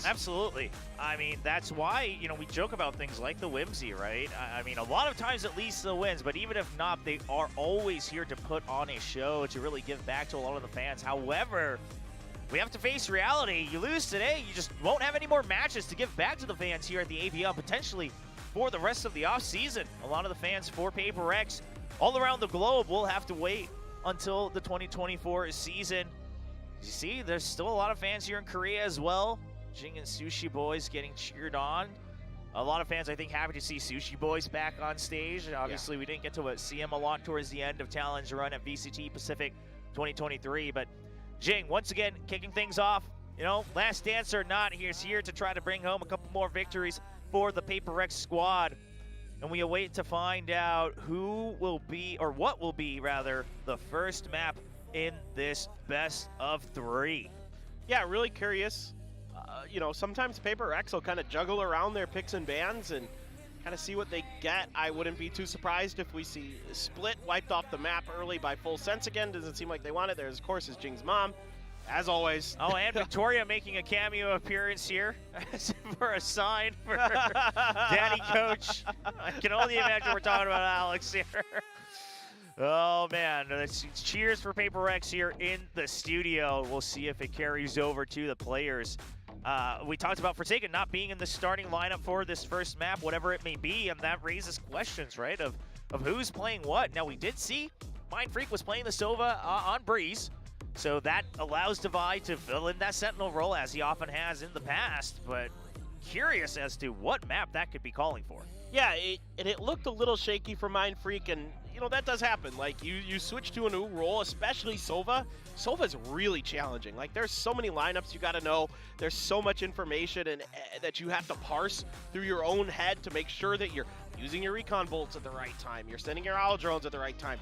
Absolutely. I mean, that's why, we joke about things like the Whimsy, right? I mean, a lot of times at least the wins, but even if not, they are always here to put on a show, to really give back to a lot of the fans. However, we have to face reality. You lose today, you just won't have any more matches to give back to the fans here at the AVL, potentially for the rest of the offseason. A lot of the fans for PRX all around the globe will have to wait until the 2024 season. You see, there's still a lot of fans here in Korea as well. Jing and Sushi Boys getting cheered on. A lot of fans, I think, happy to see Sushi Boys back on stage. Obviously, we didn't get to see him a lot towards the end of Talon's run at VCT Pacific 2023. But Jing, once again, kicking things off. Last dance or not, he's here to try to bring home a couple more victories for the PRX squad. And we await to find out who will be, or what will be, rather, the first map in this best of 3. Yeah, really curious. Sometimes PRX will kind of juggle around their picks and bans and kind of see what they get. I wouldn't be too surprised if we see Split wiped off the map early by Full Sense again. Doesn't seem like they want it. There's, of course, is Jing's mom, as always. Oh, and Victoria making a cameo appearance here for a sign for Daddy Coach. I can only imagine we're talking about Alex here. Oh, man. Cheers for PRX here in the studio. We'll see if it carries over to the players. We talked about Forsaken not being in the starting lineup for this first map, whatever it may be, and that raises questions, right, of who's playing what. Now, we did see Mindfreak was playing the Sova on Breeze, so that allows Divide to fill in that Sentinel role, as he often has in the past, but curious as to what map that could be calling for. Yeah, it looked a little shaky for Mindfreak, and that does happen. Like, you switch to a new role, especially Sova. Sova's really challenging. Like, there's so many lineups you got to know. There's so much information and that you have to parse through your own head to make sure that you're using your recon bolts at the right time. You're sending your owl drones at the right time.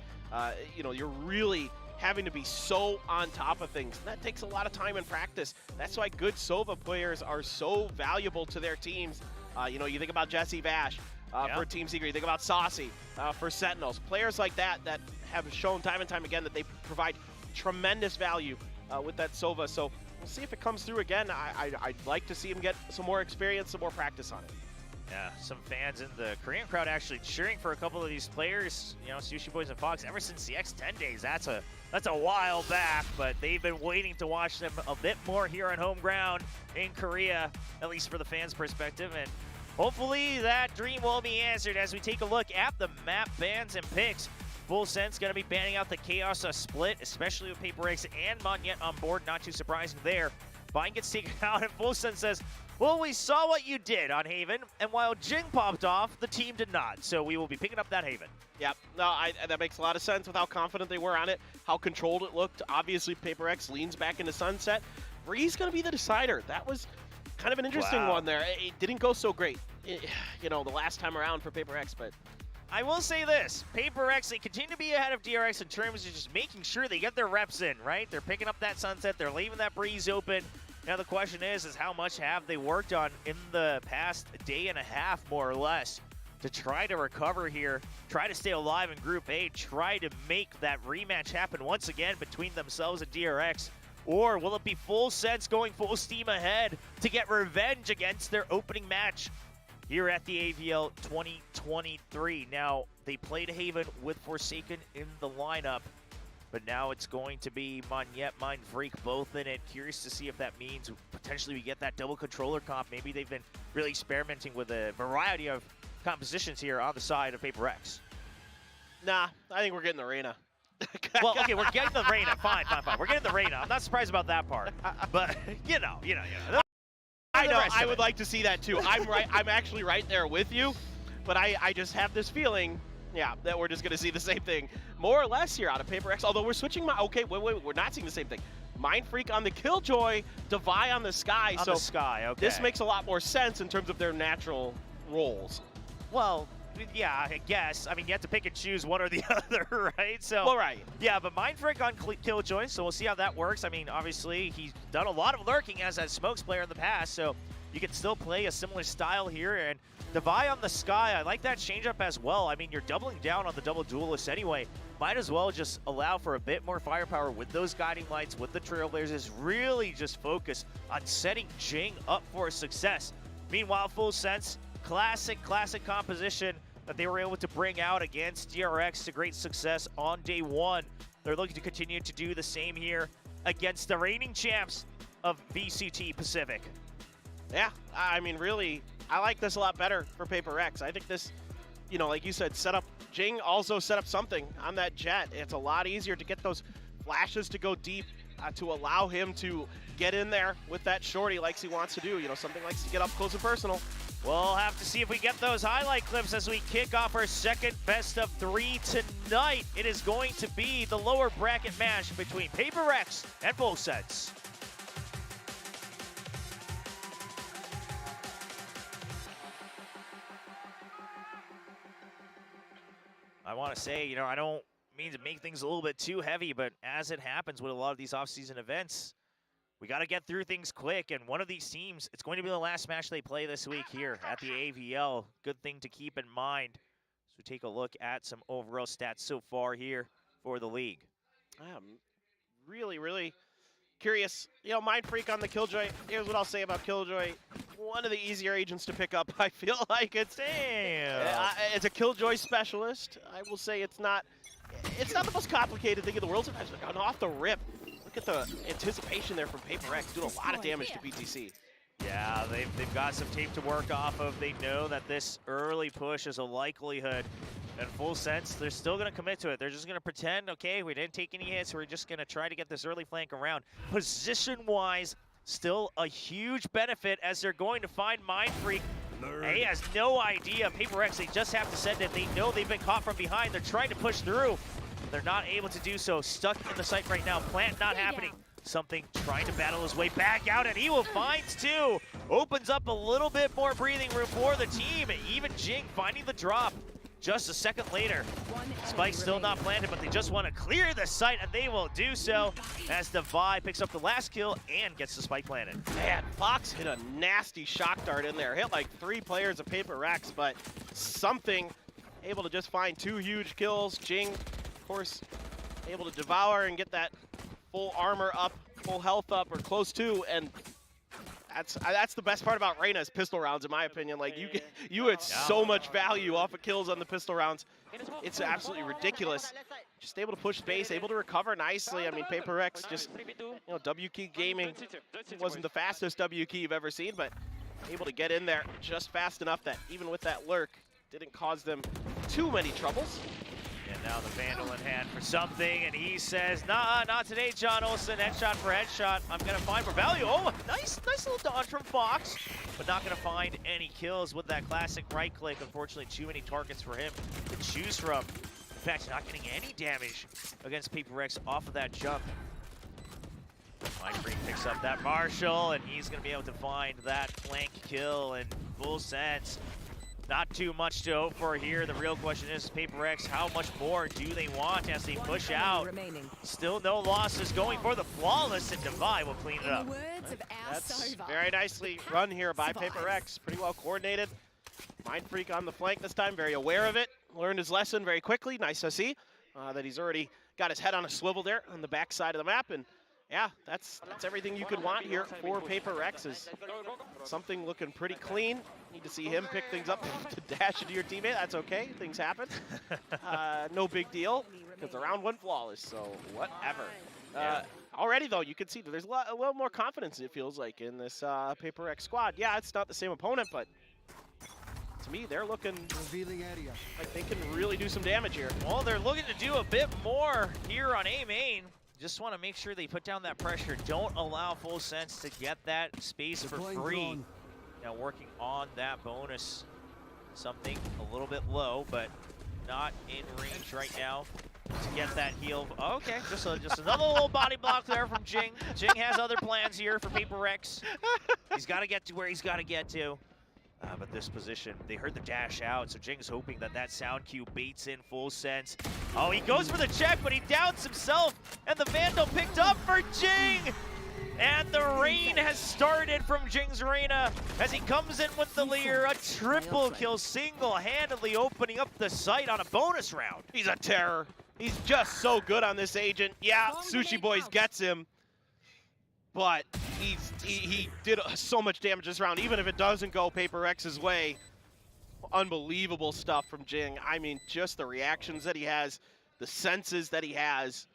You're really having to be so on top of things. And that takes a lot of time and practice. That's why good Sova players are so valuable to their teams. You think about Jesse Vash. For Team Secret, you think about Saucy for Sentinels. Players like that have shown time and time again that they provide tremendous value with that Sova. So we'll see if it comes through again. I'd like to see him get some more experience, some more practice on it. Yeah, some fans in the Korean crowd actually cheering for a couple of these players, Sushi Boys and Fox, ever since the X10 days. That's a while back, but they've been waiting to watch them a bit more here on home ground in Korea, at least for the fans' perspective. And hopefully that dream will be answered as we take a look at the map bans and picks. Full Sense going to be banning out the Chaos Split, especially with PRX and Monyet on board. Not too surprising there. Vine gets taken out, and Full Sense says, well, we saw what you did on Haven, and while Jing popped off, the team did not. So we will be picking up that Haven. Yep, no, that makes a lot of sense with how confident they were on it, how controlled it looked. Obviously, PRX leans back into Sunset. Bree's going to be the decider. That was kind of an interesting one there. It didn't go so great, the last time around for PRX, but I will say this, PRX, they continue to be ahead of DRX in terms of just making sure they get their reps in, right? They're picking up that Sunset, they're leaving that Breeze open. Now the question is how much have they worked on in the past day and a half, more or less, to try to recover here, try to stay alive in Group A, try to make that rematch happen once again between themselves and DRX? Or will it be Full Sense going full steam ahead to get revenge against their opening match here at the AVL 2023? Now, they played Haven with Forsaken in the lineup, but now it's going to be Monyet, Mindfreak, both in it. Curious to see if that means potentially we get that double controller comp. Maybe they've been really experimenting with a variety of compositions here on the side of PRX. Nah, I think we're getting the Reyna. Well, okay, we're getting the Reyna. Fine. We're getting the Reyna. I'm not surprised about that part. But, you know. I know, I would like to see that too. I'm actually right there with you, but I just have this feeling, that we're just going to see the same thing, more or less, here out of PRX. Although we're switching, okay, wait, we're not seeing the same thing. Mindfreak on the Killjoy, Devi on the Sky. On the Sky, okay. This makes a lot more sense in terms of their natural roles. Well, yeah, I guess. I mean, you have to pick and choose one or the other, right? So, well, right. Yeah, but Mindfreak on Killjoy, so we'll see how that works. I mean, obviously, he's done a lot of lurking as a Smokes player in the past, so you can still play a similar style here. And Devi on the Sky, I like that change up as well. I mean, you're doubling down on the double duelist anyway. Might as well just allow for a bit more firepower with those guiding lights, with the Trailblazers, really just focus on setting Jing up for success. Meanwhile, Full Sense, classic composition that they were able to bring out against PRX to great success on day one. They're looking to continue to do the same here against the reigning champs of VCT Pacific. Yeah, I mean, really, I like this a lot better for PRX. I think this, you know, like you said, set up Jing also set up something on that jet. It's a lot easier to get those flashes to go deep, to allow him to get in there with that shorty like he wants to do. You know, something likes to get up close and personal. We'll have to see if we get those highlight clips as we kick off our second best of 3 tonight. It is going to be the lower bracket match between PRX and Full Sense. I want to say, you know, I don't mean to make things a little bit too heavy, but as it happens with a lot of these off-season events, we got to get through things quick. And one of these teams, it's going to be the last match they play this week here at the AVL. Good thing to keep in mind. So we take a look at some overall stats so far here for the league. I'm really curious. You know, Mind Freak on the Killjoy. Here's what I'll say about Killjoy. One of the easier agents to pick up, I feel like. It's it's a Killjoy specialist. I will say it's not the most complicated thing in the world sometimes, but off the rip, look at the anticipation there from PRX, doing a lot of damage to BTC. Yeah, they've got some tape to work off of. They know that this early push is a likelihood. In Full Sense, they're still going to commit to it. They're just going to pretend, okay, we didn't take any hits. We're just going to try to get this early flank around. Position-wise, still a huge benefit as they're going to find Mind Freak. He has no idea. PRX, they just have to send it. They know they've been caught from behind. They're trying to push through. They're not able to do so. Stuck in the site right now. Plant not happening. Something trying to battle his way back out, and he will find two. Opens up a little bit more breathing room for the team. Even Jing finding the drop. Just a second later, Spike still not planted, but they just want to clear the site, and they will do so as Devi picks up the last kill and gets the Spike planted. Man, Fox hit a nasty shock dart in there. Hit like 3 players of PRX, but something able to just find 2 huge kills. Jing, of course, able to devour and get that full armor up, full health up, or close to, and that's the best part about Reyna's pistol rounds, in my opinion. Like, you get so much value off of kills on the pistol rounds. It's absolutely ridiculous. Just able to push space, able to recover nicely. I mean, PRX just, you know, W key gaming wasn't the fastest W key you've ever seen, but able to get in there just fast enough that even with that lurk, didn't cause them too many troubles. And now the Vandal in hand for something, and he says, nah, not today, John Olsen. Headshot for headshot. I'm going to find for value. Oh, nice little dodge from Fox, but not going to find any kills with that classic right click. Unfortunately, too many targets for him to choose from. In fact, not getting any damage against PRX off of that jump. Mind Freak picks up that Marshall, and he's going to be able to find that flank kill in Full Sense. Not too much to hope for here. The real question is, PRX, how much more do they want as they push out? Still no losses, going for the flawless, and Devi will clean it up. That's very nicely run here by PRX. Pretty well coordinated. Mind Freak on the flank this time, very aware of it. Learned his lesson very quickly. Nice to see that he's already got his head on a swivel there on the back side of the map. And yeah, that's everything you could want here for PRX. Is something looking pretty clean. Need to see him pick things up to dash into your teammate. That's okay, things happen. No big deal, because the round went flawless, so whatever. Already though, you can see that there's a little more confidence, it feels like, in this PRX squad. Yeah, it's not the same opponent, but to me, they're looking like they can really do some damage here. Well, they're looking to do a bit more here on A main. Just want to make sure they put down that pressure. Don't allow Full Sense to get that space for free. Now working on that bonus. Something a little bit low, but not in range right now to get that heal. Okay, just another little body block there from Jing. Jing has other plans here for PRX. He's got to get to where he's got to get to. But this position, they heard the dash out, so Jing's hoping that sound cue baits in Full Sense. Oh, he goes for the check, but he downs himself, and the Vandal picked up for Jing! And the rain has started from Jing's Arena as he comes in with the leer. A triple kill, single-handedly opening up the site on a bonus round. He's a terror. He's just so good on this agent. Yeah, Sushi Boys gets him, but he did so much damage this round. Even if it doesn't go Paper X's way, unbelievable stuff from Jing. I mean, just the reactions that he has, the senses that he has,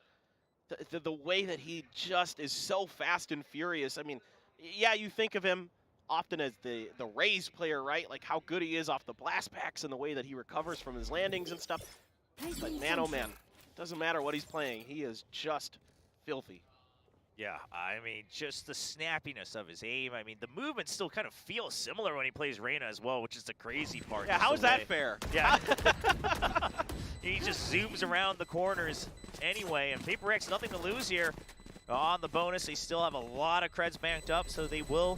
the way that he just is so fast and furious. I mean, yeah, you think of him often as the Raze player, right? Like how good he is off the blast packs and the way that he recovers from his landings and stuff. But man, oh man, doesn't matter what he's playing. He is just filthy. Yeah, I mean, just the snappiness of his aim. I mean, the movement still kind of feels similar when he plays Reyna as well, which is the crazy part. Yeah, how is that fair? Yeah. He just zooms around the corners anyway, and Paper X, nothing to lose here. On the bonus, they still have a lot of creds banked up, so they will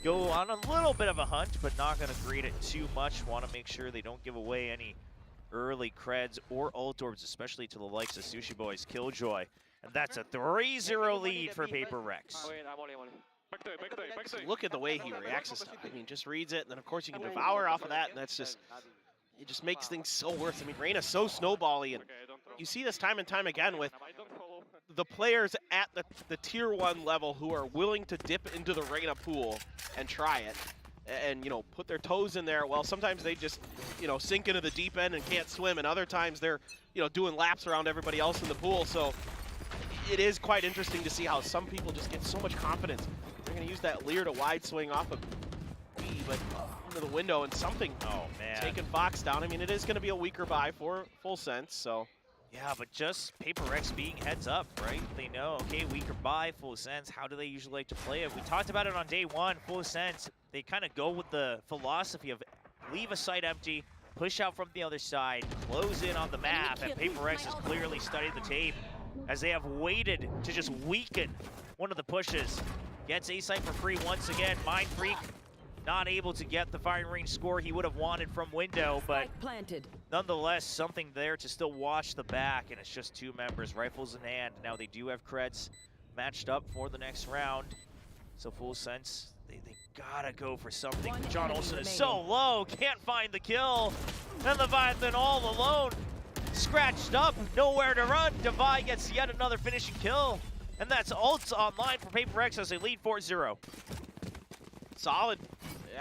go on a little bit of a hunt, but not going to greed it too much. Want to make sure they don't give away any early creds or ult orbs, especially to the likes of Sushi Boys Killjoy. And that's a 3-0 lead for Paper Rex. Look at the way he reacts to stuff. I mean, just reads it, and then of course you can devour off of that, and that's just, it just makes things so worse. I mean, Reyna's so snowbally, and you see this time and time again with the players at the tier 1 level who are willing to dip into the Reyna pool and try it. And, you know, put their toes in there. Well, sometimes they just, you know, sink into the deep end and can't swim, and other times they're, you know, doing laps around everybody else in the pool. So it is quite interesting to see how some people just get so much confidence. They're going to use that leer to wide swing off of B, but into the window, and something taking Fox down. I mean, it is going to be a weaker buy for Full Sense, so. Yeah, but just Paper Rex being heads up, right? They know, okay, weaker buy, Full Sense. How do they usually like to play it? We talked about it on day 1, Full Sense. They kind of go with the philosophy of leave a site empty, push out from the other side, close in on the map, and Paper Rex has clearly studied the tape as they have waited to just weaken one of the pushes. Gets A site for free once again. Mind Freak not able to get the firing range score he would have wanted from window, but nonetheless, something there to still watch the back, and it's just 2 members, rifles in hand. Now they do have creds matched up for the next round, so Full Sense, they gotta go for something. John Olsen is so low, can't find the kill, and Leviathan all alone, scratched up, nowhere to run. Devi gets yet another finishing kill, and that's ults online for Paper X as they lead 4-0. Solid.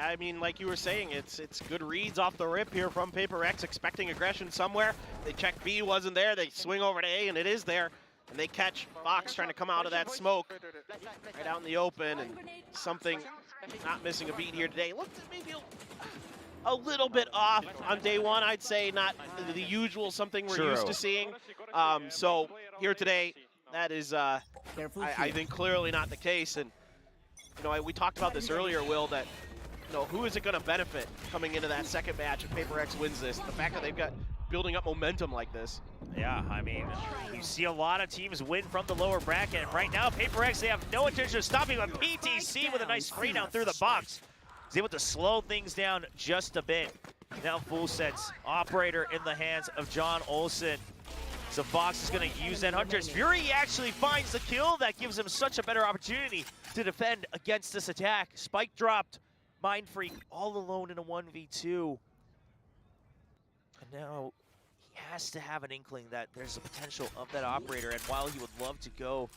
I mean, like you were saying, it's good reads off the rip here from Paper X, expecting aggression somewhere. They check B, wasn't there. They swing over to A, and it is there. And they catch Fox trying to come out of that smoke right out in the open, and something not missing a beat here today. Looked maybe a little bit off on day 1, I'd say. Not the usual something we're used to seeing. So here today, that is, I think, clearly not the case. And you know, we talked about this earlier, Will, that, you know, who is it going to benefit coming into that second match if Paper X wins this? The fact that they've got building up momentum like this. Yeah, I mean, you see a lot of teams win from the lower bracket, and right now, Paper X, they have no intention of stopping, but PTC with a nice spray down through the box is able to slow things down just a bit. Now Full Sense, operator in the hands of John Olsen. So Fox is going to use that Hunter's Fury. He actually finds the kill. That gives him such a better opportunity to defend against this attack. Spike dropped. Mind Freak all alone in a 1v2. And now he has to have an inkling that there's a potential of that operator. And while he would love to go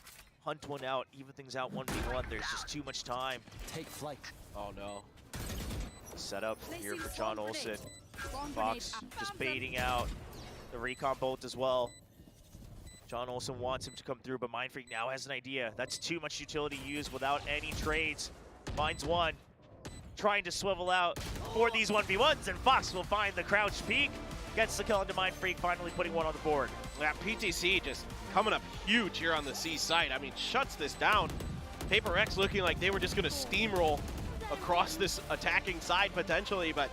hunt one out, even things out 1v1, there's just too much time. Take flight. Oh no. Set up here for John Olsen. Fox just baiting out the recon bolt as well. John Olsen wants him to come through, but Mind Freak now has an idea. That's too much utility used without any trades. Finds one, trying to swivel out for these 1v1s, and Fox will find the crouch peek. Gets the kill into Mind Freak, finally putting one on the board. Yeah, PTC just coming up huge here on the C site. I mean, shuts this down. Paper X looking like they were just gonna steamroll across this attacking side potentially, but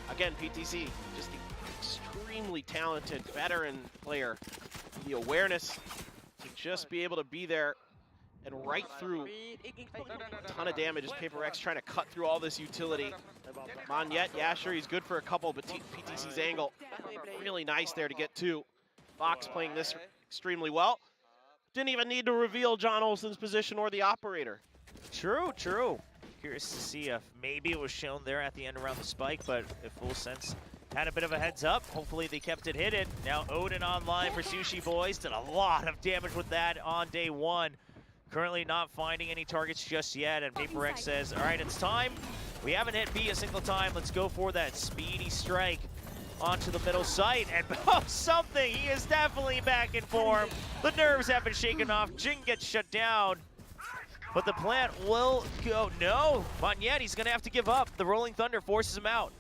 again, PTC, just the extremely talented veteran player. The awareness to just be able to be there and right through a ton of damage as Paper X trying to cut through all this utility. Monyet, yeah, sure, he's good for a couple, but PTC's angle really nice there to get 2. Fox playing this extremely well. Didn't even need to reveal John Olsen's position or the operator. True, true. Curious to see if maybe it was shown there at the end around the spike, but if Full Sense had a bit of a heads up, hopefully they kept it hidden. Now Odin online for Sushi Boys, did a lot of damage with that on day one. Currently not finding any targets just yet, and PRX says, all right, it's time. We haven't hit B a single time. Let's go for that speedy strike onto the middle site, and oh, something, he is definitely back in form. The nerves have been shaken off. Jing gets shut down. But the plant will go, no, not yet, he's gonna have to give up. The Rolling Thunder forces him out.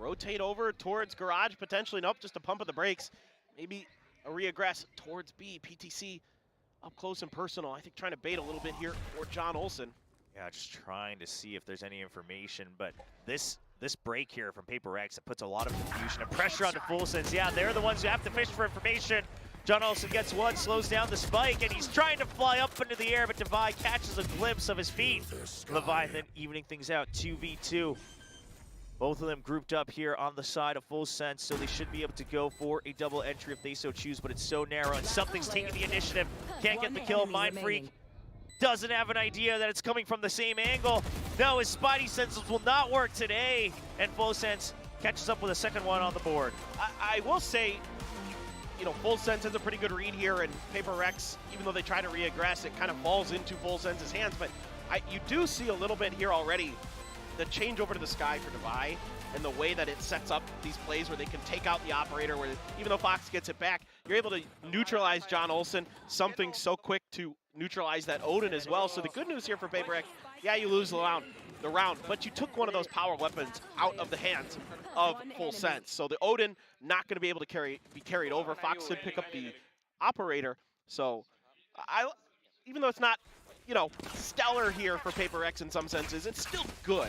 Rotate over towards Garage, potentially, nope, just a pump of the brakes. Maybe a reaggress towards B, PTC up close and personal. I think trying to bait a little bit here for John Olsen. Yeah, just trying to see if there's any information, but this break here from PRX, it puts a lot of confusion and pressure on the Full Sense. Yeah, they're the ones who have to fish for information. John Olsen gets one, slows down the spike, and he's trying to fly up into the air, but Devi catches a glimpse of his feet. Leviathan evening things out, 2v2. Both of them grouped up here on the side of Full Sense, so they should be able to go for a double entry if they so choose, but it's so narrow, and something's taking the initiative. Can't get the kill, Mind Freak doesn't have an idea that it's coming from the same angle. No, his Spidey senses will not work today, and Full Sense catches up with a second one on the board. I will say, you know, Full Sense has a pretty good read here, and PRX, even though they try to reaggress, it kind of falls into Full Sense's hands, but you do see a little bit here already, the change over to the sky for Devi, and the way that it sets up these plays where they can take out the operator, where even though Fox gets it back, you're able to neutralize John Olsen, something so quick to neutralize that Odin as well. So the good news here for PRX, yeah, you lose the round, but you took one of those power weapons out of the hands of Full Sense. So the Odin not going to be able to be carried over. Fox did pick up the operator. So even though it's not, you know, stellar here for PRX in some senses, it's still good.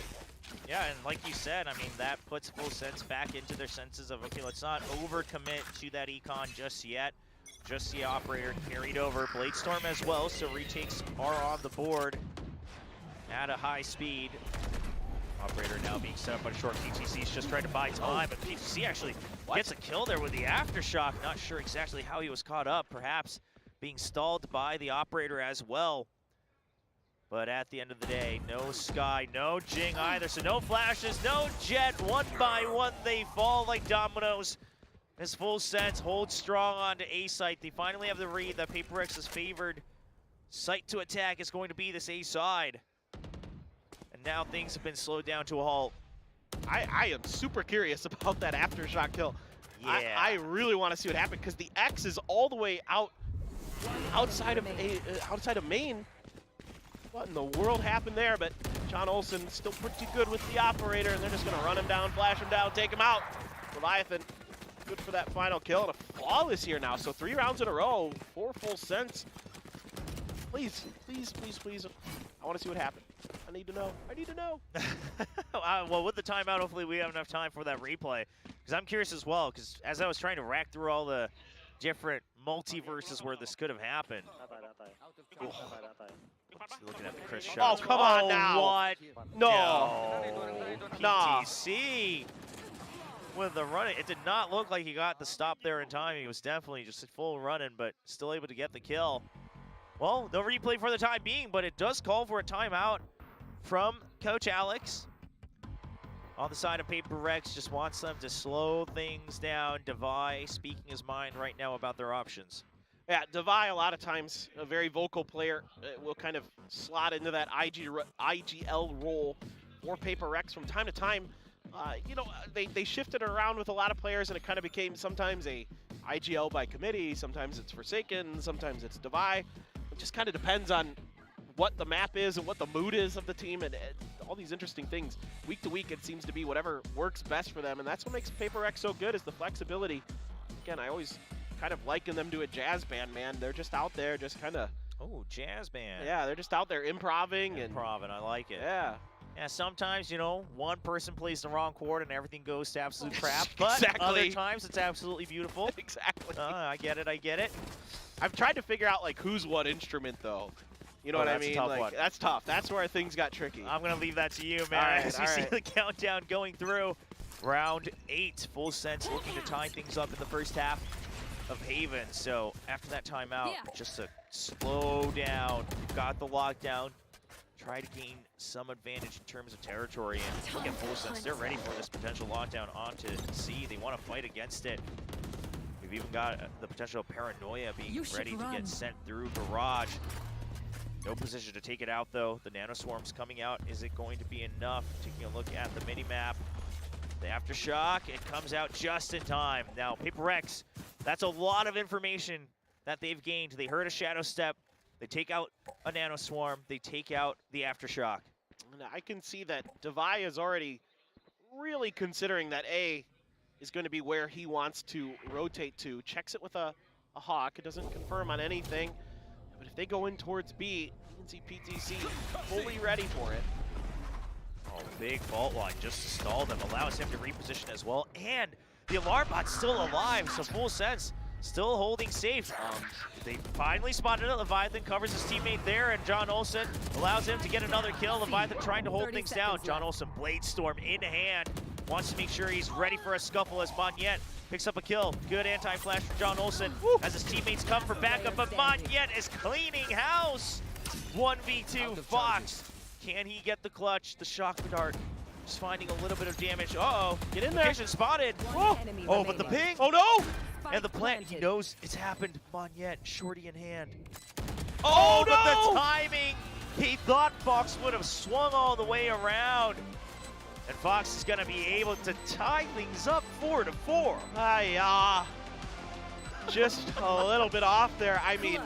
Yeah, and like you said, I mean, that puts Full Sense back into their senses of, okay, let's not overcommit to that econ just yet. Just the operator carried over. Bladestorm as well, so retakes are on the board at a high speed. Operator now being set up on short. PTC's just trying to buy time, and PTC actually gets a kill there with the aftershock. Not sure exactly how he was caught up, perhaps being stalled by the operator as well. But at the end of the day, no Sky, no Jing either, so no flashes, no Jet. One by one, they fall like dominoes. As Full Sense holds strong onto A site. They finally have the read that PRX's favored site to attack is going to be this A side. And now things have been slowed down to a halt. I am super curious about that aftershock kill. Yeah. I really want to see what happened, because the X is all the way outside of main. What in the world happened there? But John Olsen still pretty good with the operator, and they're just going to run him down, flash him down, take him out. Leviathan, good for that final kill, and a flawless here now. So 3 rounds in a row for Full Sense. Please, please, please, please. I want to see what happened. I need to know. I need to know. Well, with the timeout, hopefully we have enough time for that replay. Because I'm curious as well, because as I was trying to rack through all the different multiverses where this could have happened. Looking at the Chris shots. Oh, come on now. What? No. PTC with the running. It did not look like he got the stop there in time. He was definitely just full running, but still able to get the kill. Well, no replay for the time being, but it does call for a timeout from Coach Alex. On the side of PRX, just wants them to slow things down. Devi speaking his mind right now about their options. Yeah, Devi, a lot of times, a very vocal player, will kind of slot into that IGL role for PRX from time to time. You know, they shifted around with a lot of players, and it kind of became sometimes a IGL by committee, sometimes it's Forsaken, sometimes it's Devi. It just kind of depends on what the map is and what the mood is of the team, and all these interesting things. Week to week, it seems to be whatever works best for them, and that's what makes PRX so good, is the flexibility. Again, I always kind of liken them to a jazz band, man. They're just out there just kind of... Oh, jazz band. Yeah, they're just out there improving. Improving, I like it. Yeah. Yeah, sometimes, you know, one person plays the wrong chord and everything goes to absolute crap, but Exactly. other times it's absolutely beautiful. Exactly. I get it, I get it. I've tried to figure out, like, who's what instrument, though. You know what I mean? That's a tough like, one. That's tough. That's where things got tricky. I'm going to leave that to you, man. All right, As we see the countdown going through. Round 8, Full Sense looking to tie things up in the first half. of Haven. So after that timeout, just to slow down, got the lockdown, try to gain some advantage in terms of territory. And look at FullSense, they're ready for this potential lockdown onto C. They want to fight against it. We've even got the potential of Paranoia being ready to get sent through Garage. No position to take it out though. The Nano Swarm's coming out. Is it going to be enough? Taking a look at the mini-map. The Aftershock, it comes out just in time. Now, PRX, that's a lot of information that they've gained. They heard a Shadow Step. They take out a Nano Swarm. They take out the Aftershock. And I can see that Devi is already really considering that A is going to be where he wants to rotate to. Checks it with a Hawk. It doesn't confirm on anything. But if they go in towards B, you can see PTC fully ready for it. Oh, big fault line just to stall them, allows him to reposition as well. And the alarm bot's still alive, so FullSense still holding safe. They finally spotted it. Leviathan covers his teammate there, and John Olsen allows him to get another kill. Leviathan trying to hold things down. John Olsen, Blade Storm in hand, wants to make sure he's ready for a scuffle as Monyet picks up a kill. Good anti-flash from John Olsen as his teammates come for backup, but Monyet is cleaning house. 1v2 Fox. Can he get the clutch? The shock dart just finding a little bit of damage. Uh-oh, get in there. Location spotted. Oh, but the ping. Oh no! And the plant, he knows it's happened. Monyet, shorty in hand. Oh, but no! the timing. He thought Fox would have swung all the way around. And Fox is gonna be able to tie things up 4-4. Just a little bit off there. I mean,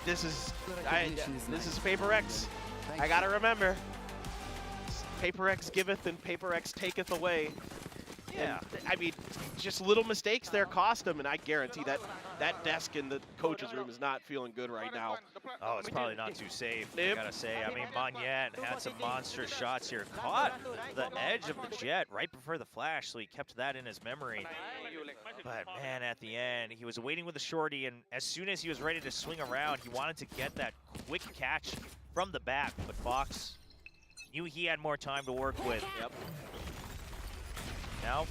this is PRX. I gotta remember, PRX giveth and PRX taketh away. Yeah. And, I mean, just little mistakes there cost him, and I guarantee that that desk in the coach's room is not feeling good right now. Oh, it's probably not too safe, I gotta say. I mean, Monyet had some monster shots here. Caught the edge of the jet right before the flash, so he kept that in his memory. But man, at the end, he was waiting with the shorty, and as soon as he was ready to swing around, he wanted to get that quick catch from the back, but Fox knew he had more time to work with. Yep. Now,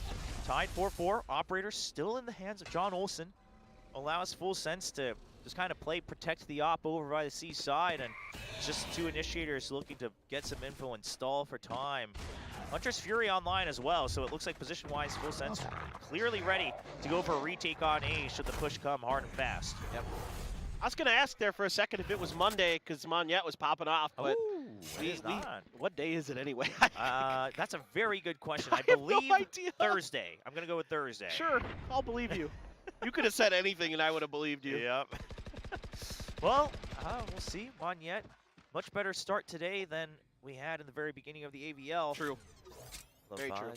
tied 4-4. Operator still in the hands of John Olsen. Allows FullSense to just kind of protect the op over by the C side, and just two initiators looking to get some info and stall for time. Hunter's Fury online as well, so it looks like position-wise, FullSense clearly ready to go for a retake on A should the push come hard and fast. Yep. I was going to ask there for a second if it was Monday because Monyet was popping off, but what day is it anyway? That's a very good question. I have believe no idea. Thursday. I'm going to go with Thursday. Sure, I'll believe you. You could have said anything and I would have believed you. Yep. Well, we'll see. Monyet, much better start today than we had in the very beginning of the AVL. True. Very true.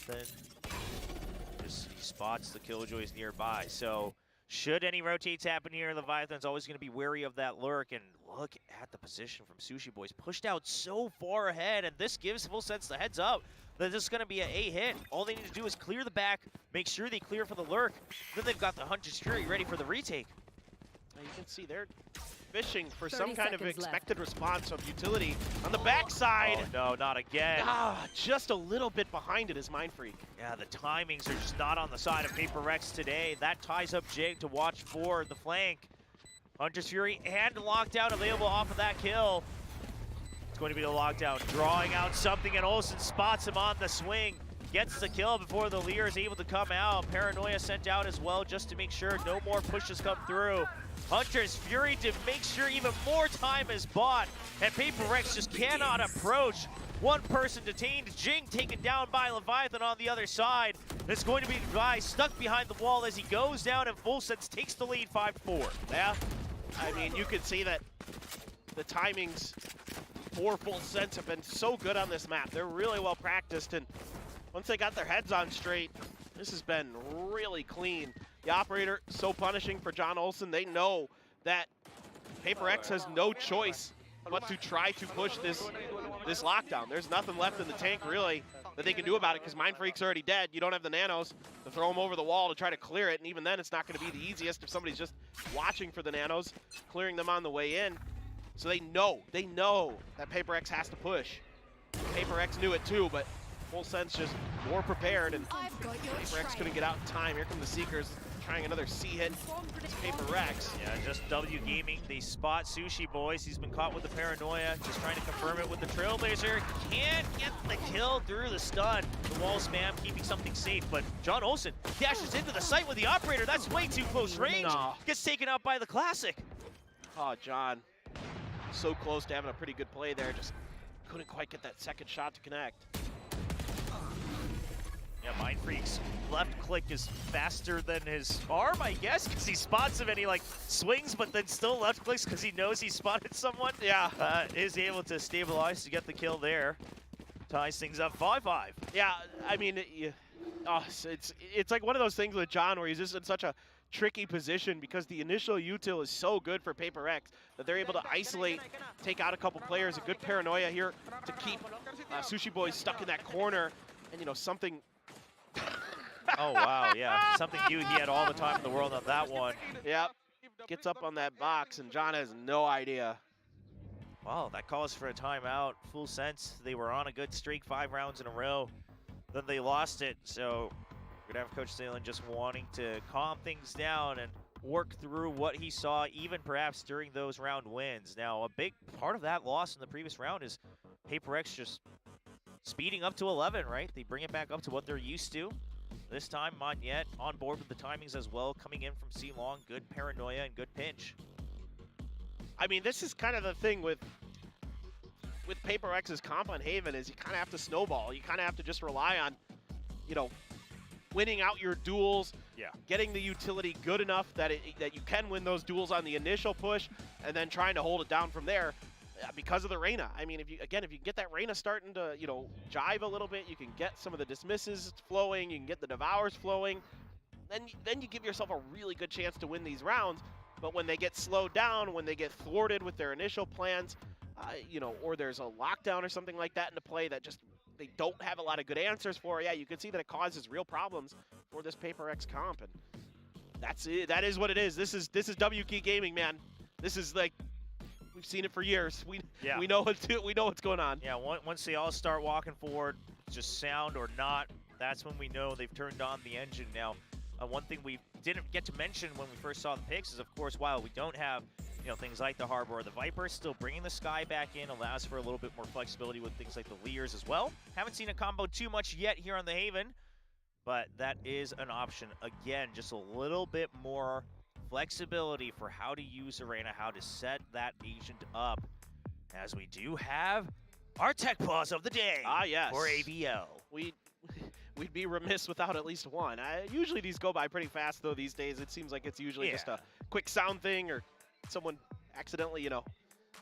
He spots the Killjoys nearby. So should any rotates happen here, Leviathan's always going to be wary of that lurk. And look at the position from Sushi Boys. Pushed out so far ahead, and this gives FullSense the heads up that this is going to be an A hit. All they need to do is clear the back, make sure they clear for the lurk. Then they've got the Hunter's Fury ready for the retake. Now you can see they're fishing for some kind of expected response of utility on the backside. Oh no, not again. Just a little bit behind it is Mind Freak. Yeah, the timings are just not on the side of PRX today. That ties up Jig to watch for the flank. Hunter's Fury and lockdown available off of that kill. It's going to be the lockdown, drawing out something, and Olsen spots him on the swing. Gets the kill before the Lear is able to come out. Paranoia sent out as well just to make sure no more pushes come through. Hunter's Fury to make sure even more time is bought, and PRX just cannot approach. One person detained, Jing taken down by Leviathan on the other side. It's going to be Devi stuck behind the wall as he goes down, and FullSense takes the lead 5-4. Yeah, I mean, you can see that the timings for FullSense have been so good on this map. They're really well practiced, and once they got their heads on straight, this has been really clean. The operator so punishing for John Olsen. They know that PRX has no choice but to try to push this lockdown. There's nothing left in the tank really that they can do about it because Mind Freak's already dead. You don't have the nanos to throw him over the wall to try to clear it, and even then it's not going to be the easiest if somebody's just watching for the nanos, clearing them on the way in. So they know that PRX has to push. PRX knew it too, but FullSense just more prepared, and PRX couldn't get out in time. Here come the Seekers. trying another C hit. It's PRX. Yeah, just W Gaming. They spot Sushi Boys. He's been caught with the paranoia. Just trying to confirm it with the Trailblazer. Can't get the kill through the stun. The wall spam keeping something safe, but John Olsen dashes into the site with the operator. That's way too close range. No. Gets taken out by the Classic. Oh, John. So close to having a pretty good play there. Just couldn't quite get that second shot to connect. Yeah, Mind Freak's left click is faster than his arm, I guess, because he spots him and he like swings, but then still left clicks because he knows he spotted someone. Yeah. Is able to stabilize to get the kill there. Ties things up 5-5. Yeah, I mean, it's like one of those things with John where he's just in such a tricky position because the initial util is so good for PRX that they're able to isolate, take out a couple players. A good paranoia here to keep Sushi Boys stuck in that corner, and you know something. Oh wow, yeah, something new. He had all the time in the world on that one. Yep, gets up on that box, and John has no idea. Wow, that calls for a timeout. Full sense. They were on a good streak, 5 rounds in a row. Then they lost it, so we're gonna have Coach Salen just wanting to calm things down and work through what he saw, even perhaps during those round wins. Now, a big part of that loss in the previous round is PRX just speeding up to 11, right? They bring it back up to what they're used to. This time, Monette on board with the timings as well, coming in from C-Long. Good paranoia and good pinch. I mean, this is kind of the thing with PRX's comp on Haven is you kind of have to snowball. You kind of have to just rely on, you know, winning out your duels, getting the utility good enough that that you can win those duels on the initial push, and then trying to hold it down from there. Because of the Reyna. I mean, if you can get that Reyna starting to, you know, jive a little bit, you can get some of the dismisses flowing, you can get the devours flowing, then you give yourself a really good chance to win these rounds. But when they get slowed down, when they get thwarted with their initial plans, you know, or there's a lockdown or something like that into play that just they don't have a lot of good answers for, yeah, you can see that it causes real problems for this PRX comp, and that's it. That is what it is. This is WK Gaming, man. This is like, we've seen it for years. We know what's going on. Yeah, once they all start walking forward, just sound or not, that's when we know they've turned on the engine. Now, one thing we didn't get to mention when we first saw the picks is, of course, while we don't have, you know, things like the Harbor or the Viper, still bringing the Sky back in allows for a little bit more flexibility with things like the Leers as well. Haven't seen a combo too much yet here on the Haven, but that is an option. Again, just a little bit more flexibility for how to use Arena, how to set that agent up, as we do have our tech pause of the day. Ah, yes. For ABL. We'd be remiss without at least one. Usually these go by pretty fast, though, these days. It seems like it's usually just a quick sound thing, or someone accidentally, you know,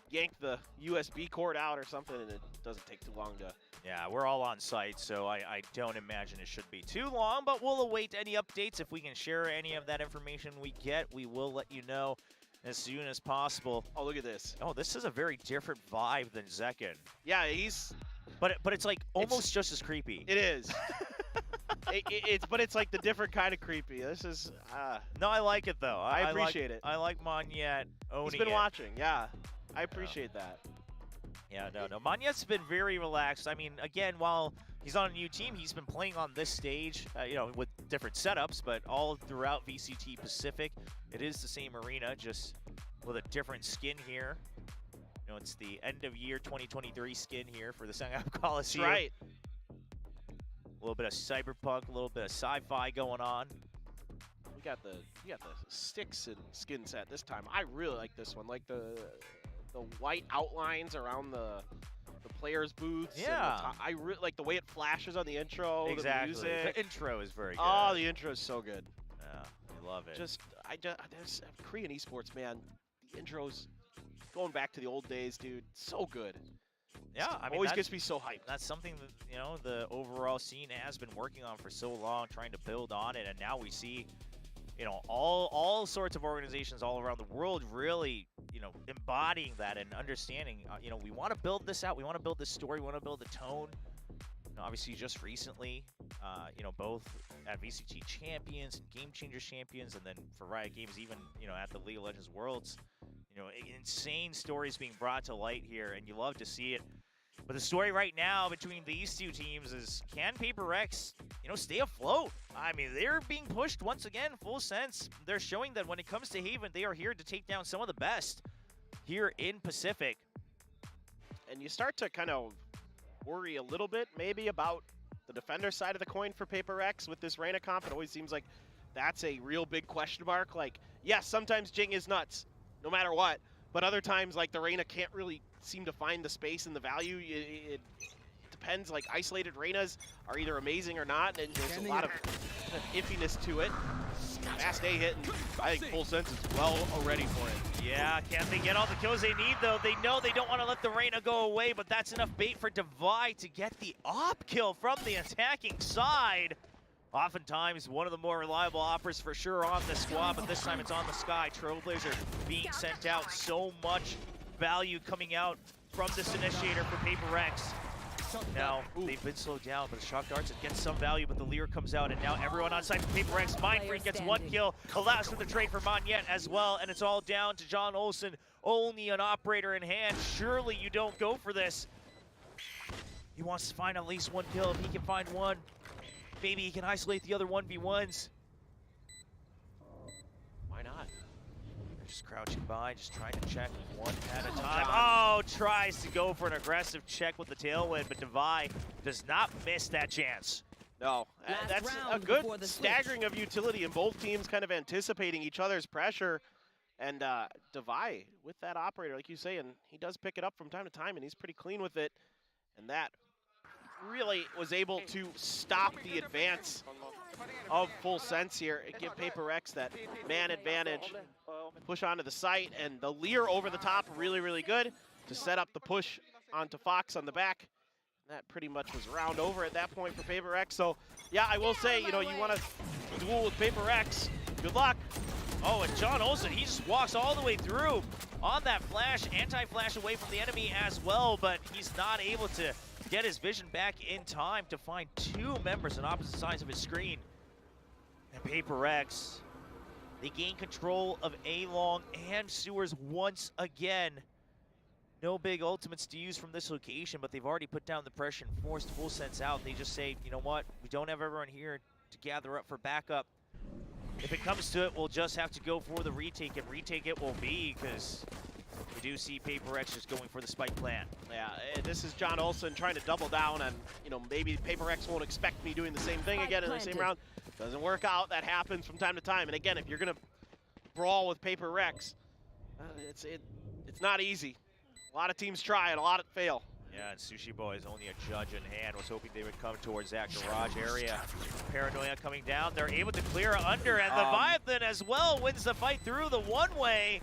yanked the USB cord out or something, and it doesn't take too long to... Yeah, we're all on site, so I don't imagine it should be too long, but we'll await any updates. If we can share any of that information we get, we will let you know as soon as possible. Oh, look at this. Oh, this is a very different vibe than Zekken. Yeah, he's... But it's like almost just as creepy. It is. But it's like the different kind of creepy. This is... No, I like it, though. I appreciate it. I like Monette owning it. He's been watching, yeah. I appreciate that. Yeah, no. Monette's been very relaxed. I mean, again, while he's on a new team, he's been playing on this stage, you know, with different setups, but all throughout VCT Pacific, it is the same arena, just with a different skin here. You know, it's the end of year 2023 skin here for the Sangam Coliseum. That's right. A little bit of cyberpunk, a little bit of sci-fi going on. We got the sticks and skin set this time. I really like this one, like the white outlines around the players' booths. Yeah. I really like the way it flashes on the intro. Exactly. The music. The intro is very good. Oh, the intro is so good. Yeah, I love it. There's Korean esports, man. The intros, going back to the old days, dude, so good. Yeah, I mean, always gets me so hyped. That's something that, you know, the overall scene has been working on for so long, trying to build on it, and now we see, you know, all sorts of organizations all around the world really, you know, embodying that and understanding, you know, we want to build this out, we want to build this story, we want to build the tone. You know, obviously, just recently, you know, both at VCT Champions and Game Changers Champions, and then for Riot Games, even, you know, at the League of Legends Worlds, you know, insane stories being brought to light here, and you love to see it. But the story right now between these two teams is, can PRX, stay afloat? I mean, they're being pushed once again, full sense. They're showing that when it comes to Haven, they are here to take down some of the best here in Pacific. And you start to kind of worry a little bit maybe about the defender side of the coin for PRX with this Reyna comp. It always seems like that's a real big question mark. Like, yes, sometimes Jing is nuts, no matter what. But other times, like, the Reyna can't really seem to find the space and the value. It depends. Like, isolated Reynas are either amazing or not, and there's a lot of iffiness to it. Fast A hit, and I think Full Sense is well ready for it. Yeah, can they get all the kills they need, though? They know they don't want to let the Reyna go away, but that's enough bait for Divide to get the op kill from the attacking side. Oftentimes, one of the more reliable operas for sure on this squad, but this time it's on the Sky. Trailblazer being sent out. So much value coming out from this initiator for PRX. Now, they've been slowed down, but the shock darts, it gets some value, but the Leer comes out, and now everyone on site for PRX. Mindfreak gets one kill, allows for the trade for Monyet as well, and it's all down to John Olsen, only an operator in hand. Surely you don't go for this. He wants to find at least one kill. If he can find one, maybe he can isolate the other 1v1s. Why not? They're just crouching by, just trying to check one at a time. Oh, tries to go for an aggressive check with the tailwind, but Devi does not miss that chance. No, that's a good staggering of utility, and both teams kind of anticipating each other's pressure. And Devi with that operator, like you say, and he does pick it up from time to time, and he's pretty clean with it. And that really was able to stop the advance of Full Sense here and give PRX that man advantage. Push onto the site, and the Leer over the top, really, really good to set up the push onto Fox on the back. That pretty much was round over at that point for PRX. So, yeah, I will say, you want to duel with PRX. Good luck. Oh, and John Olsen, he just walks all the way through on that flash, anti-flash away from the enemy as well, but he's not able to get his vision back in time to find two members on opposite sides of his screen. And PRX, they gain control of A-Long and Sewers once again. No big ultimates to use from this location, but they've already put down the pressure and forced Full Sense out. They just say, you know what, we don't have everyone here to gather up for backup. If it comes to it, we'll just have to go for the retake, and retake it will be, because we do see PRX just going for the spike plant. Yeah, this is John Olsen trying to double down on, maybe PRX won't expect me doing the same thing again in the same round. Doesn't work out. That happens from time to time. And again, if you're going to brawl with PRX, it's not easy. A lot of teams try and a lot fail. Yeah, and Sushi Boy is only a judge in hand. Was hoping they would come towards that garage area. Paranoia coming down. They're able to clear under, and Leviathan as well wins the fight through the one-way.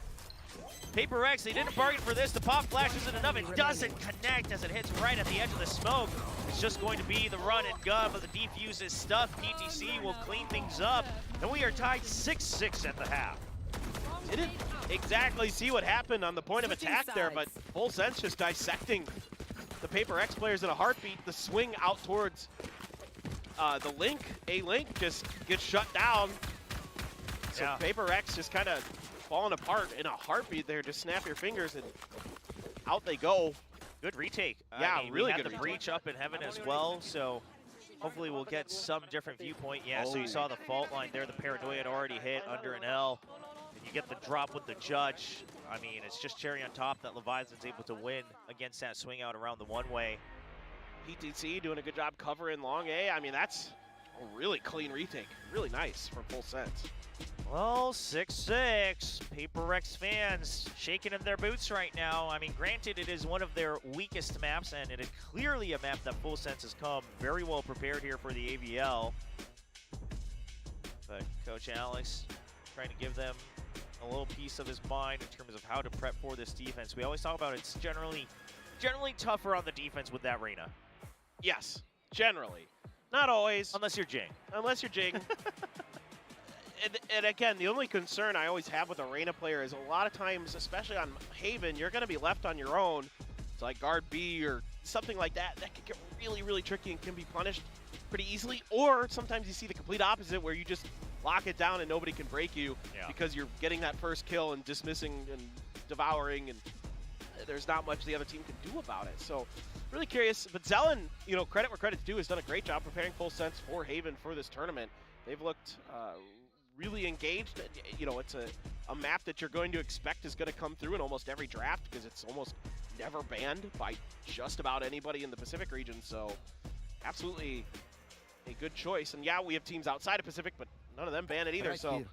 PRX, they didn't bargain for this. The pop flash isn't enough. It doesn't connect as it hits right at the edge of the smoke. It's just going to be the run and gun, but the defuse is stuck. PTC will clean things up, and we are tied 6-6 at the half. Didn't exactly see what happened on the point of attack there, but Full Sense just dissecting the PRX players in a heartbeat. The swing out towards the Link, A-Link, just gets shut down. So yeah. PRX just kind of falling apart in a heartbeat there. Just snap your fingers and out they go. Good retake. Yeah, I mean, really we had good the retake. breach up in heaven as well, so hopefully we'll get some different viewpoint. Yeah, so you saw the fault line there. The Paranoia had already hit under an L. And you get the drop with the judge. I mean, it's just cherry on top that Leviathan's able to win against that swing out around the one-way. PTC doing a good job covering long A. I mean, that's a really clean retake. Really nice from Full Sense. Well, 6-6. PRX fans shaking in their boots right now. I mean, granted, it is one of their weakest maps, and it is clearly a map that Full Sense has come very well prepared here for the AVL. But Coach Alex trying to give them a little piece of his mind in terms of how to prep for this defense. We always talk about it's generally tougher on the defense with that Reyna. Yes, generally. Not always. Unless you're Jing. Unless you're Jing. And again, the only concern I always have with a Reyna player is a lot of times, especially on Haven, you're going to be left on your own. It's like guard B or something like that. That can get really, really tricky and can be punished pretty easily. Or sometimes you see the complete opposite where you just lock it down and nobody can break you because you're getting that first kill and dismissing and devouring, and there's not much the other team can do about it. So really curious. But Zelen, you know, credit where credit's due, has done a great job preparing Full Sense for Haven for this tournament. They've looked really engaged. You know, it's a map that you're going to expect is going to come through in almost every draft because it's almost never banned by just about anybody in the Pacific region. So absolutely a good choice. And yeah, we have teams outside of Pacific, but none of them ban it either. So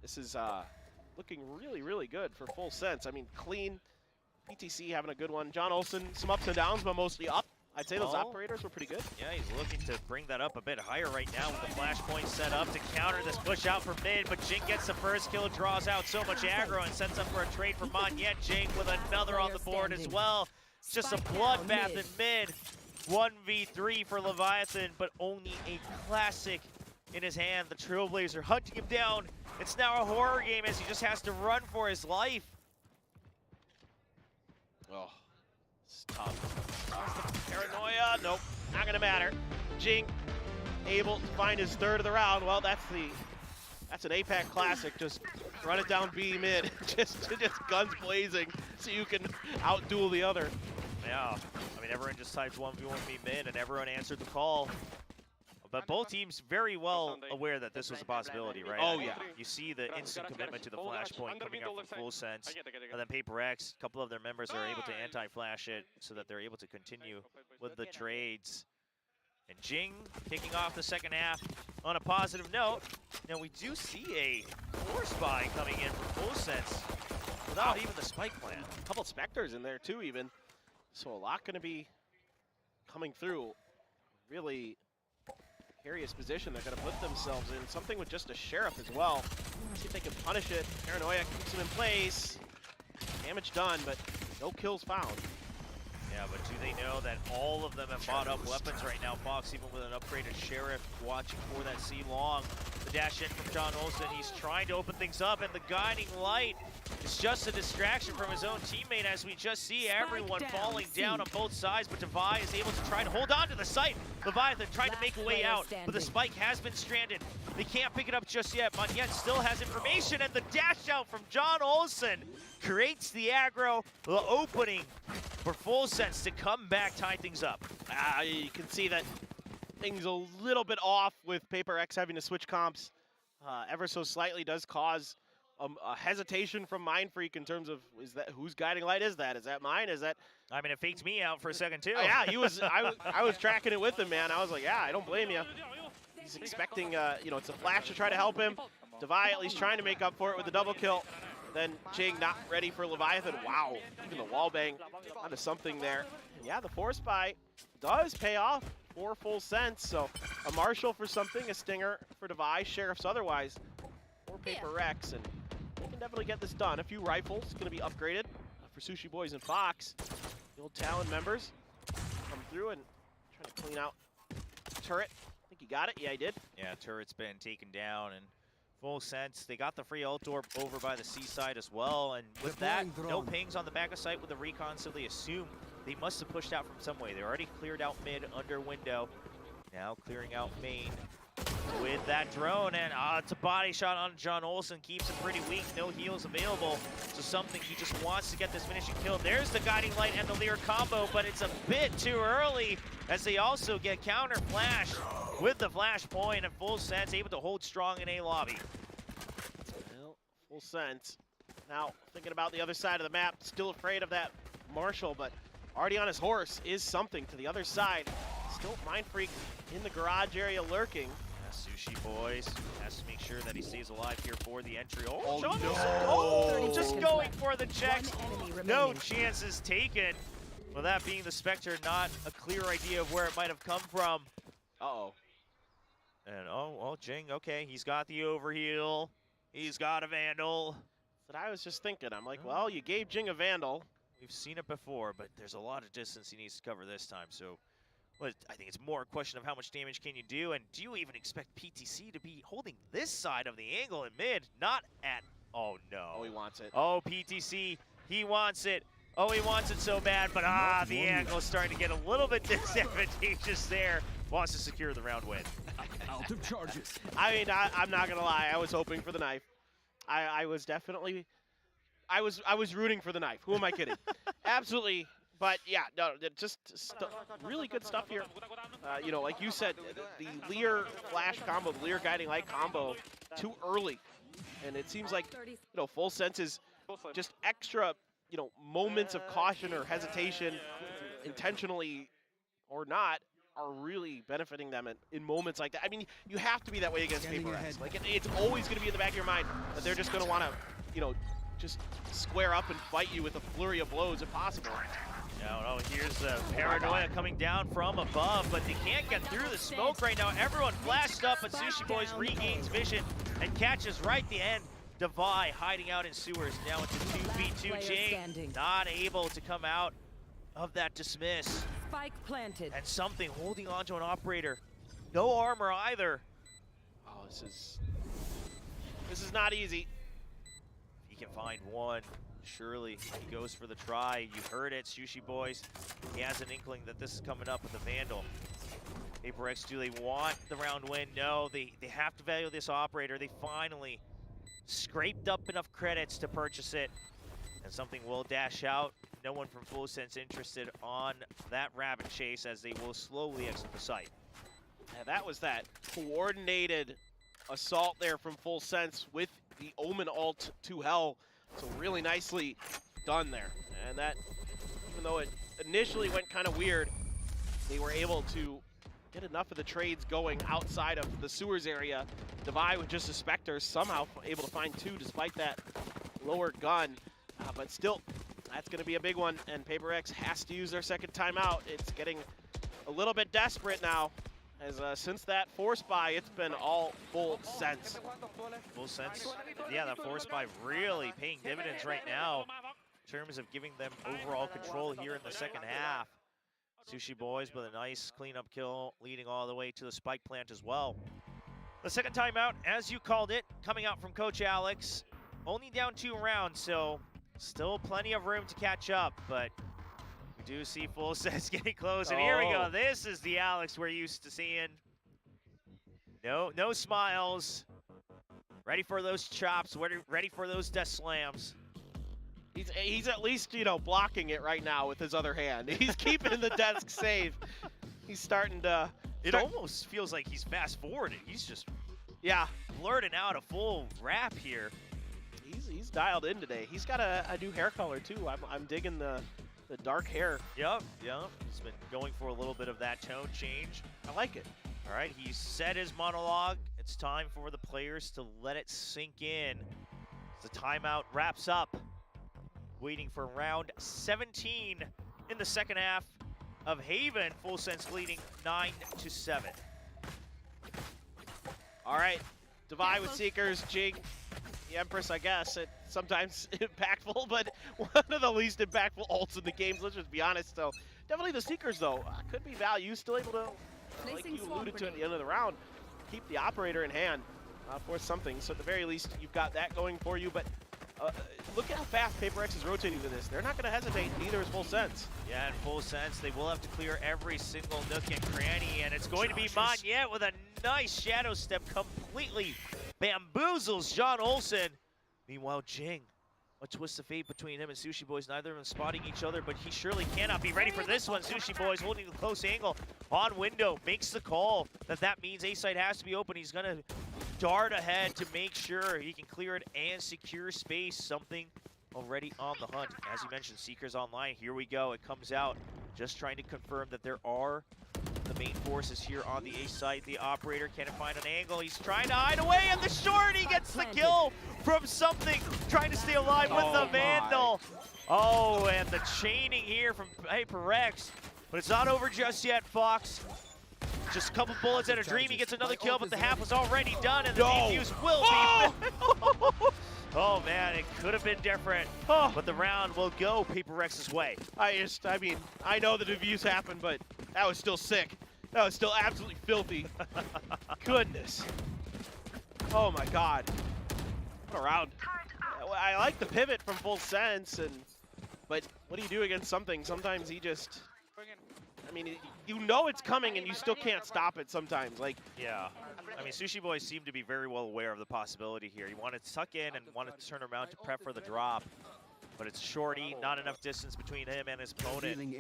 this is looking really, really good for Full Sense. I mean, clean. PTC having a good one. John Olsen, some ups and downs, but mostly up. I'd say those operators were pretty good. Yeah, he's looking to bring that up a bit higher right now with the flashpoint set up to counter this push out for mid, but Jing gets the first kill, draws out so much aggro and sets up for a trade for Mon. Yet Jing with another on the board as well. It's just a bloodbath in mid. 1v3 for Leviathan, but only a classic in his hand. The Trailblazer hunting him down. It's now a horror game as he just has to run for his life. Oh, it's tough. Paranoia, nope, not gonna matter. Jing able to find his third of the round. Well, that's an APAC classic. Just run it down B mid, just guns blazing, so you can outduel the other. Yeah, I mean everyone just typed 1v1 mid, and everyone answered the call. But both teams very well aware that this was a possibility, right? Oh, yeah. You see the instant commitment to the flashpoint coming up from Full Sense. And then PRX, a couple of their members are able to anti-flash it so that they're able to continue with the trades. And Jing kicking off the second half on a positive note. Now we do see a force buy coming in from Full Sense without even the spike plan. A couple Spectres in there too even. So a lot gonna be coming through. Really precarious position they're going to put themselves in. Something with just a Sheriff as well. See if they can punish it. Paranoia keeps him in place. Damage done, but no kills found. Yeah, but do they know that all of them have bought up weapons right now? Fox, even with an upgraded Sheriff, watching for that C-Long. The dash in from John Olsen. He's trying to open things up, and the guiding light is just a distraction from his own teammate as we just see everyone falling down on both sides, but Devi is able to try to hold on to the site. Leviathan trying to make a way out, but the spike has been stranded. They can't pick it up just yet. Monyen still has information, and the dash out from John Olsen creates the aggro, the opening for Full Sense to come back, tie things up. You can see that things a little bit off with PRX having to switch comps ever so slightly. Does cause a hesitation from Mindfreak in terms of whose guiding light is that? Is that mine? Is that? I mean, it faked me out for a second too. Yeah, he was. I was tracking it with him, man. I was like, yeah, I don't blame you. He's expecting, you know, it's a flash to try to help him. Devi at least trying to make up for it with the double kill. Then Jing not ready for Leviathan. Wow, even the wall bang onto something there. And yeah, the force buy does pay off for Full Sense. So a Marshall for something, a Stinger for Devi, Sheriffs otherwise for PRX, and they can definitely get this done. A few rifles going to be upgraded for Sushi Boys and Fox. The old Talon members come through and try to clean out turret. I think he got it. Yeah, he did. Yeah, turret's been taken down, and Full Sense, they got the free ult orb over by the seaside as well, and with that, no pings on the back of site with the recon, so they assume they must have pushed out from some way. They already cleared out mid under window. Now clearing out main with that drone, and it's a body shot on John Olsen, keeps him pretty weak, no heals available, so something he just wants to get this finishing kill. There's the guiding light and the Lear combo, but it's a bit too early as they also get counter flash with the flash point, and Full Sense able to hold strong in A lobby. Well, Full Sense now thinking about the other side of the map, still afraid of that Marshall, but already on his horse is something to the other side. Still Mindfreak in the garage area lurking. Sushi Boys has to make sure that he stays alive here for the entry. Oh, John no. Olsen, just going for the checks. No chances taken. Well, that being the Spectre, not a clear idea of where it might have come from. Uh-oh. And well, Jing, okay, he's got the overheal. He's got a Vandal. But I was just thinking, I'm like, well, you gave Jing a Vandal. We've seen it before, but there's a lot of distance he needs to cover this time, so well, I think it's more a question of how much damage can you do, and do you even expect PTC to be holding this side of the angle in mid? Not at, oh no. Oh, he wants it. Oh, PTC, he wants it. Oh, he wants it so bad, but the angle is starting to get a little bit disadvantageous there. Wants to secure the round win. Out of charges. I mean, I'm not gonna lie, I was hoping for the knife. I was definitely, I was rooting for the knife. Who am I kidding? Absolutely. But yeah, no, just really good stuff here. You know, like you said, the Lear flash combo, the Lear guiding light combo, too early. And it seems like, you know, Full Sense is just extra, you know, moments of caution or hesitation, intentionally or not, are really benefiting them in moments like that. I mean, you have to be that way against PRX. Like, it's always going to be in the back of your mind that they're just going to want to, you know, just square up and fight you with a flurry of blows if possible. No, here's Paranoia coming down from above, but they can't get through the smoke right now. Everyone flashed up, but Sushi Boys regains vision and catches right the end. Devi hiding out in sewers, now into 2v2. Jing not able to come out of that dismiss. Spike planted. And something holding on to an operator. No armor either. Oh, this is not easy. He can find one. Surely he goes for the try. You heard it, Sushi Boys. He has an inkling that this is coming up with the Vandal. PRX, do they want the round win? No, they have to value this operator. They finally scraped up enough credits to purchase it. And something will dash out. No one from Full Sense interested on that rabbit chase as they will slowly exit the site. Yeah, that was that coordinated assault there from Full Sense with the Omen ult to hell. So really nicely done there. And that, even though it initially went kind of weird, they were able to get enough of the trades going outside of the sewers area. Devi with just a Spectre, somehow able to find two despite that lower gun. But still, that's going to be a big one, and PRX has to use their second timeout. It's getting a little bit desperate now, as since that force buy, it's been all Full Sense. Full Sense, yeah, that force buy really paying dividends right now in terms of giving them overall control here in the second half. Sushi Boys with a nice cleanup kill, leading all the way to the spike plant as well. The second timeout, as you called it, coming out from Coach Alex. Only down 2 rounds, so still plenty of room to catch up, but we do see Full Sense getting close. And here we go. This is the Alex we're used to seeing. No smiles. Ready for those chops. Ready for those death slams. He's at least, you know, blocking it right now with his other hand. He's keeping the desk safe. He's starting to... It almost feels like he's fast forwarding. He's just blurting out a full rap here. He's dialed in today. He's got a new hair color too. I'm digging the dark hair. Yep. He's been going for a little bit of that tone change. I like it. All right, he's said his monologue. It's time for the players to let it sink in. The timeout wraps up. Waiting for round 17 in the second half of Haven. Full Sense leading 9-7. All right, Devi with Seekers, Jing, the Empress, I guess. It's sometimes impactful, but one of the least impactful ults in the games, let's just be honest. So definitely the Seekers, though. Could be value. Still able to, like you alluded to at the end of the round, keep the operator in hand for something. So at the very least, you've got that going for you. But look at how fast PRX is rotating to this. They're not going to hesitate. Neither is Full Sense. Yeah, in Full Sense, they will have to clear every single nook and cranny, and it's going to be Monyet with a nice shadow step, completely bamboozles John Olsen. Meanwhile, Jing, a twist of fate between him and Sushi Boys. Neither of them spotting each other, but he surely cannot be ready for this one. Sushi Boys holding the close angle on window, makes the call that means A side has to be open. He's going to dart ahead to make sure he can clear it and secure space. Something already on the hunt. As you mentioned, Seekers online. Here we go. It comes out. Just trying to confirm that there are the main forces here on the A side. The operator can't find an angle. He's trying to hide away, and the short, he gets the kill from something. Trying to stay alive with the Vandal. Oh, and the chaining here from PRX. But it's not over just yet, Fox. Just a couple bullets and a dream. He gets another kill, but the half was already done, and the defuse will be. Oh man, it could have been different, but the round will go PRX's way. I mean, I know the defuse happened, but that was still sick. That was still absolutely filthy. Goodness. Oh my God. What a round. I like the pivot from Full Sense, but what do you do against something? Sometimes he just, I mean, you know it's coming and you still can't stop it sometimes. Like, yeah. I mean, Sushi Boys seem to be very well aware of the possibility here. He wanted to tuck in and wanted to turn around to prep for the drop. But it's shorty, not enough distance between him and his opponent. And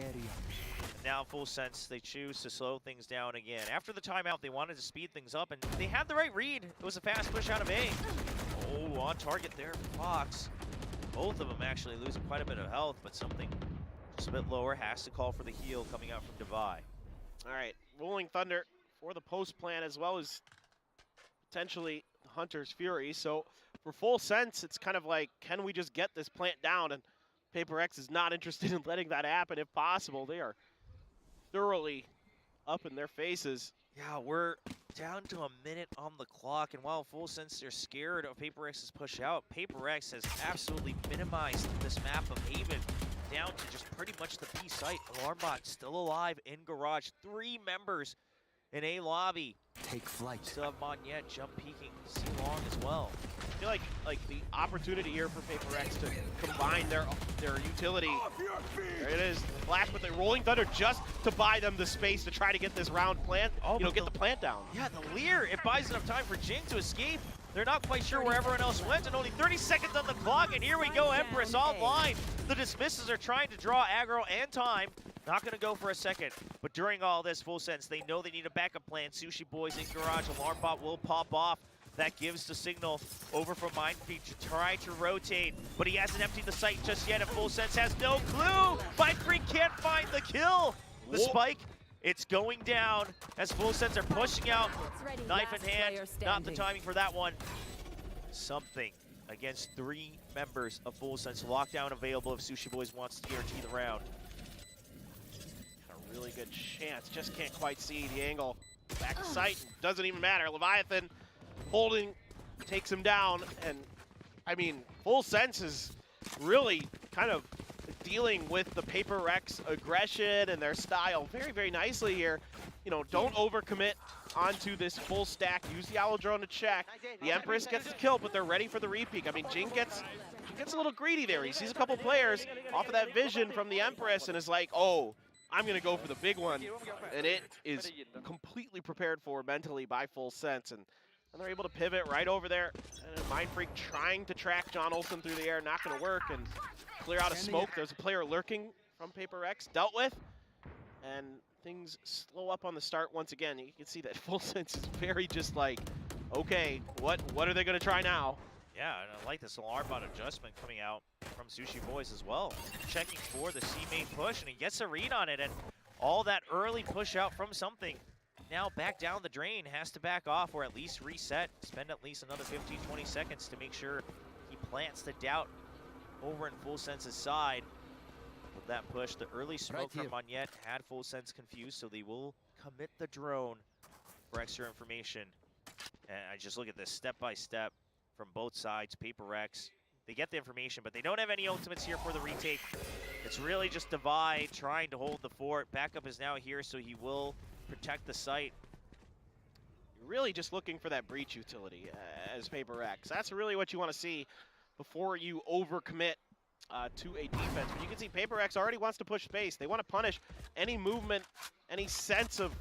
now Full Sense, they choose to slow things down again. After the timeout, they wanted to speed things up, and they had the right read. It was a fast push out of A. Oh, on target there for Fox. Both of them actually losing quite a bit of health, but something just a bit lower has to call for the heal coming out from Devi. All right, Rolling Thunder for the post plan as well as potentially Hunter's Fury. So for Full Sense, it's kind of like, can we just get this plant down? And PRX is not interested in letting that happen if possible. They are thoroughly up in their faces. Yeah, we're down to a minute on the clock, and while Full Sense they're scared of PRX's push out, PRX has absolutely minimized this map of Haven down to just pretty much the B site. Alarmbot still alive in garage. 3 members in A lobby. Take flight. Still have Monyet jump peeking C long as well. I feel like the opportunity here for PRX to combine their utility. There it is, the flash with the Rolling Thunder just to buy them the space to try to get this round plant, get the plant down. Yeah, the Leer, it buys enough time for Jing to escape. They're not quite sure where everyone else went, and only 30 seconds on the clock, and here we go, Empress online. The dismisses are trying to draw aggro and time. Not going to go for a second, but during all this, Full Sense, they know they need a backup plan. Sushi Boys in garage, Alarmbot will pop off. That gives the signal over from Mindfreak to try to rotate, but he hasn't emptied the site just yet, and Full Sense has no clue. Mindfreak can't find the kill. The spike, it's going down as Full Sense are pushing out. Knife in hand, not the timing for that one. Something against 3 members of Full Sense. Lockdown available if Sushi Boys wants to guarantee the round. A really good chance, just can't quite see the angle. Back to sight, doesn't even matter. Leviathan holding, takes him down, and I mean, Full Sense is really kind of dealing with the PRX aggression and their style very, very nicely here. You know, don't overcommit onto this full stack. Use the Owl Drone to check. The Empress gets the kill, but they're ready for the repeak. I mean, Jing gets a little greedy there. He sees a couple players off of that vision from the Empress and is like, oh, I'm going to go for the big one. And it is completely prepared for mentally by Full Sense. And they're able to pivot right over there. And Mindfreak trying to track John Olsen through the air, not going to work. And clear out of smoke. There's a player lurking from PRX, dealt with. And things slow up on the start once again. You can see that Full Sense is very just like, okay, what are they going to try now? Yeah, and I like this Alarmbot adjustment coming out from Sushi Boys as well. Checking for the C-main push, and he gets a read on it, and all that early push out from something. Now back down the drain, has to back off or at least reset. Spend at least another 15-20 seconds to make sure he plants the doubt over in Full Sense's side. With that push, the early smoke from Monyet had Full Sense confused, so they will commit the drone for extra information. And I just look at this step by step from both sides. PRX, they get the information, but they don't have any ultimates here for the retake. It's really just Devi trying to hold the fort. Backup is now here, so he will protect the site. You're really just looking for that breach utility as PRX. That's really what you want to see before you overcommit to a defense. But you can see PRX already wants to push space. They want to punish any movement, any sense of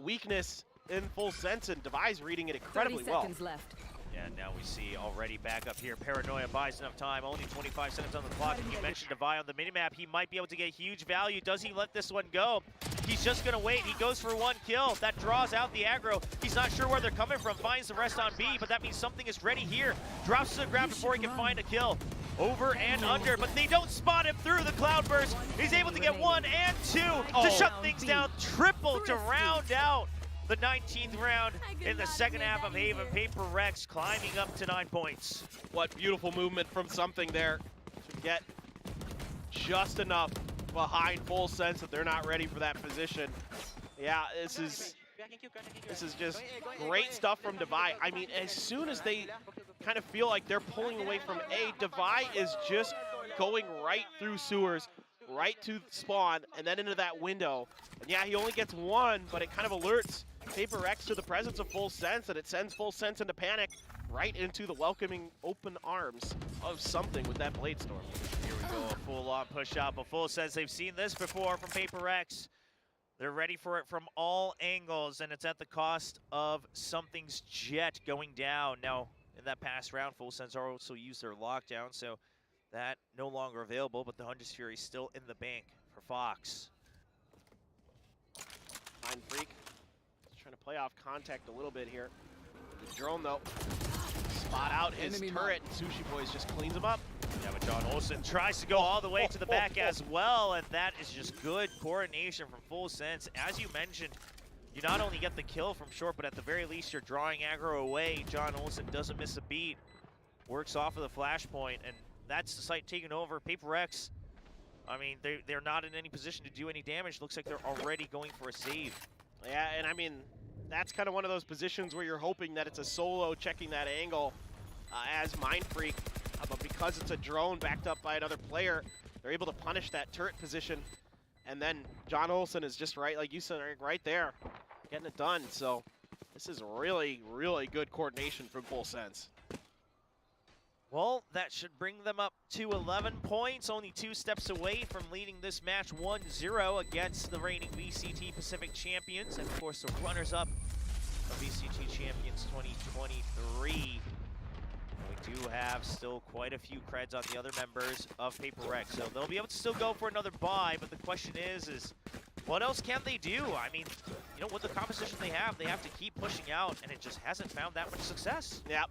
weakness in Full Sense, and Devi's reading it incredibly 30 seconds left. Yeah, now we see already back up here. Paranoia buys enough time. Only 25 seconds on the clock. And you mentioned Devi on the minimap. He might be able to get huge value. Does he let this one go? He's just going to wait. He goes for 1 kill. That draws out the aggro. He's not sure where they're coming from. Finds the rest on B, but that means something is ready here. Drops to the ground before he can find a kill. Over and under, but they don't spot him through the cloudburst. He's able to get 1 and 2 to shut things down. Triple to round out the 19th round in the second half of Haven. PRX climbing up to 9 points. What beautiful movement from something there to get just enough behind Full Sense that they're not ready for that position. Yeah, this is just great stuff from Devi. I mean, as soon as they kind of feel like they're pulling away from A, Devi is just going right through sewers, right to spawn, and then into that window. And yeah, he only gets 1, but it kind of alerts PRX to the presence of Full Sense, and it sends Full Sense into panic, right into the welcoming open arms of something with that Blade Storm. Here we go, a full-on push out, but Full Sense, they've seen this before from PRX. They're ready for it from all angles, and it's at the cost of something's jet going down. Now, in that past round, Full Sense also used their lockdown, so That no longer available, but the Hunter's Fury still in the bank for Fox. Mind Freak just trying to play off contact a little bit here. The drone though, spot out his Enemy turret, and Sushi Boys just cleans him up. Yeah, but John Olsen tries to go all the way to the back as well, and that is just good coordination from Full Sense. As you mentioned, you not only get the kill from short, but at the very least you're drawing aggro away. John Olsen doesn't miss a beat, works off of the flashpoint, and that's the site taken over. PRX, I mean, they're not in any position to do any damage. Looks like they're already going for a save. Yeah, and I mean, that's kind of one of those positions where you're hoping that it's a solo checking that angle as Mind Freak. But because it's a drone backed up by another player, they're able to punish that turret position. And then John Olsen is just right, like you said, right there, getting it done. So this is really, really good coordination from Full Sense. Well, that should bring them up to 11 points, only 2 steps away from leading this match 1-0 against the reigning VCT Pacific champions, and of course the runners-up of VCT Champions 2023. We do have still quite a few creds on the other members of PRX, so they'll be able to still go for another bye, but the question is what else can they do? I mean, you know, with the composition they have to keep pushing out, and it just hasn't found that much success. Yep,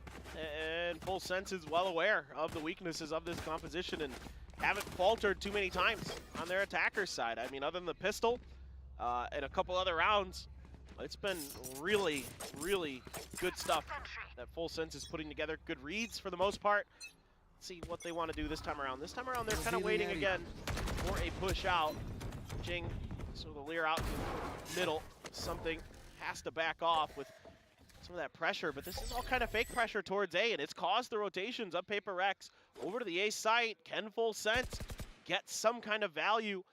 and Full Sense is well aware of the weaknesses of this composition and haven't faltered too many times on their attacker's side. I mean, other than the pistol and a couple other rounds, it's been really, really good stuff that Full Sense is putting together. Good reads for the most part. Let's see what they want to do this time around. This time around, they're kind of waiting again for a push out. Jing, so the Lear out in the middle. Something has to back off with some of that pressure, but this is all kind of fake pressure towards A, and it's caused the rotations of PRX over to the A site. Can Full Sense get some kind of value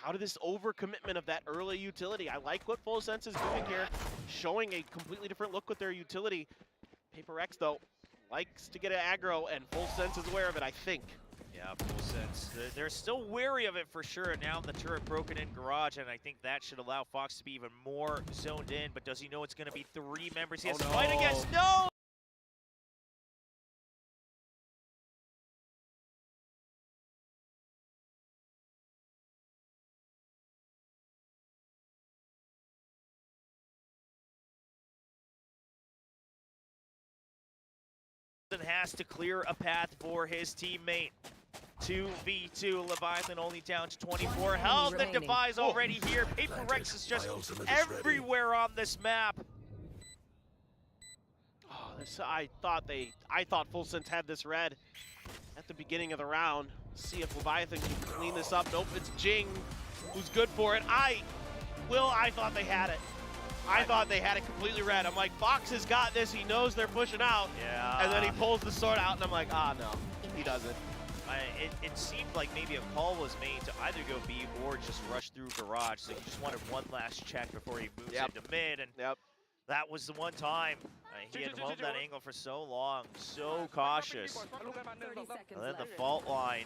out of this overcommitment of that early utility? I like what Full Sense is doing here, showing a completely different look with their utility. PRX, though, likes to get an aggro, and Full Sense is aware of it, I think. Yeah, Full Sense. They're still wary of it for sure. Now the turret broken in garage, and I think that should allow Fox to be even more zoned in. But does he know it's going to be 3 members he has to fight against? No! Has to clear a path for his teammate. 2v2, Leviathan only down to 24 health, and Devi's already here. PRX is just everywhere on this map. Oh, I thought Full Sense had this red at the beginning of the round. See if Leviathan can clean this up. Nope, it's Jing who's good for it. I thought they had it. I thought they had it completely red. I'm like, Fox has got this. He knows they're pushing out. Yeah. And then he pulls the sword out, and I'm like, ah, no, he doesn't. It seemed like maybe a call was made to either go B or just rush through garage. So he just wanted one last check before he moves into mid. And that was the one time he had held that angle for so long, so cautious. And then the fault line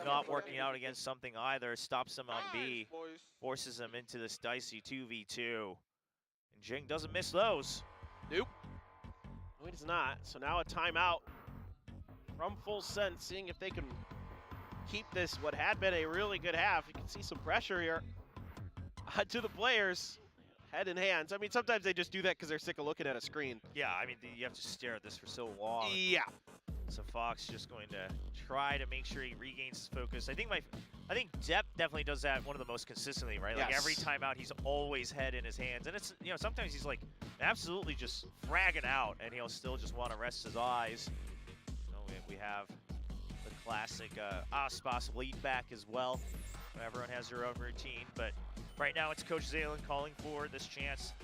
not working out against something either, stops him on B, forces him into this dicey 2v2. And Jing doesn't miss those. Nope. No, he does not. So now a timeout from Full Sense, seeing if they can keep this, what had been a really good half. You can see some pressure here to the players, head in hands. I mean, sometimes they just do that because they're sick of looking at a screen. Yeah, I mean, you have to stare at this for so long. Yeah. So Fox just going to try to make sure he regains his focus. I think Depp definitely does that one of the most consistently, right? Like every time out, he's always head in his hands. And it's, you know, sometimes he's like absolutely just fragging out and he'll still just want to rest his eyes. So we have the classic Aspas lead back as well. Everyone has their own routine, but right now it's Coach Zalen calling for this chance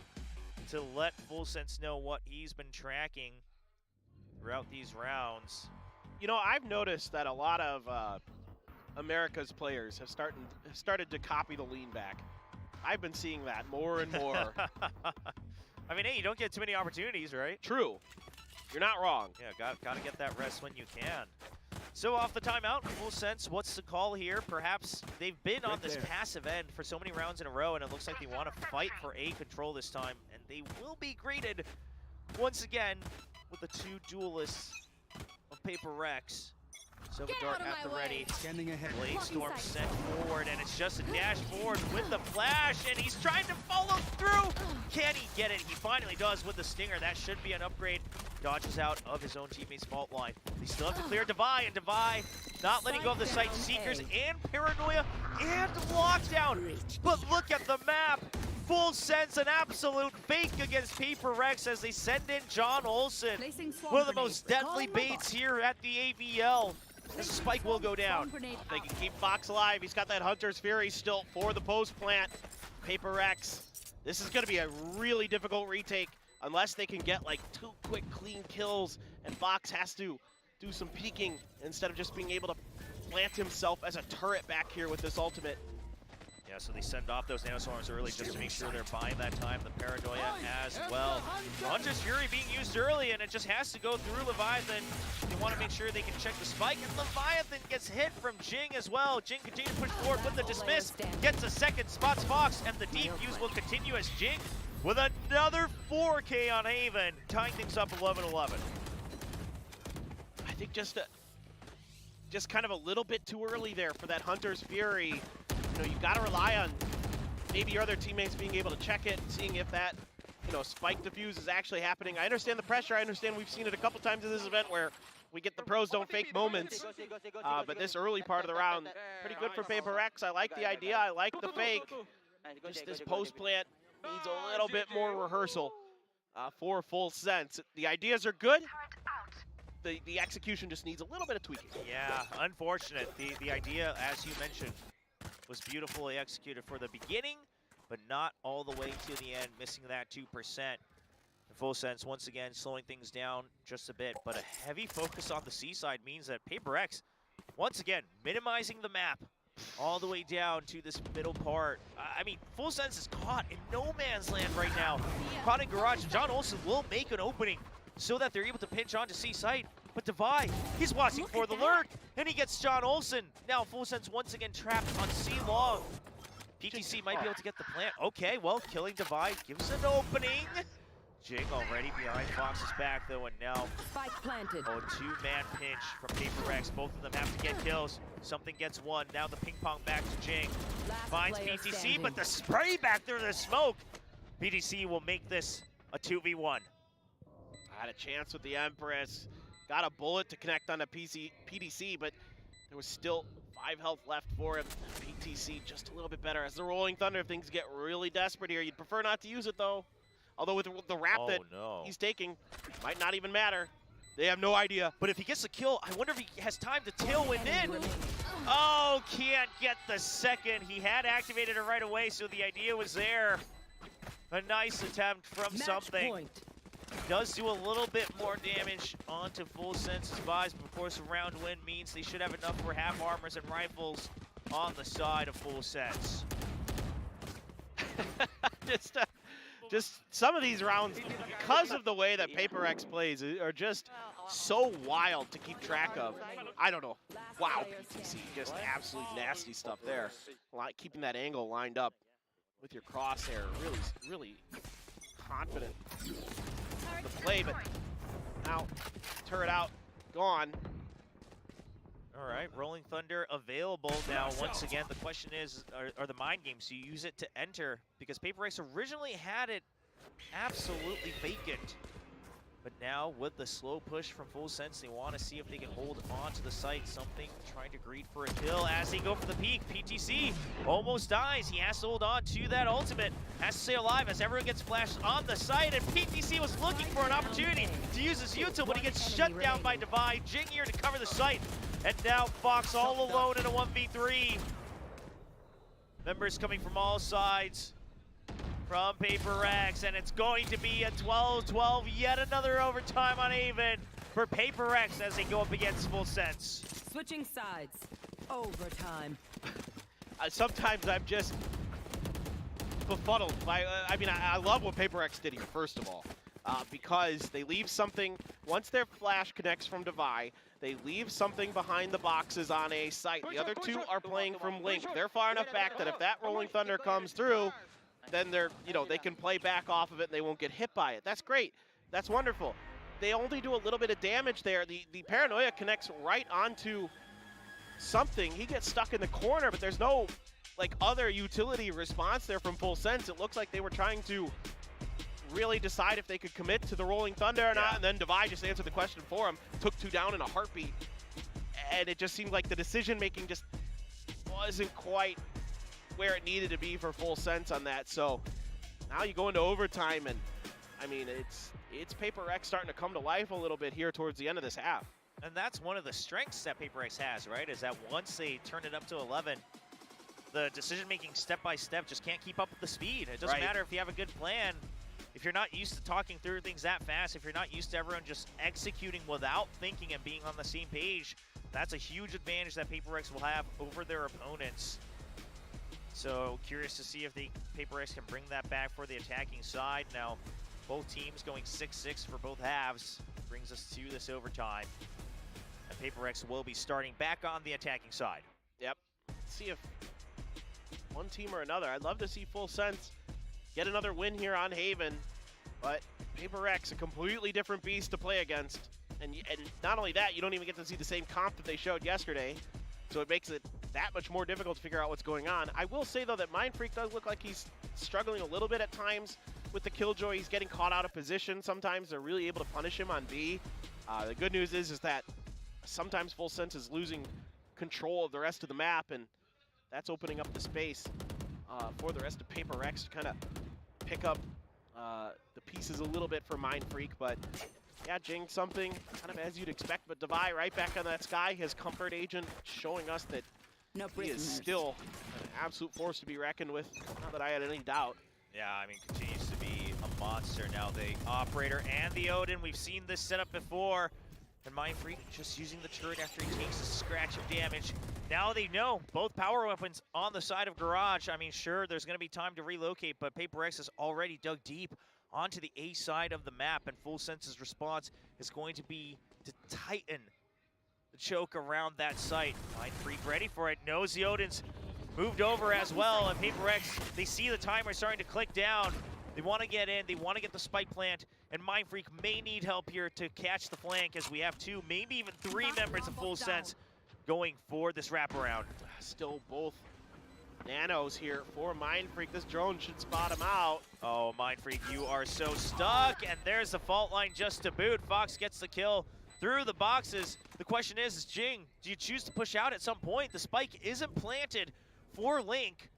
to let Full Sense know what he's been tracking throughout these rounds. You know, I've noticed that a lot of America's players have started to copy the lean back. I've been seeing that more and more. I mean, hey, you don't get too many opportunities, right? True. You're not wrong. Yeah, gotta get that rest when you can. So off the timeout, Full Sense, what's the call here? Perhaps they've been on this passive end for so many rounds in a row, and it looks like they want to fight for A control this time, and they will be greeted once again with the 2 duelists of PRX. Silver Dart at the ready. Scanning ahead. Blade Storm sent forward, and it's just a dash forward with the flash, and he's trying to follow through. Can he get it? He finally does with the Stinger. That should be an upgrade. Dodges out of his own teammate's fault line. They still have to clear Devi, and Devi not letting go of the site. Seekers and Paranoia and Lockdown. But look at the map. Full sense, an absolute fake against PRX as they send in John Olsen. One of the most deadly baits here at the AVL. This spike will go down. They can keep Fox alive. He's got that Hunter's Fury still for the post plant. PRX. This is going to be a really difficult retake unless they can get like 2 quick clean kills, and Fox has to do some peeking instead of just being able to plant himself as a turret back here with this ultimate. Yeah, so they send off those nanoswarms early just to make sure they're buying that time. The Paranoia as well. Hunter's Fury being used early, and it just has to go through Leviathan. They want to make sure they can check the spike, and Leviathan gets hit from Jing as well. Jing continues to push forward with the dismiss, gets a second, spots Fox, and the defuse will continue as Jing with another 4K on Haven, tying things up 11-11. I think just kind of a little bit too early there for that Hunter's Fury. You know, you've got to rely on maybe your other teammates being able to check it, seeing if that, you know, spike defuse is actually happening. I understand the pressure. I understand we've seen it a couple times in this event where we get the pros don't fake moments. But this early part of the round, pretty good for PRX. I like the idea. I like the fake. Just this post plant needs a little bit more rehearsal for full sense. The ideas are good. The execution just needs a little bit of tweaking. Yeah, unfortunate. The idea, as you mentioned, was beautifully executed for the beginning, but not all the way to the end, missing that 2%. In full sense, once again, slowing things down just a bit, but a heavy focus on the C side means that PRX, once again, minimizing the map all the way down to this middle part. I mean, full sense is caught in no man's land right now. Caught in garage. John Olsen will make an opening so that they're able to pinch onto C site. But Devi, he's watching for the lurk, and he gets John Olsen. Now full sense once again trapped on C long. PTC might be able to get the plant. Okay, well, killing Devi gives an opening. Jing already behind Fox's back though, and now planted. Oh, 2-man pinch from PRX. Both of them have to get kills. Something gets one. Now the ping pong back to Jing. Finds PTC, standing. But the spray back through the smoke. PTC will make this a 2v1. Had a chance with the Empress. Got a bullet to connect on the PTC, but there was still 5 health left for him. PTC just a little bit better. As the Rolling Thunder, things get really desperate here. You'd prefer not to use it though. Although with the wrap that he's taking, might not even matter. They have no idea. But if he gets a kill, I wonder if he has time to tailwind in. Oh, can't get the second. He had activated it right away, so the idea was there. A nice attempt from something. Point. Does do a little bit more damage onto Full Sense's buys, but of course a round win means they should have enough for half armors and rifles on the side of Full Sense. Just some of these rounds, because of the way that PRX plays, are just so wild to keep track of. I don't know. Wow, PTC, just absolutely nasty stuff there. Like keeping that angle lined up with your crosshair, really confident. The play, but now turret out, gone. All right, Rolling Thunder available now. Once again, the question is, are the mind games, do you use it to enter? Because PRX originally had it absolutely vacant. But now with the slow push from Full Sense, they want to see if they can hold on to the site. Something trying to greed for a kill as they go for the peak. PTC almost dies. He has to hold on to that ultimate. Has to stay alive as everyone gets flashed on the site. And PTC was looking for an opportunity to use his util, but he gets shut down by Devi. Jing here to cover the site. And now Fox all alone in a 1v3. Members coming from all sides from PRX, and it's going to be a 12-12, yet another overtime on Haven for PRX as they go up against Full Sense. Switching sides. Overtime. Sometimes I'm just befuddled by, I mean, I love what PRX did here, first of all, because they leave something, once their flash connects from Devi, they leave something behind the boxes on a site. The other two are playing from Link. They're far enough back that if that Rolling Thunder comes through, then they're, you know, they can play back off of it and they won't get hit by it. That's great. That's wonderful. they only do a little bit of damage there. The Paranoia connects right onto something. He gets stuck in the corner, but there's no like other utility response there from Full Sense. It looks like they were trying to really decide if they could commit to the Rolling Thunder or not, and then Divide just answered the question for him. Took 2 down in a heartbeat, and it just seemed like the decision-making just wasn't quite where it needed to be for Full Sense on that. So now you go into overtime, and I mean, it's PRX starting to come to life a little bit here towards the end of this half. And that's one of the strengths that PRX has, right? Is that once they turn it up to 11, the decision-making step-by-step just can't keep up with the speed. It doesn't matter if you have a good plan. If you're not used to talking through things that fast, if you're not used to everyone just executing without thinking and being on the same page, that's a huge advantage that PRX will have over their opponents. So curious to see if PRX can bring that back for the attacking side. Now, both teams going 6-6 for both halves brings us to this overtime. And PRX will be starting back on the attacking side. Yep. Let's see if one team or another. I'd love to see Full Sense get another win here on Haven, but PRX, a completely different beast to play against. And not only that, you don't even get to see the same comp that they showed yesterday, so it makes it that much more difficult to figure out what's going on. I will say, though, that Mindfreak does look like he's struggling a little bit at times with the Killjoy. He's getting caught out of position. Sometimes they're really able to punish him on B. The good news is that sometimes Full Sense is losing control of the rest of the map, and that's opening up the space for the rest of PRX to kind of pick up the pieces a little bit for Mindfreak. But yeah, Jing, something kind of as you'd expect, but Devi right back on that sky. His comfort agent showing us that he is still an absolute force to be reckoned with, not that I had any doubt. Yeah, I mean, continues to be a monster. Now the Operator and the Odin, we've seen this setup before. And Mindfreak just using the turret after he takes a scratch of damage. Now they know both power weapons on the side of Garage. I mean, sure, there's going to be time to relocate, but PRX has already dug deep onto the A side of the map, and Full Sense's response is going to be to tighten the choke around that site. Mindfreak ready for it, knows the Odin's moved over as well, and PRX, they see the timer starting to click down. They want to get in, they want to get the spike plant, and Mindfreak may need help here to catch the flank, as we have 2, maybe even 3 members of Full Sense going for this wraparound. Still both nanos here for Mindfreak. This drone should spot him out. Oh, Mindfreak, you are so stuck, and there's the fault line just to boot. Fox gets the kill through the boxes. The question is Jing, do you choose to push out at some point? The spike isn't planted for Link.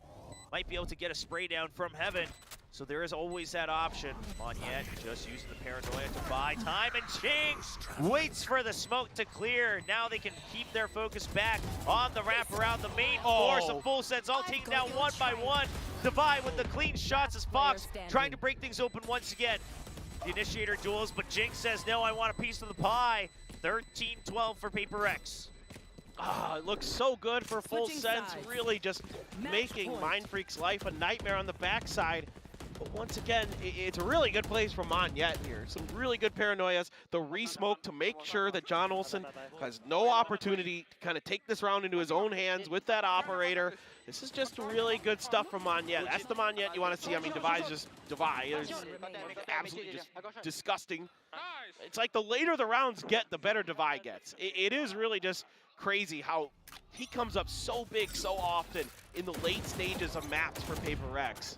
Might be able to get a spray down from Heaven. So there is always that option. Monyet just using the Paranoia to buy time, and Jing waits for the smoke to clear. Now they can keep their focus back on the wraparound. The main force of Full Sense all taken down one by one. Divide with the clean shots as Fox trying to break things open once again. The initiator duels, but Jing says, no, I want a piece of the pie. 13-12 for PRX. It looks so good for Full Sense, really just making Mindfreak's life a nightmare on the backside. But once again, it's a really good place for Monyet here. Some really good paranoias. The re-smoke to make sure that John Olsen has no opportunity to kind of take this round into his own hands with that Operator. This is just really good stuff from Monyet. That's the Monyet you want to see. I mean, Devi's just Devi. It's absolutely just disgusting. It's like the later the rounds get, the better Devi gets. It is really just crazy how he comes up so big so often in the late stages of maps for PRX.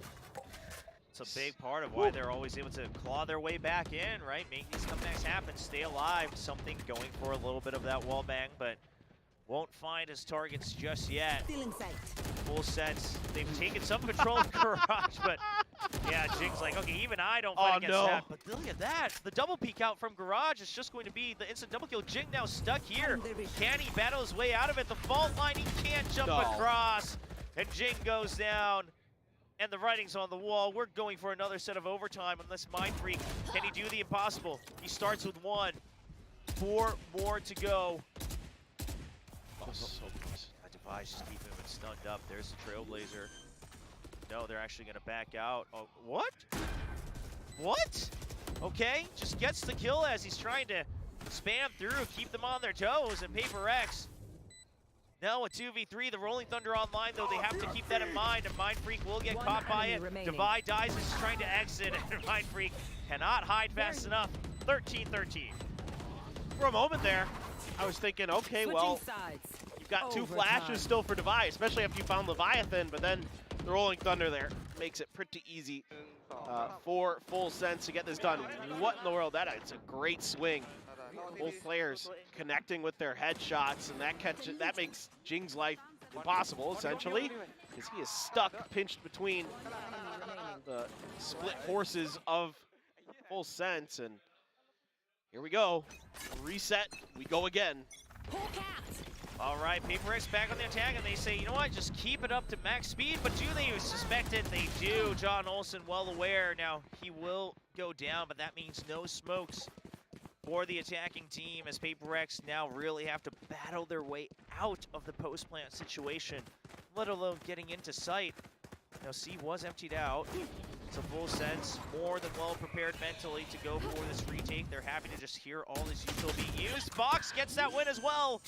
It's a big part of why they're always able to claw their way back in, right? Make these comebacks happen, stay alive. Something going for a little bit of that wall bang, but won't find his targets just yet. Full Sense, they've taken some control of Garage, but yeah, Jing's like, okay, even I don't fight against that. But look at that, the double peek out from Garage is just going to be the instant double kill. Jing now stuck here. Can he battle his way out of it? The fault line, he can't jump across, and Jing goes down. And the writing's on the wall. We're going for another set of overtime unless Mindfreak, can he do the impossible? He starts with 1. 4 more to go. Oh, so close. That device just keep moving stunned up. There's the Trailblazer. No, they're actually going to back out. Oh, what? What? Okay, just gets the kill as he's trying to spam through, keep them on their toes, and PRX. No, a 2v3, the Rolling Thunder online, though they have to keep that in mind, and Mindfreak will get caught by it. Devi dies as he's trying to exit, and Mindfreak cannot hide fast enough 13-13. For a moment there, I was thinking, okay, well, Sides. you've got two Overtime. flashes still for Devi, especially if you found Leviathan, but then the Rolling Thunder there makes it pretty easy for Full Sense to get this done. What in the world? It's a great swing. Both players connecting with their headshots, and that makes Jing's life impossible, essentially, because he is stuck, pinched between the split forces of Full Sense, and here we go. Reset, we go again. All right, PRX back on the attack, and they say, you know what, just keep it up to max speed, but do they suspect it? They do. John Olsen well aware. Now, he will go down, but that means no smokes for the attacking team, as PRX now really have to battle their way out of the post-plant situation, let alone getting into sight. Now, C was emptied out. It's a Full Sense, more than well prepared mentally to go for this retake. They're happy to just hear all this util being used. Fox gets that win as well.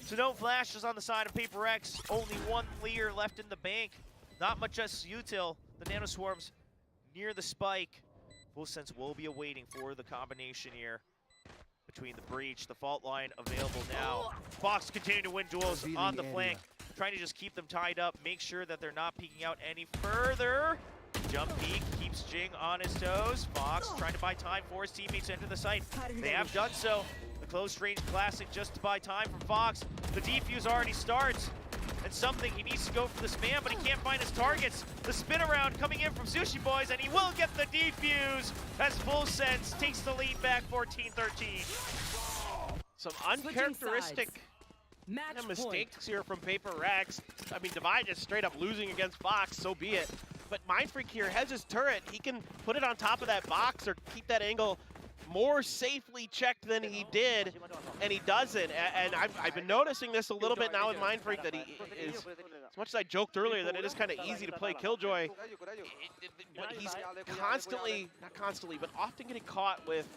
So no flashes on the side of PRX. Only one clear left in the bank. Not much just util. The Nano Swarms near the spike. Full Sense will be awaiting for the combination here between the breach, the fault line available now. Fox continuing to win duels on the flank, trying to just keep them tied up, make sure that they're not peeking out any further. Jump peek keeps Jing on his toes. Fox trying to buy time for his teammates to enter the site. They have done so. The close range classic just to buy time from Fox. The defuse already starts. And something, he needs to go for this man, but he can't find his targets. The spin around coming in from Sushi Boys, and he will get the defuse as Full Sense takes the lead back 14-13. Some uncharacteristic mistakes here from PRX. I mean, Devi just straight up losing against Fox, so be it. But Mindfreak here has his turret. He can put it on top of that box or keep that angle more safely checked than he did, and he doesn't. And I've been noticing this a little bit now with Mindfreak, that he is, as much as I joked earlier that it is kind of easy to play Killjoy, but he's constantly, not constantly, but often getting caught with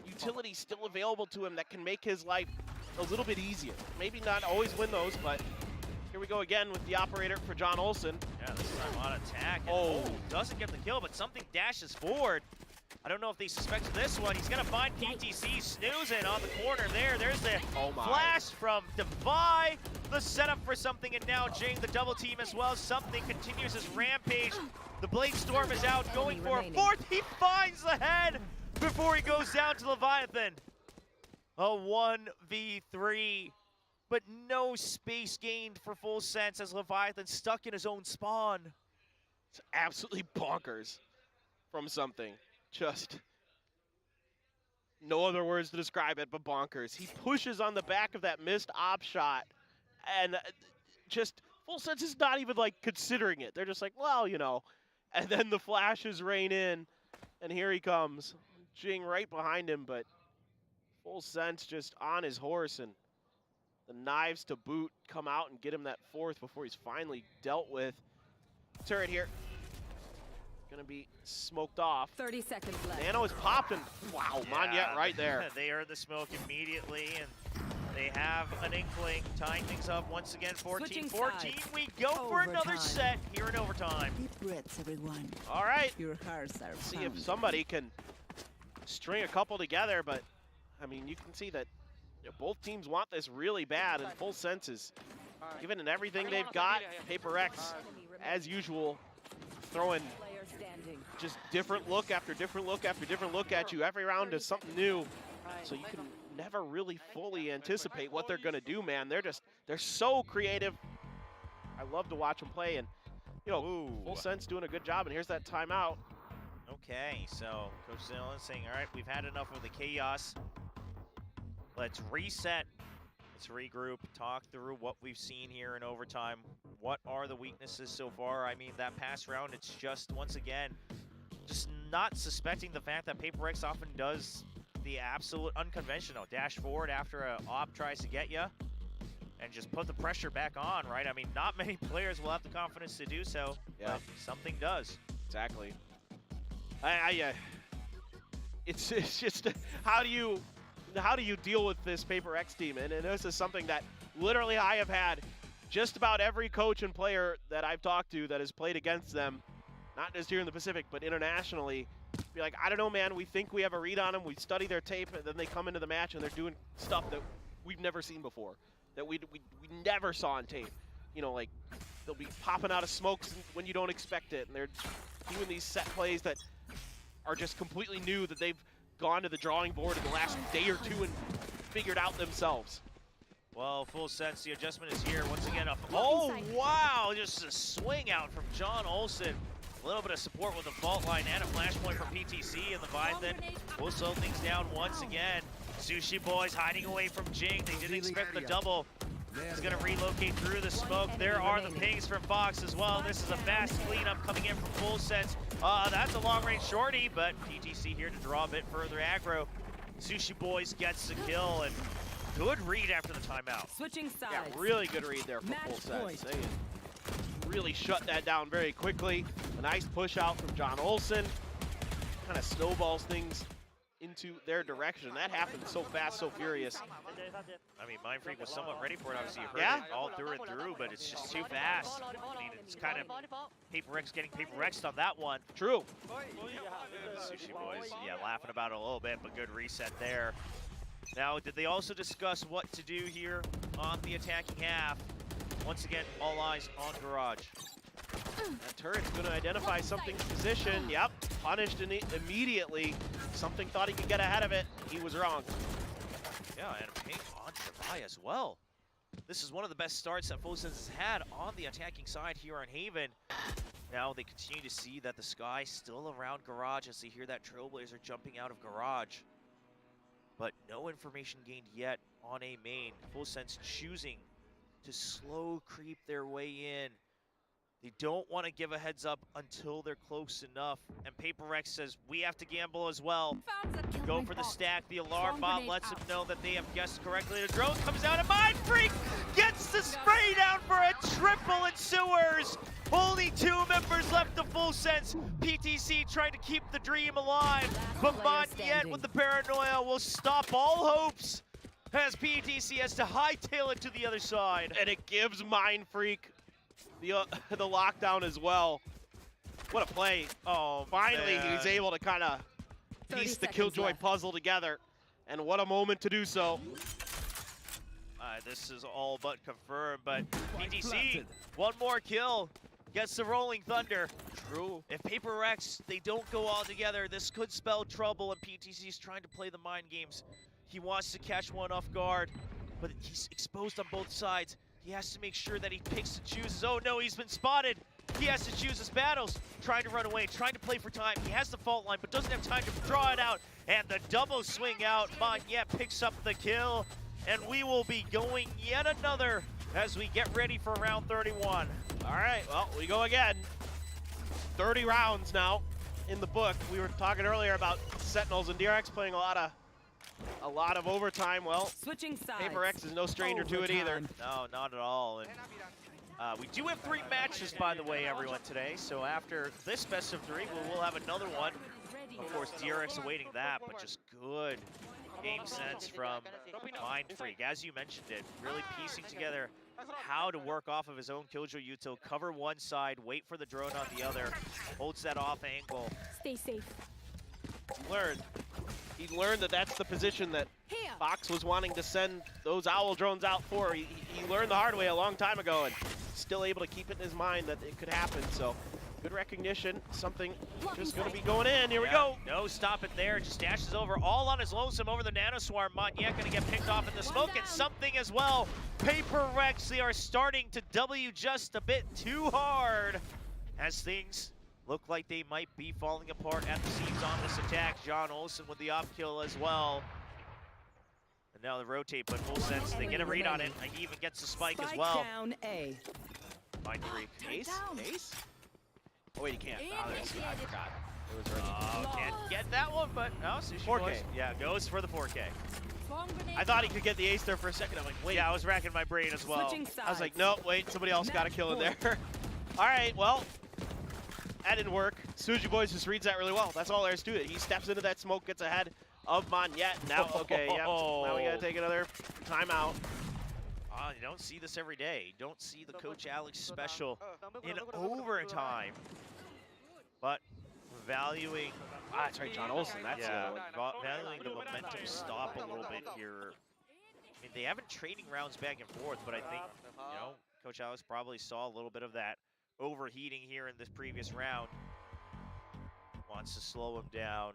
utility still available to him that can make his life a little bit easier. Maybe not always win those, but here we go again with the operator for John Olsen. Yeah, this time on attack. And doesn't get the kill, but something dashes forward. I don't know if they suspect this one. He's gonna find PTC snoozing on the corner there. There's the flash from Devi. The setup for something, and now Jing, the double team as well. Something continues his rampage. The Blade Storm is out, going for a fourth. He finds the head before he goes down to Leviathan. A 1v3, but no space gained for Full Sense as Leviathan stuck in his own spawn. It's absolutely bonkers from something. Just no other words to describe it but bonkers. He pushes on the back of that missed op shot, and just Full Sense is not even like considering it. They're just like, well, you know. And then the flashes rain in, and here he comes. Jing right behind him, but Full Sense just on his horse, and the knives to boot come out and get him that fourth before he's finally dealt with. Turret here. Gonna be smoked off. 30 seconds left. Nano is popped, and wow, Monyet right there. They heard the smoke immediately, and they have an inkling, tying things up once again. 14-14. We go for another set here in overtime. Deep breaths, everyone. All right. Your hearts are See pounding. if somebody can string a couple together, but I mean, you can see that both teams want this really bad, and Full Sense is given in everything they've got. PRX, as usual, throwing just different look after different look after different look at you. Every round is something new, so you can never really fully anticipate what they're gonna do, man. They're so creative. I love to watch them play, and you know, Full Sense doing a good job. And here's that timeout. Okay, so Coach Zillen saying, all right, we've had enough of the chaos. Let's reset. Let's regroup, talk through what we've seen here in overtime. What are the weaknesses so far? I mean, that past round, it's just, once again, just not suspecting the fact that PRX often does the absolute unconventional. Dash forward after a op tries to get you, and just put the pressure back on, right? I mean, not many players will have the confidence to do so, but something does. Exactly. It's just, how do you deal with this PRX team? And this is something that literally I have had just about every coach and player that I've talked to that has played against them, not just here in the Pacific, but internationally. be like, I don't know, man, we think we have a read on them, we study their tape, and then they come into the match and they're doing stuff that we've never seen before, that we never saw on tape. You know, like, they'll be popping out of smokes when you don't expect it, and they're doing these set plays that are just completely new, that they've gone to the drawing board in the last day or two and figured out themselves. Well, full sense, the adjustment is here. Once again, oh, wow, just a swing out from John Olsen. A little bit of support with the fault line and a flashpoint from PTC, and the Vibe then will slow things down once again. Sushi Boys hiding away from Jing. They didn't expect the double. He's going to relocate through the smoke. There are the pings from Fox as well. This is a fast cleanup coming in from Full Sense. That's a long-range shorty, but PTC here to draw a bit further aggro. Sushi Boys gets the kill, and good read after the timeout. Switching sides. Yeah, really good read there from Full Sense. They really shut that down very quickly. A nice push out from John Olsen. Kind of snowballs things into their direction. That happened so fast, so furious. I mean, Mind Freak was somewhat ready for it. Obviously, you heard Yeah. it all through and through, but it's just too fast. I mean, it's kind of PRX getting PRX'd on that one. True. Sushi Boys, yeah, laughing about it a little bit, but good reset there. Now, did they also discuss what to do here on the attacking half? Once again, all eyes on Garage. That turret's going to identify something's position. Yep, punished immediately. Something thought he could get ahead of it. He was wrong. Yeah, and a ping on Shavai as well. This is one of the best starts that Full Sense has had on the attacking side here on Haven. Now they continue to see that the sky's still around Garage as they hear that Trailblazer jumping out of Garage. But no information gained yet on A main. Full Sense choosing to slow creep their way in. They don't want to give a heads up until they're close enough. And PRX says, we have to gamble as well. Go for the stack. The alarm bot lets them know that they have guessed correctly. The drone comes out and Mind Freak gets the spray down for a triple in sewers. Only 2 members left of Full Sense. PTC trying to keep the dream alive. But Monyet with the paranoia will stop all hopes as PTC has to hightail it to the other side. And it gives Mind Freak the lockdown as well. What a play. Oh, finally man. he's able to kind of piece the Killjoy puzzle together. And what a moment to do so. This is all but confirmed, but PTC, one more kill, gets the Rolling Thunder. True. If PRX, they don't go all together, this could spell trouble, and PTC's trying to play the mind games. He wants to catch one off guard, but he's exposed on both sides. He has to make sure that he picks and chooses. Oh no, he's been spotted. He has to choose his battles. Trying to run away, trying to play for time. He has the fault line, but doesn't have time to draw it out. And the double swing out. Monyet picks up the kill. And we will be going yet another as we get ready for round 31. All right, well, we go again. 30 rounds now in the book. We were talking earlier about Sentinels and DRX playing a lot of overtime. Well, Switching sides. PRX is no stranger to it either. No, not at all. And we do have 3 matches, by the way, everyone, today. So after this best of 3, we'll have another one. Of course, DRX awaiting that, but just good game sense from Mind Freak. As you mentioned it, really piecing together how to work off of his own Killjoy util, cover one side, wait for the drone on the other, holds that off angle. Stay safe. He learned that that's the position that Fox was wanting to send those Owl drones out for. He learned the hard way a long time ago and still able to keep it in his mind that it could happen. So good recognition, something just going to be going in. Here we go. No, stop it there. Just dashes over all on his lonesome over the Nano Swarm. Monyet going to get picked off in the smoke and something as well. PRX, they are starting to W just a bit too hard as things look like they might be falling apart at the seams on this attack. John Olsen with the op kill as well. And now they rotate, but Full Sense, they get a read on it. He even gets the spike as well. Down A. Mind Freak. Ace? Ace? Oh, wait, he can't. Oh, I forgot. It was ready. Oh, can't get that one, but no, Sushi 4K. Boys. Yeah, goes for the 4K. I thought he could get the ace there for a second. I'm like, wait. Yeah, I was racking my brain as well. Switching sides. I was like, no, wait, somebody else got a kill in there. All right, well, that didn't work. Sushi Boys just reads that really well. That's all there is to it. He steps into that smoke, gets ahead of Monyet. Now, okay, yep. Now we got to take another timeout. You don't see this every day. You don't see the Coach Alex special in overtime. But valuing Ah, that's right, John Olsen. That's Yeah, valuing the momentum stop a little bit here. I mean, they haven't trading rounds back and forth, but I think, you know, Coach Alex probably saw a little bit of that overheating here in this previous round. Wants to slow him down.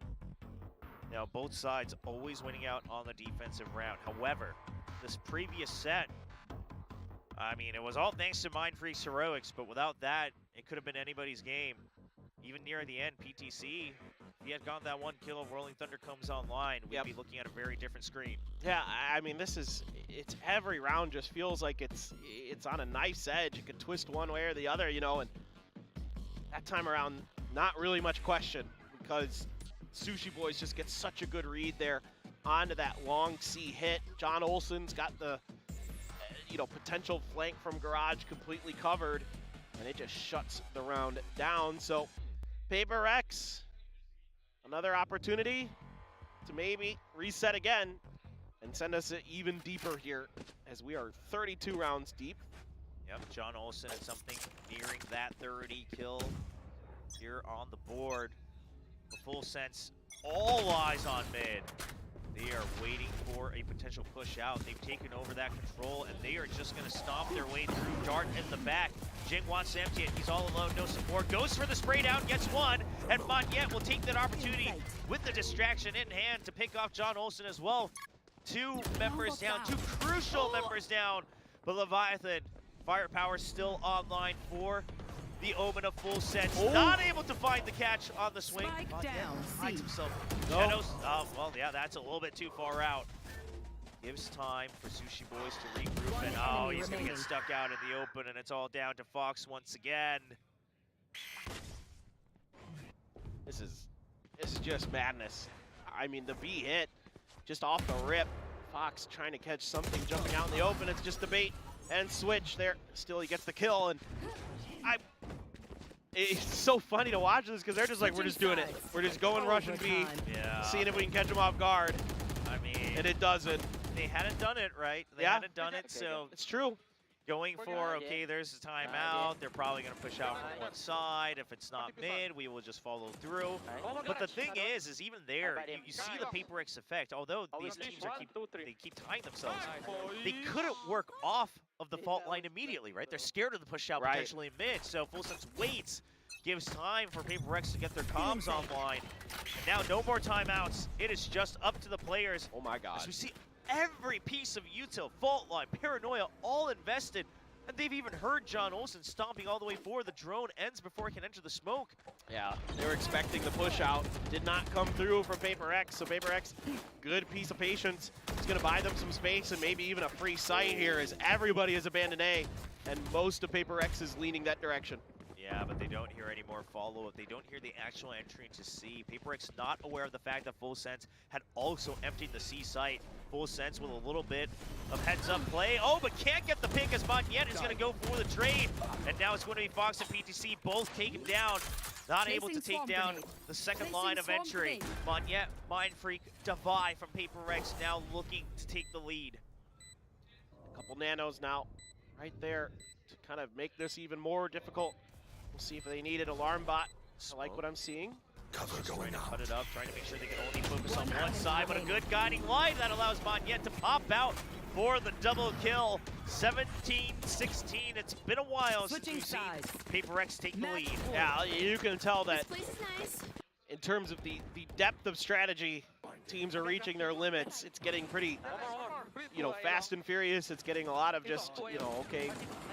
Now, both sides always winning out on the defensive round. However, this previous set, I mean, it was all thanks to Mindfreak's heroics, but without that, it could have been anybody's game. Even near the end, PTC, if he had gotten that one kill, Rolling Thunder comes online, we'd be looking at a very different screen. Yeah, I mean, it's every round just feels like it's on a knife's edge. It could twist one way or the other, you know, and that time around, not really much question because Sushi Boys just get such a good read there onto that long C hit. John Olsen's got the, you know, potential flank from Garage completely covered, and it just shuts the round down. So PRX, another opportunity to maybe reset again and send us even deeper here as we are 32 rounds deep. Yep, John Olsen at something nearing that 30 kill here on the board. The full sense, all eyes on mid. They are waiting for a potential push out. They've taken over that control, and they are just going to stomp their way through. Dart in the back. Jing wants to empty it. He's all alone, no support. Goes for the spray down, gets one, and Monyet will take that opportunity with the distraction in hand to pick off John Olsen as well. Two members down, two crucial members down, but Leviathan, firepower still online for the Omen of full sense. Not able to find the catch on the swing. Spike down, Finds C. himself. No. Oh, well, yeah, that's a little bit too far out. Gives time for Sushi Boys to regroup, and oh, he's going to get stuck out in the open, and it's all down to Fox once again. This is just madness. I mean, the B hit just off the rip. Fox trying to catch something jumping out in the open. It's just the bait and switch there. Still, he gets the kill, and it's so funny to watch this because they're just like, we're just doing it. We're just going Russian B, seeing if we can catch them off guard. I mean, and it doesn't. They hadn't done it right. They hadn't done it, so it's true. Going for, okay, there's the timeout. They're probably going to push out from one side. If it's not mid, we will just follow through. But the thing is even there, you see the PRX effect. Although these teams they keep tying themselves, they couldn't work off of the fault line immediately, right? They're scared of the push out potentially in mid. So Full Sense waits, gives time for PRX to get their comms online. And now no more timeouts. It is just up to the players. Oh my God. As we see every piece of util, fault line, paranoia, all invested. And they've even heard John Olsen stomping all the way forward. The drone ends before it can enter the smoke. Yeah, they were expecting the push out. Did not come through for PRX. So PRX, good piece of patience. It's going to buy them some space and maybe even a free sight here as everybody has abandoned A. And most of PRX is leaning that direction. Yeah, but they don't hear any more follow-up. They don't hear the actual entry into C. PRX not aware of the fact that Full Sense had also emptied the C site. Full Sense with a little bit of heads-up play. Oh, but can't get the pick as Monyet is going to go for the trade. And now it's going to be Fox and PTC both taken down. Not able to take down the second line of entry. Monyet, Mindfreak, Devi from PRX now looking to take the lead. A couple nanos now right there to kind of make this even more difficult. We'll see if they need an alarm bot. I like what I'm seeing. Cover going out. Cut it up, trying to make sure they can only focus on one side, but a good guiding light that allows Monyet to pop out for the double kill. 17-16. It's been a while since we've seen PRX take the lead. Yeah, you can tell that in terms of the depth of strategy, teams are reaching their limits. It's getting pretty, you know, fast and furious. It's getting a lot of just, you know, okay,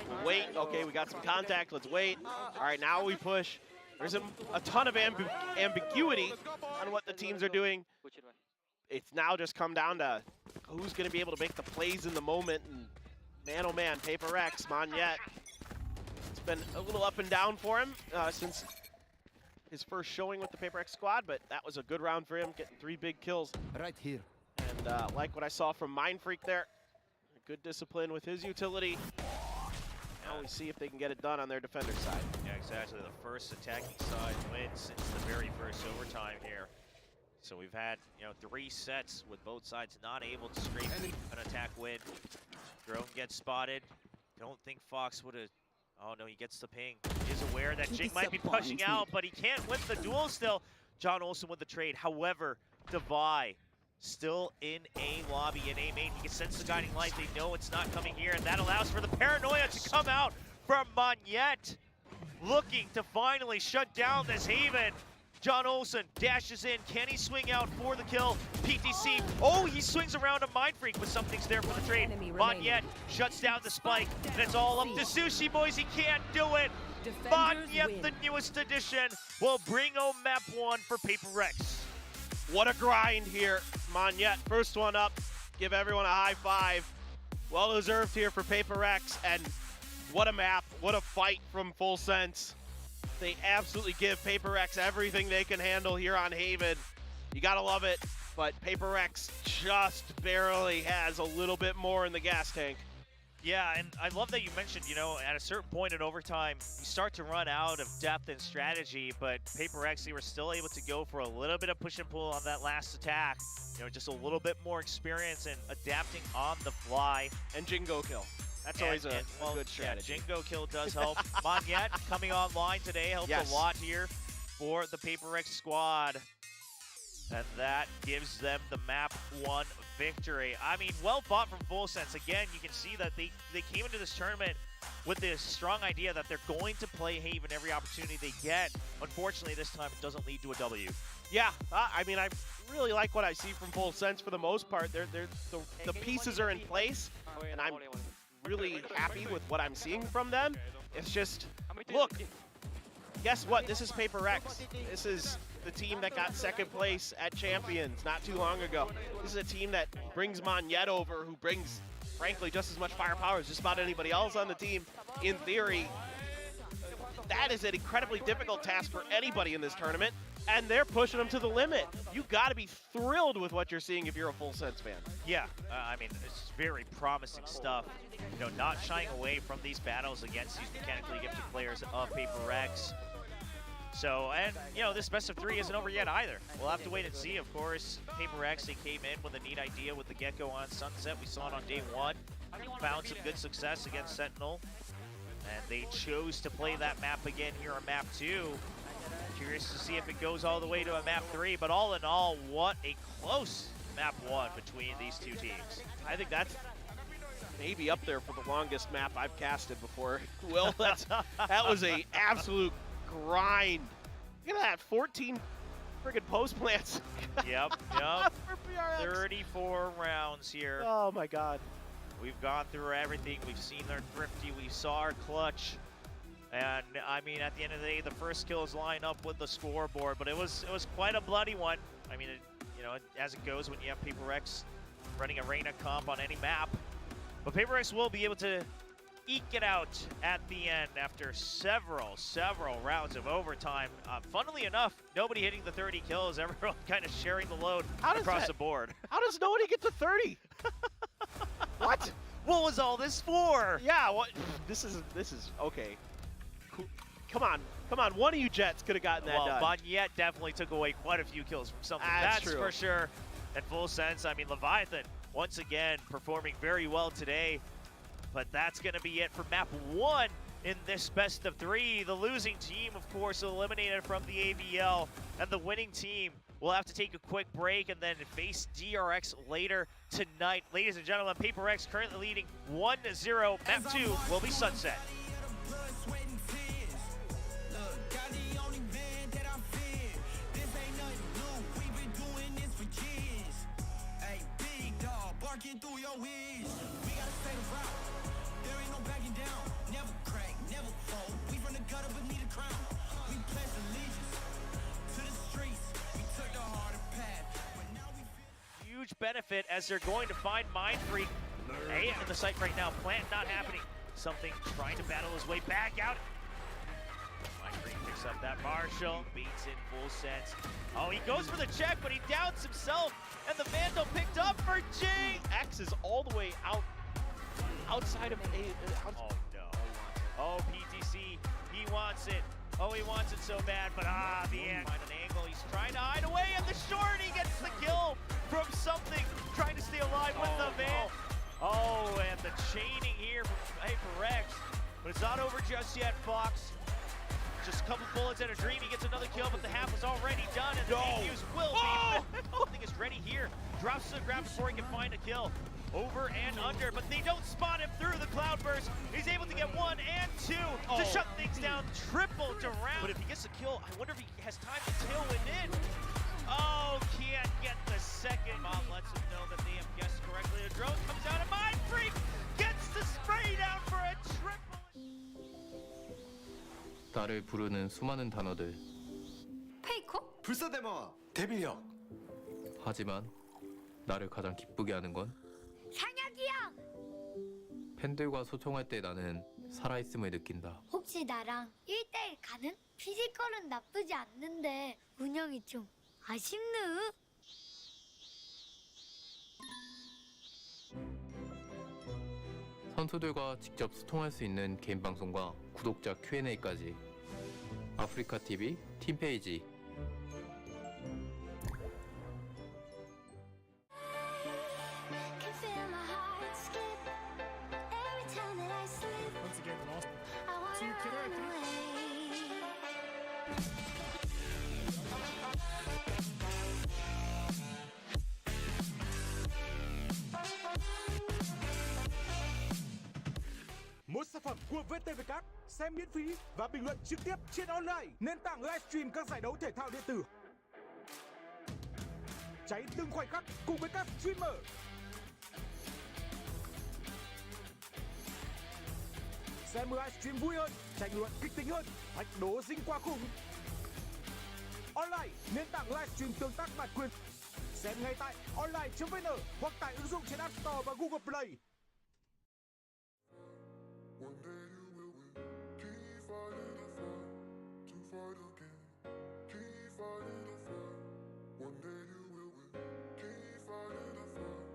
we'll wait. Okay, we got some contact. Let's wait. All right, now we push. There's a ton of ambiguity on what the teams are doing. It's now just come down to who's going to be able to make the plays in the moment. And man, oh man, PRX, Monyet. It's been a little up and down for him since his first showing with the PRX squad, but that was a good round for him, getting 3 big kills. Right here. And like what I saw from Mindfreak there, good discipline with his utility. Now we see if they can get it done on their defender side. Yeah, exactly. The first attacking side wins since the very first overtime here. So we've had, you know, 3 sets with both sides not able to scrape an attack win. Drone gets spotted. Don't think Fox would have. Oh no, he gets the ping. He is aware that Jing might be pushing out, but he can't win the duel still. John Olsen with the trade. However, Devi still in A lobby, in A main. He can sense the guiding light. They know it's not coming here, and that allows for the paranoia to come out from Monyet, looking to finally shut down this Haven. John Olsen dashes in. Can he swing out for the kill? PTC. Oh, he swings around a Mind Freak, but something's there for the trade. Monyet shuts down the spike, and it's all up to Sushi Boys. He can't do it. Monyet, the newest addition, will bring home map 1 for PRX. What a grind here. Monyet, first one up. Give everyone a high five. Well deserved here for PRX, and what a map, what a fight from Full Sense. They absolutely give PRX everything they can handle here on Haven. You gotta love it, but PRX just barely has a little bit more in the gas tank. Yeah, and I love that you mentioned, you know, at a certain point in overtime, you start to run out of depth and strategy, but PRX, they were still able to go for a little bit of push and pull on that last attack. You know, just a little bit more experience and adapting on the fly. And Jingo kill. That's always a good strategy. Yeah, Jingo kill does help. Monyet coming online today helps a lot here for the PRX squad. And that gives them the map 1 victory. I mean, well fought from Full Sense. Again, you can see that they came into this tournament with this strong idea that they're going to play Haven every opportunity they get. Unfortunately, this time it doesn't lead to a W. Yeah, I mean, I really like what I see from Full Sense for the most part. The pieces are in place, and I'm really happy with what I'm seeing from them. It's just, look, guess what? This is PRX. This is the team that got second place at Champions not too long ago. This is a team that brings Monyet over, who brings, frankly, just as much firepower as just about anybody else on the team. In theory, that is an incredibly difficult task for anybody in this tournament, and they're pushing them to the limit. You got to be thrilled with what you're seeing if you're a Full Sense fan. Yeah, I mean, it's very promising stuff. You know, not shying away from these battles against these mechanically gifted players of PRX. So, and, you know, this best of 3 isn't over yet either. We'll have to wait and see. Of course, PRX, they came in with a neat idea with the Gecko on Sunset. We saw it on day 1. Found some good success against Sentinel. And they chose to play that map again here on map 2. Curious to see if it goes all the way to a map 3. But all in all, what a close map 1 between these two teams. I think that's maybe up there for the longest map I've casted before. Will, that was a absolute grind. Look at that, 14 friggin' post plants. Yep. For PRX. 34 rounds here. Oh my God. We've gone through everything. We've seen their thrifty. We saw our clutch. And I mean, at the end of the day, the first kills line up with the scoreboard, but it was quite a bloody one. I mean, you know, as it goes when you have PRX running a Reyna comp on any map. But PRX will be able to eke it out at the end after several rounds of overtime. Funnily enough, nobody hitting the 30 kills, everyone kind of sharing the load across the board. How does nobody get to 30? What? What was all this for? Yeah, what? This is okay. Cool. Come on, one of you Jets could have gotten that done. Monyet definitely took away quite a few kills from something. That's true. For sure. At Full Sense, I mean, Leviathan, once again, performing very well today. But that's going to be it for map 1 in this best of 3. The losing team, of course, eliminated from the AVL. And the winning team will have to take a quick break and then face DRX later tonight. Ladies and gentlemen, PRX currently leading 1-0. Map 2 will be Sunset. Through your ways, we gotta stay around. There ain't no backing down. Never crack, never fall. We from the gutter beneath the crown. We pledge allegiance to the streets. We took the harder path, but now we feel Huge benefit as they're going to find Mind Freak. Hey, in the site right now. Plant not happening. Something trying to battle his way back out. Mind Freak picks up that Marshall, beats in Full Sense. Oh, he goes for the check, but he downs himself. And the Vandal picked up for G. X is all the way outside of A. Oh no. Oh, PTC, he wants it. Oh, he wants it so bad, but the end. Find an angle, he's trying to hide away, and the short, he gets the kill from something, trying to stay alive with the Van. Oh, and the chaining here from PRX, but it's not over just yet, Fox. Just a couple bullets and a dream. He gets another kill, but the half was already done, and the defuse will be. I don't think it's ready here. Drops to the ground before he can find a kill. Over and under, but they don't spot him through the cloudburst. He's able to get 1 and 2 to shut things down. Triple to round. But if he gets a kill, I wonder if he has time to tailwind in. Oh, can't get the second. Bob lets him know that they have guessed correctly. A drone comes out, and Mind Freak gets the spray down for a triple. 나를 부르는 수많은 단어들. 페이커? 불사대마와 대비력. 하지만 나를 가장 기쁘게 하는 건 상혁이야! 팬들과 소통할 때 나는 살아있음을 느낀다. 혹시 나랑 1대1 가능? 피지컬은 나쁘지 않는데 운영이 좀 아쉽네. 선수들과 직접 소통할 수 있는 개인 방송과 구독자 Q&A까지. 아프리카 TV 팀페이지. Once again, lost 2 killer, 3. Một sản phẩm của VTV Card, xem miễn phí và bình luận trực tiếp trên online, nền tảng livestream các giải đấu thể thao điện tử. Cháy từng khoảnh khắc cùng với các streamer. Xem livestream vui hơn, tranh luận kịch tính hơn, thách đố dinh qua khủng. Online, nền tảng livestream tương tác bản quyền. Xem ngay tại online.vn hoặc tải ứng dụng trên App Store và Google Play. One day you will win. Keep fighting the fight to fight again. Keep fighting the fight. One day you will win. Keep fighting the fight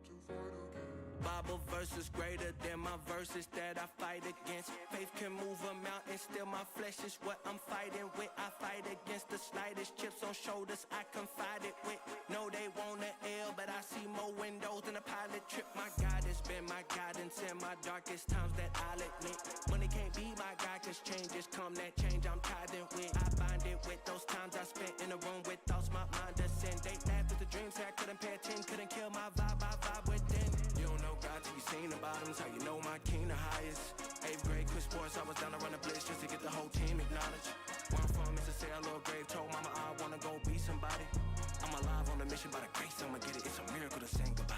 to fight again. Bible verses greater than my verses that I fight against. Faith can move a mountain, still my flesh is what I'm fighting with. I fight against the slightest chips on shoulders I confide it with. No, they want an L, but I see more windows than a pilot trip. My God has been my guidance in my darkest times that I'll admit. Money can't be my guide, cause changes come, that change I'm tied in with. I bind it with those times I spent in the room with thoughts my mind ascend. They laughed at the dreams that I couldn't pay attention, couldn't kill my vibe, I vibe within. You don't know God till you seen the bottoms, how you know my king the highest. 8th grade, quit sports, I was down to run a blitz just to get the whole team acknowledged. Where I'm from is to say a little grave, told mama I wanna go be somebody. I'm alive on a mission by the grace, I'ma get it, it's a miracle to sing goodbye.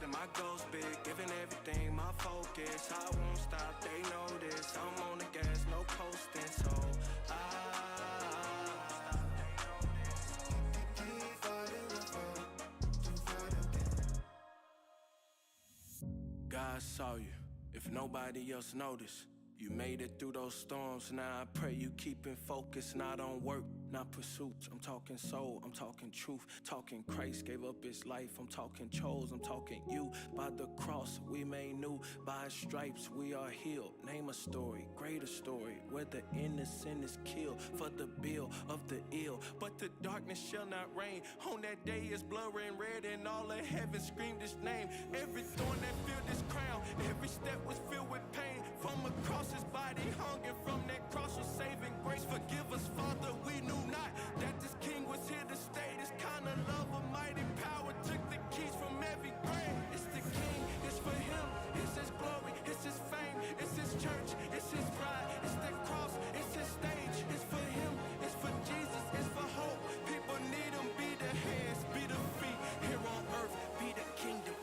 And my goals big, giving everything my focus. I won't stop, they know this. I'm on the gas, no coasting, so keep fighting the fight to fight again. God saw you, if nobody else noticed. You made it through those storms, now I pray you keep in focus, not on work, not pursuits. I'm talking soul, I'm talking truth, talking Christ gave up his life. I'm talking chose, I'm talking you. By the cross we made new, by his stripes we are healed. Name a story, greater story, where the innocent is killed for the bill of the ill. But the darkness shall not reign. On that day is blurring red, and all of heaven screamed his name. Every thorn that filled his crown, every step was filled with pain. From across his body hung, and from that cross was saving grace. Forgive us, Father, we knew not that this king was here to stay. This kind of love, a mighty power, took the keys from every grave. It's the king, it's for him, it's his glory, it's his fame, it's his church, it's his bride, it's the cross, it's his stage. It's for him, it's for Jesus, it's for hope. People need him, be the hands, be the feet. Here on earth, be the kingdom.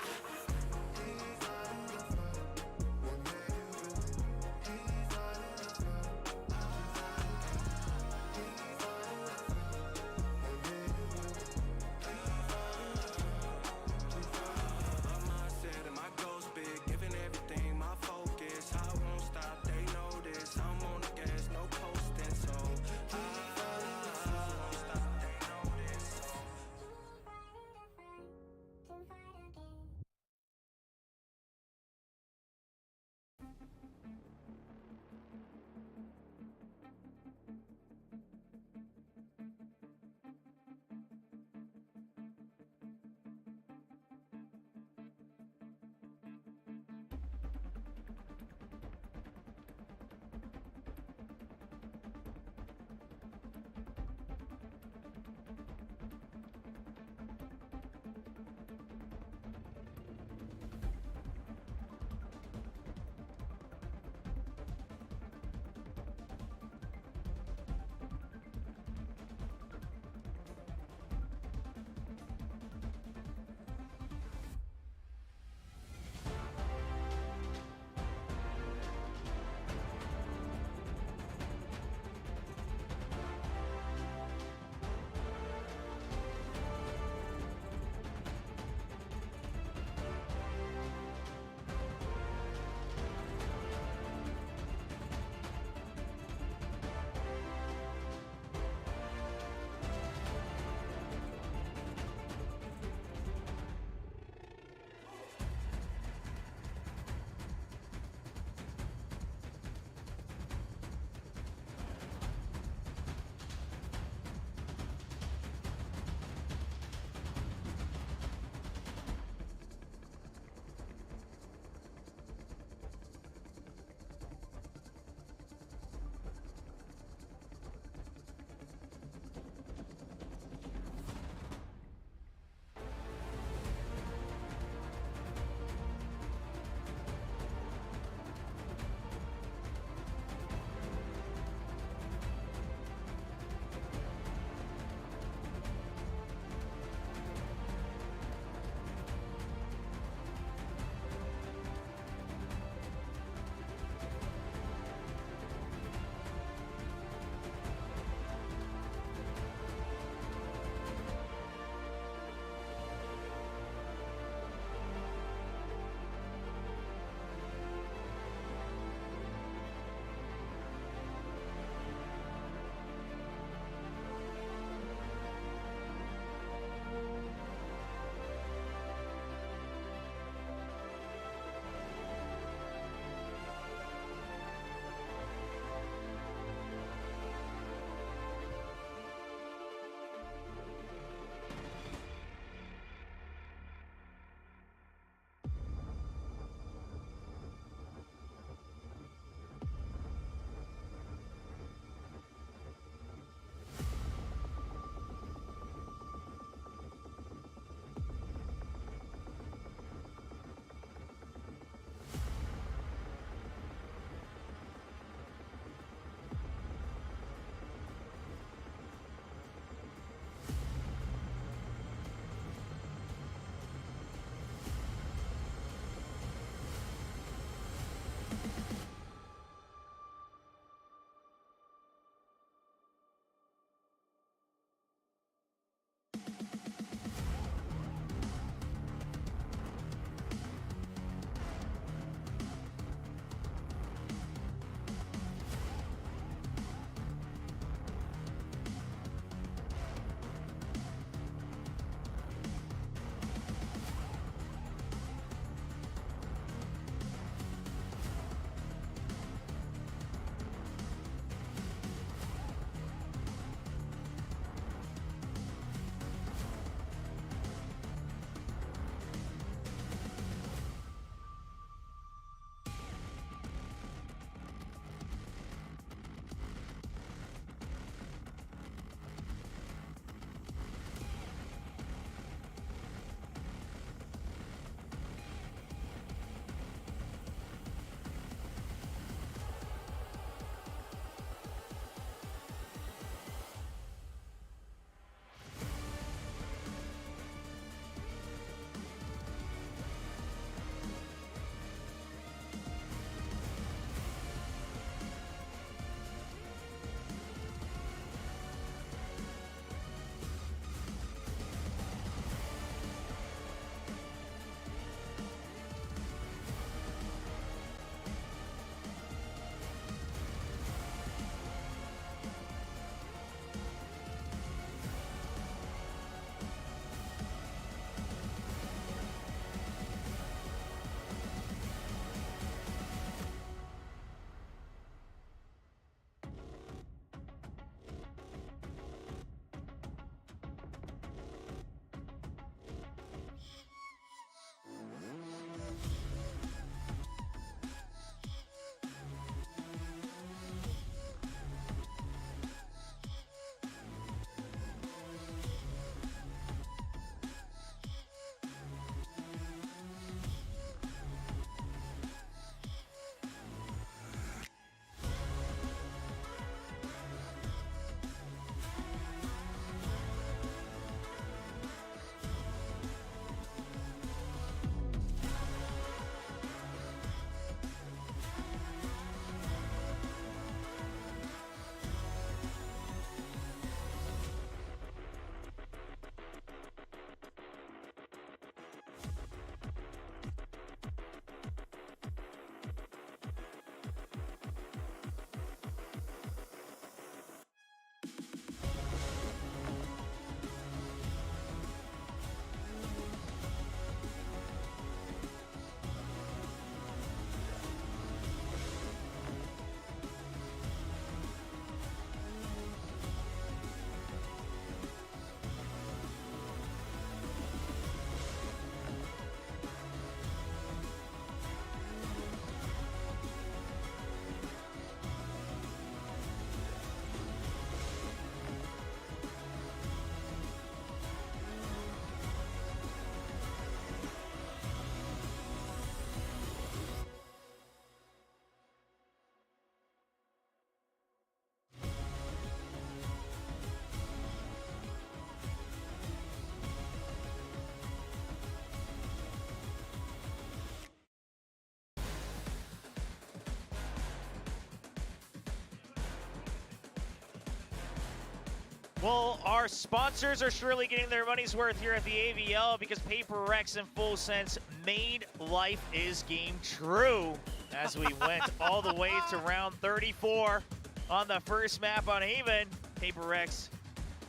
Well, our sponsors are surely getting their money's worth here at the AVL because PRX and Full Sense made Life is Game true as we went all the way to round 34 on the first map on Haven. PRX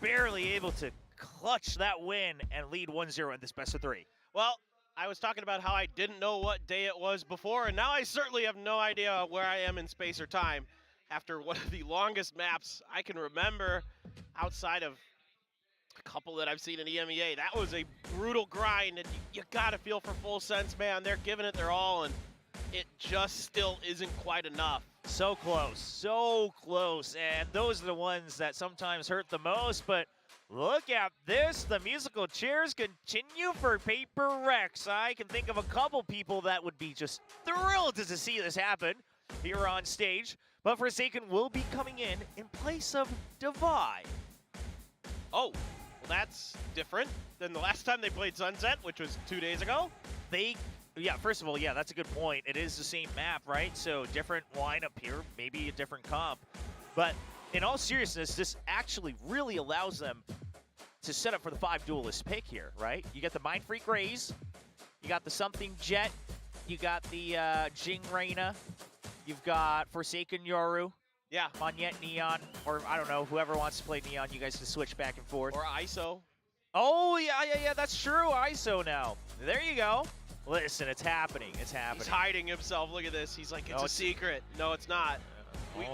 barely able to clutch that win and lead 1-0 in this best of 3. Well, I was talking about how I didn't know what day it was before, and now I certainly have no idea where I am in space or time after one of the longest maps I can remember outside of a couple that I've seen in EMEA. That was a brutal grind, and you gotta feel for Full Sense, man. They're giving it their all, and it just still isn't quite enough. So close, and those are the ones that sometimes hurt the most, but look at this. The musical chairs continue for PRX. I can think of a couple people that would be just thrilled to see this happen here on stage, but Forsaken will be coming in place of Divide. Oh, well, that's different than the last time they played Sunset, which was 2 days ago. Yeah, first of all, yeah, that's a good point. It is the same map, right? So different lineup here, maybe a different comp. But in all seriousness, this actually really allows them to set up for the 5 duelist pick here, right? You got the Mind Freak Raze, you got the Something Jet, you got the Jing Reina, you've got Forsaken Yoru, yeah, Monyet Neon, or I don't know, whoever wants to play Neon, you guys can switch back and forth. Or ISO. Oh, yeah, that's true, ISO now. There you go. Listen, it's happening. It's happening. He's hiding himself. Look at this. He's like, it's a secret. No, it's not.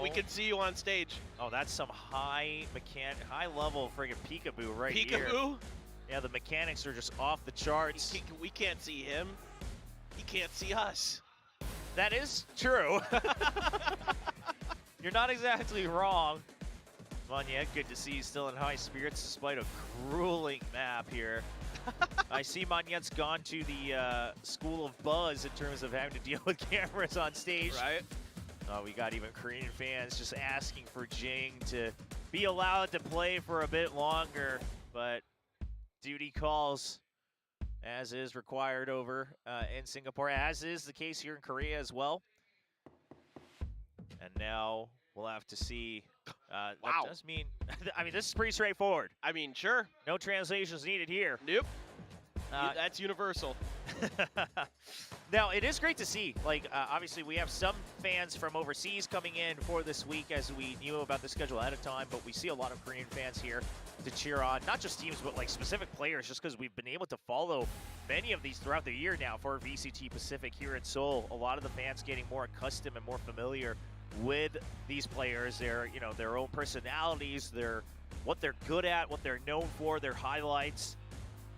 We can see you on stage. Oh, that's some high level friggin' peekaboo right here. Peekaboo? Yeah, the mechanics are just off the charts. We can't see him. He can't see us. That is true. You're not exactly wrong. Monyet, good to see you still in high spirits despite a grueling map here. I see Monyet's gone to the school of buzz in terms of having to deal with cameras on stage. Right. We got even Korean fans just asking for Jing to be allowed to play for a bit longer, but duty calls, as is required over in Singapore, as is the case here in Korea as well. And now we'll have to see. Wow. That does mean, I mean, this is pretty straightforward. I mean, sure. No translations needed here. Nope. That's universal. Now, it is great to see. Like, obviously, we have some fans from overseas coming in for this week as we knew about the schedule ahead of time, but we see a lot of Korean fans here to cheer on, not just teams, but like specific players, just because we've been able to follow many of these throughout the year now for VCT Pacific here in Seoul. A lot of the fans getting more accustomed and more familiar with these players, their own personalities, what they're good at, what they're known for, their highlights.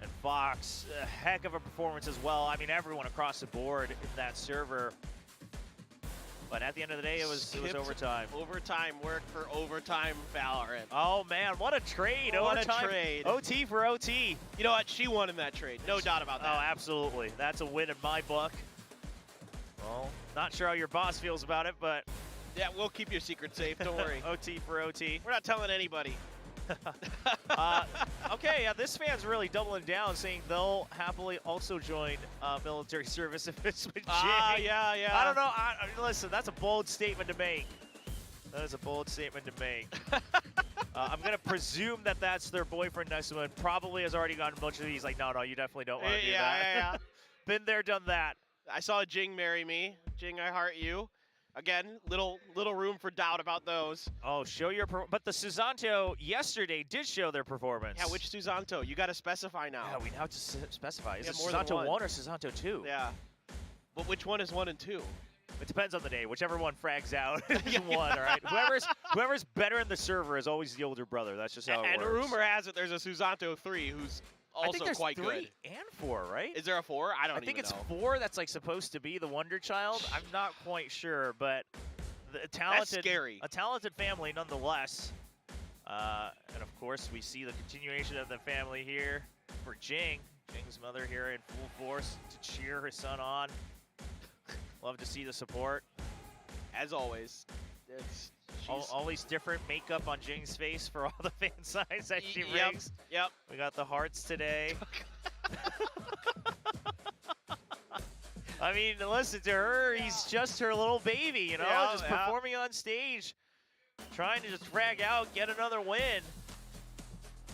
And Fox, a heck of a performance as well. I mean, everyone across the board in that server. But at the end of the day, it was overtime. Overtime work for overtime Valorant. Oh man, what a trade! What overtime, a trade! OT for OT. You know what? She won in that trade. No doubt about that. Oh, absolutely. That's a win in my book. Well, not sure how your boss feels about it, but yeah, we'll keep your secret safe. Don't worry. OT for OT. We're not telling anybody. Okay, yeah, this fan's really doubling down, saying they'll happily also join military service if it's with Jing. Yeah. I don't know. Listen, that's a bold statement to make. That is a bold statement to make. I'm going to presume that that's their boyfriend next to him. Probably has already gotten a bunch of these. Like, no, you definitely don't want to do that. Yeah. Been there, done that. I saw Jing marry me. Jing, I heart you. Again, little room for doubt about those. Oh, show your but the Susanto yesterday did show their performance. Yeah, which Susanto? You got to specify now. Yeah, we now have to specify. Is it more than Susanto 1 or Susanto 2? Yeah. But which one is 1 and 2? It depends on the day. Whichever one frags out is one, all right? Whoever's better in the server is always the older brother. That's just how it works. And rumor has it there's a Susanto 3 who's also quite good. I think there's 3 and 4, right? Is there a 4? I think it's 4 that's like supposed to be the wonder child. I'm not quite sure, but a talented family nonetheless. And of course, we see the continuation of the family here for Jing. Jing's mother here in full force to cheer her son on. Love to see the support. As always. Always different makeup on Jing's face for all the fan signs that she brings. Yep. We got the hearts today. I mean, listen to her. He's just her little baby, you know, just performing on stage, trying to just frag out, get another win.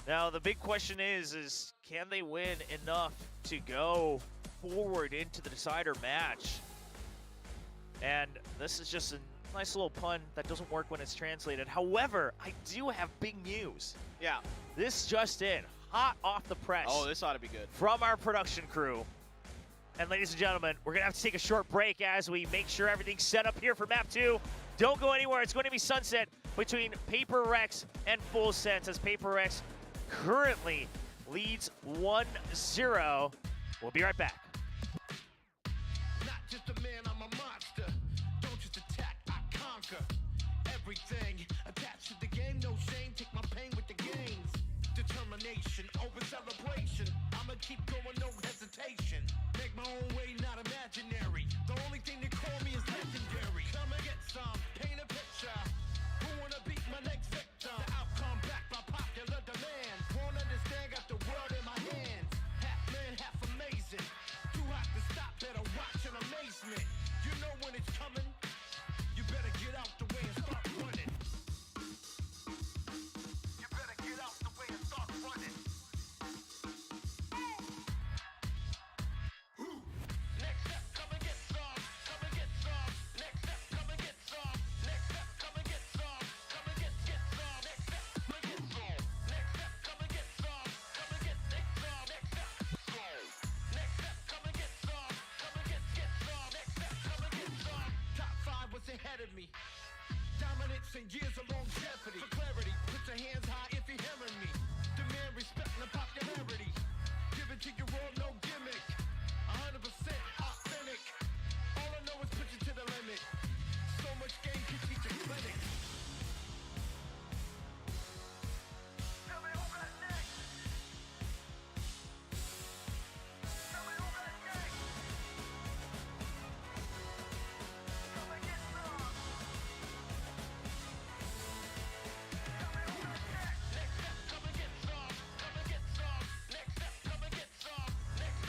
Now the big question is can they win enough to go forward into the decider match? And this is just a nice little pun that doesn't work when it's translated. However, I do have big news. Yeah. This just in, hot off the press. Oh, this ought to be good. From our production crew. And ladies and gentlemen, we're going to have to take a short break as we make sure everything's set up here for map 2. Don't go anywhere. It's going to be sunset between PRX and Full Sense as PRX currently leads 1-0. We'll be right back. Not just a man, I'm a monster. Don't just attack, I conquer. Everything attached to the game, no shame. Take my pain with the gains. Determination over celebration. I'ma keep going, no hesitation. Make my own way, not imaginary. The only thing they call me is legendary. Come and get some, paint a picture. Who wanna beat my next victim? The outcome backed by popular demand. Won't understand, got the world in my hands. Half man, half amazing. Too hot to stop, better watch in amazement. You know when it's coming. You better get out the way and start running. You better get out the way and start running. Next step, come and get some. Come and get some. Next step, come and get some. Next step, come and get some. Come and get some. Next step, come and get some. Next step, come and get some. Come and get some. Next step, next step, come and get some. Come and get some. Next step, come and get some. Top 5 was ahead of me. Dominance and years of longevity. For clarity, put your hands high if you're hearing me. Demand respect and popularity. Give it to you raw, no gimmick. 100% authentic. All I know is push it to the limit. So much game can teach a clinic. Tell me who got next. Tell me who got next. Come and get some. Tell me who got next. Next step, come and get some. Come and get some. Next step, come and get some. Next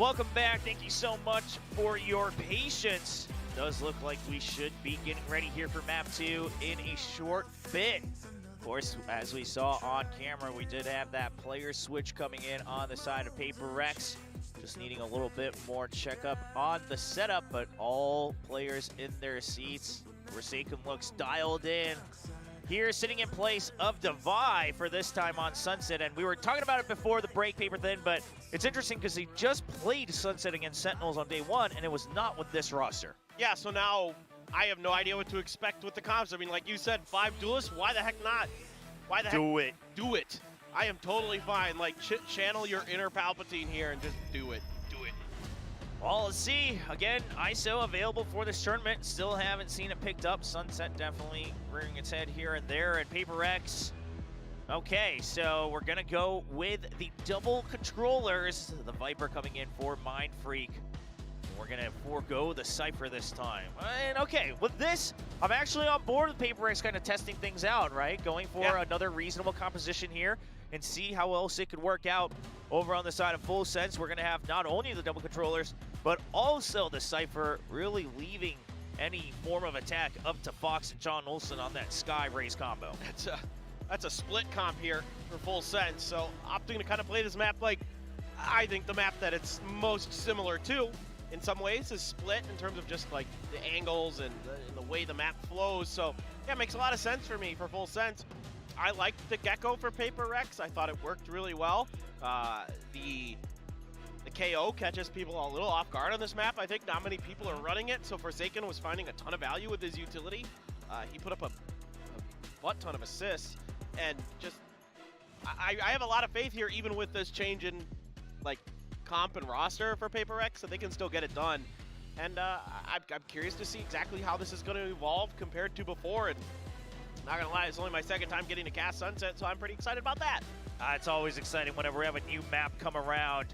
Welcome back. Thank you so much for your patience. Does look like we should be getting ready here for map 2 in a short bit. Of course, as we saw on camera, we did have that player switch coming in on the side of PRX. Just needing a little bit more checkup on the setup, but all players in their seats. Forsaken looks dialed in. Here, sitting in place of Devi for this time on Sunset, and we were talking about it before the break, Paper Thin, but it's interesting because he just played Sunset against Sentinels on day 1, and it was not with this roster. Yeah, so now I have no idea what to expect with the comps. I mean, like you said, 5 duelists, why the heck not? Why the heck? Do it. Do it. I am totally fine. Like, channel your inner Palpatine here and just do it. Do it. Well, let's see. Again, ISO available for this tournament. Still haven't seen it picked up. Sunset definitely rearing its head here and there. And PRX. Okay, so we're going to go with the double controllers. The Viper coming in for Mind Freak. We're going to forego the Cypher this time. And okay, with this, I'm actually on board with PRX kind of testing things out, right? Going for another reasonable composition here and see how else it could work out. Over on the side of Full Sense, we're going to have not only the double controllers, but also the Cypher, really leaving any form of attack up to Fox and John Olsen on that Sky Raze combo. That's a split comp here for Full Sense. So opting to kind of play this map like I think the map that it's most similar to in some ways is Split in terms of just like the angles and the way the map flows. So yeah, it makes a lot of sense for me for Full Sense. I liked the Gecko for PRX. I thought it worked really well. The KO catches people a little off guard on this map. I think not many people are running it, so Forsaken was finding a ton of value with his utility. He put up a butt ton of assists, and just I have a lot of faith here, even with this change in like comp and roster for PRX, that they can still get it done. And I'm curious to see exactly how this is going to evolve compared to before. And not gonna lie, it's only my second time getting to cast Sunset, so I'm pretty excited about that. It's always exciting whenever we have a new map come around.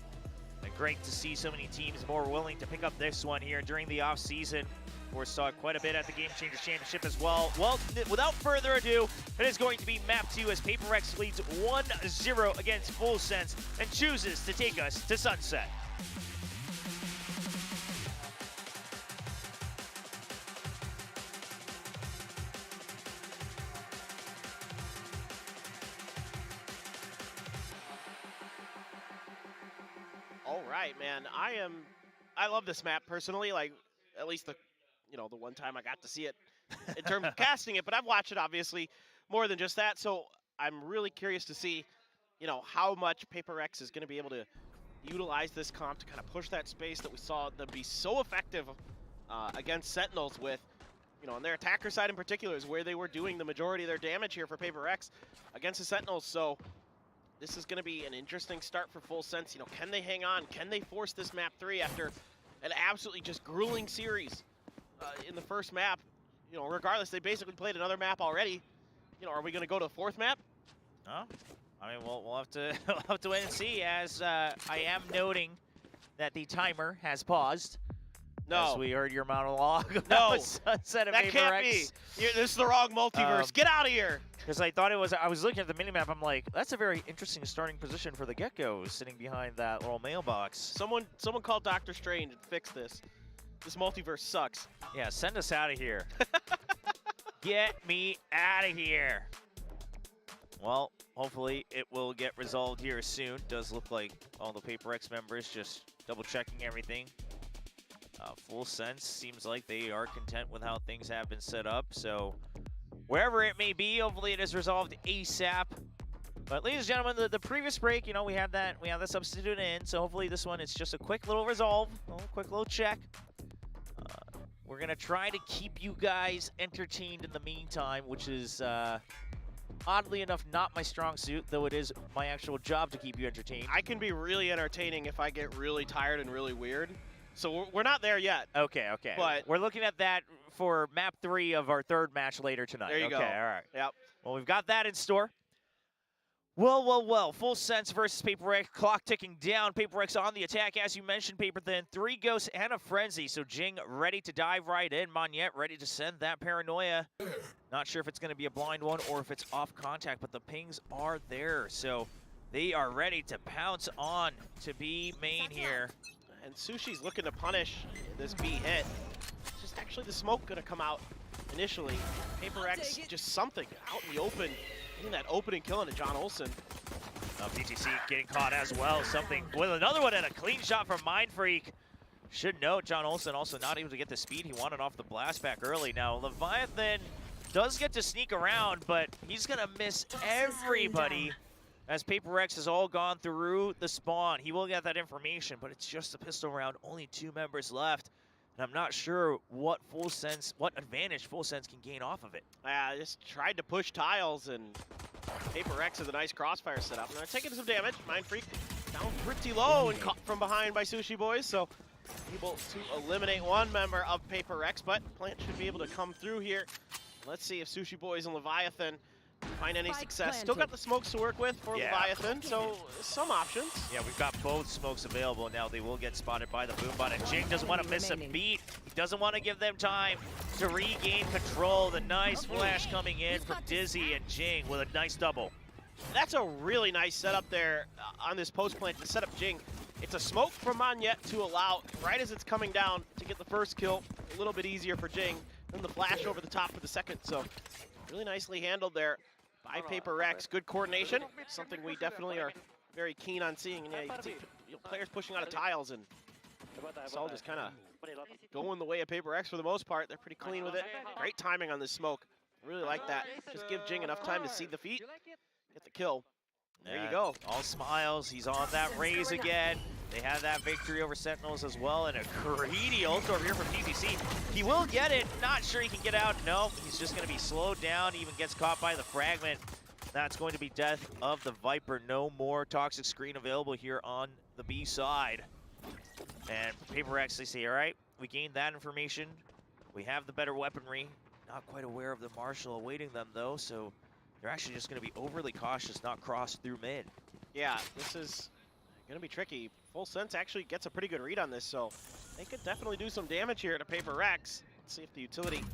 And great to see so many teams more willing to pick up this one here during the off season. Of course, saw it quite a bit at the Game Changers Championship as well. Well, without further ado, it is going to be map 2 as PRX leads 1-0 against Full Sense and chooses to take us to Sunset. All right, man. I love this map personally. Like, at least the one time I got to see it in terms of casting it, but I've watched it obviously more than just that. So I'm really curious to see, how much PRX is going to be able to utilize this comp to kind of push that space that we saw them be so effective against Sentinels with, on their attacker side in particular is where they were doing the majority of their damage here for PRX against the Sentinels. So this is going to be an interesting start for Full Sense. Can they hang on? Can they force this map 3 after an absolutely just grueling series in the first map? Regardless, they basically played another map already. Are we going to go to the 4th map? No. I mean, we'll have to we'll have to wait and see. As I am noting that the timer has paused. No. As we heard your monologue. No. Sunset of that can't be. This is the wrong multiverse. Get out of here. Because I thought it was, I was looking at the minimap, I'm like, that's a very interesting starting position for the Gecko, sitting behind that little mailbox. Someone call Dr. Strange and fix this. This multiverse sucks. Yeah, send us out of here. Get me out of here. Well, hopefully it will get resolved here soon. Does look like all the PRX members just double checking everything. Full Sense seems like they are content with how things have been set up. So wherever it may be, hopefully it is resolved ASAP. But ladies and gentlemen, the previous break, we had the substitute in. So hopefully this one, it's just a quick little resolve, a quick little check. We're gonna try to keep you guys entertained in the meantime, which is oddly enough not my strong suit, though it is my actual job to keep you entertained. I can be really entertaining if I get really tired and really weird. So we're not there yet. Okay. But we're looking at that for map 3 of our 3rd match later tonight. There you go. Okay, all right. Yep. Well, we've got that in store. Well. Full Sense versus PRX. Clock ticking down. PRX on the attack, as you mentioned, Paper Thin. 3 ghosts and a frenzy. So Jing ready to dive right in. Monette ready to send that paranoia. Not sure if it's going to be a blind one or if it's off contact, but the pings are there. So they are ready to pounce on to be main here. And Sushi's looking to punish this B hit. It's just actually the smoke gonna come out initially. Paper X, just something out in the open. Getting that opening kill into John Olsen. PTC getting caught as well. Something with another one and a clean shot from Mindfreak. Should note, John Olsen also not able to get the speed he wanted off the blast back early. Now, Leviathan does get to sneak around, but he's going to miss everybody as Paper X has all gone through the spawn. He will get that information, but it's just a pistol round. Only 2 members left. And I'm not sure what advantage Full Sense can gain off of it. I just tried to push tiles, and Paper X has a nice crossfire setup. And they're taking some damage. Mindfreak down pretty low and caught from behind by Sushi Boys, so able to eliminate 1 member of Paper X, but Plant should be able to come through here. Let's see if Sushi Boys and Leviathan find any success. Still got the smokes to work with for Leviathan, so some options. Yeah, we've got both smokes available now. They will get spotted by the Boombot, and Jing doesn't want to miss a beat. He doesn't want to give them time to regain control. The nice flash coming in from Dizzy, and Jing with a nice double. That's a really nice setup there on this post plant to set up Jing. It's a smoke from Monyet to allow, right as it's coming down, to get the first kill. A little bit easier for Jing. Then the flash over the top for the second, so really nicely handled there by Paper X. Good coordination, something we definitely are very keen on seeing. And yeah, you can see players pushing out of tiles, and it's all just kind of going the way of Paper X for the most part. They're pretty clean with it. Great timing on this smoke. Really like that. Just give Jing enough time to see the feet, get the kill. There you go. All smiles. He's on that raise again. They have that victory over Sentinels as well, and a greedy ult over here from PPC. He will get it. Not sure he can get out. No, he's just going to be slowed down. Even gets caught by the fragment. That's going to be death of the Viper. No more toxic screen available here on the B side. And Paper X, they say, all right, we gained that information. We have the better weaponry. Not quite aware of the Marshal awaiting them, though, so they're actually just going to be overly cautious, not cross through mid. Yeah, this is going to be tricky. Full Sense actually gets a pretty good read on this, so they could definitely do some damage here to Paper X. Let's see if the utility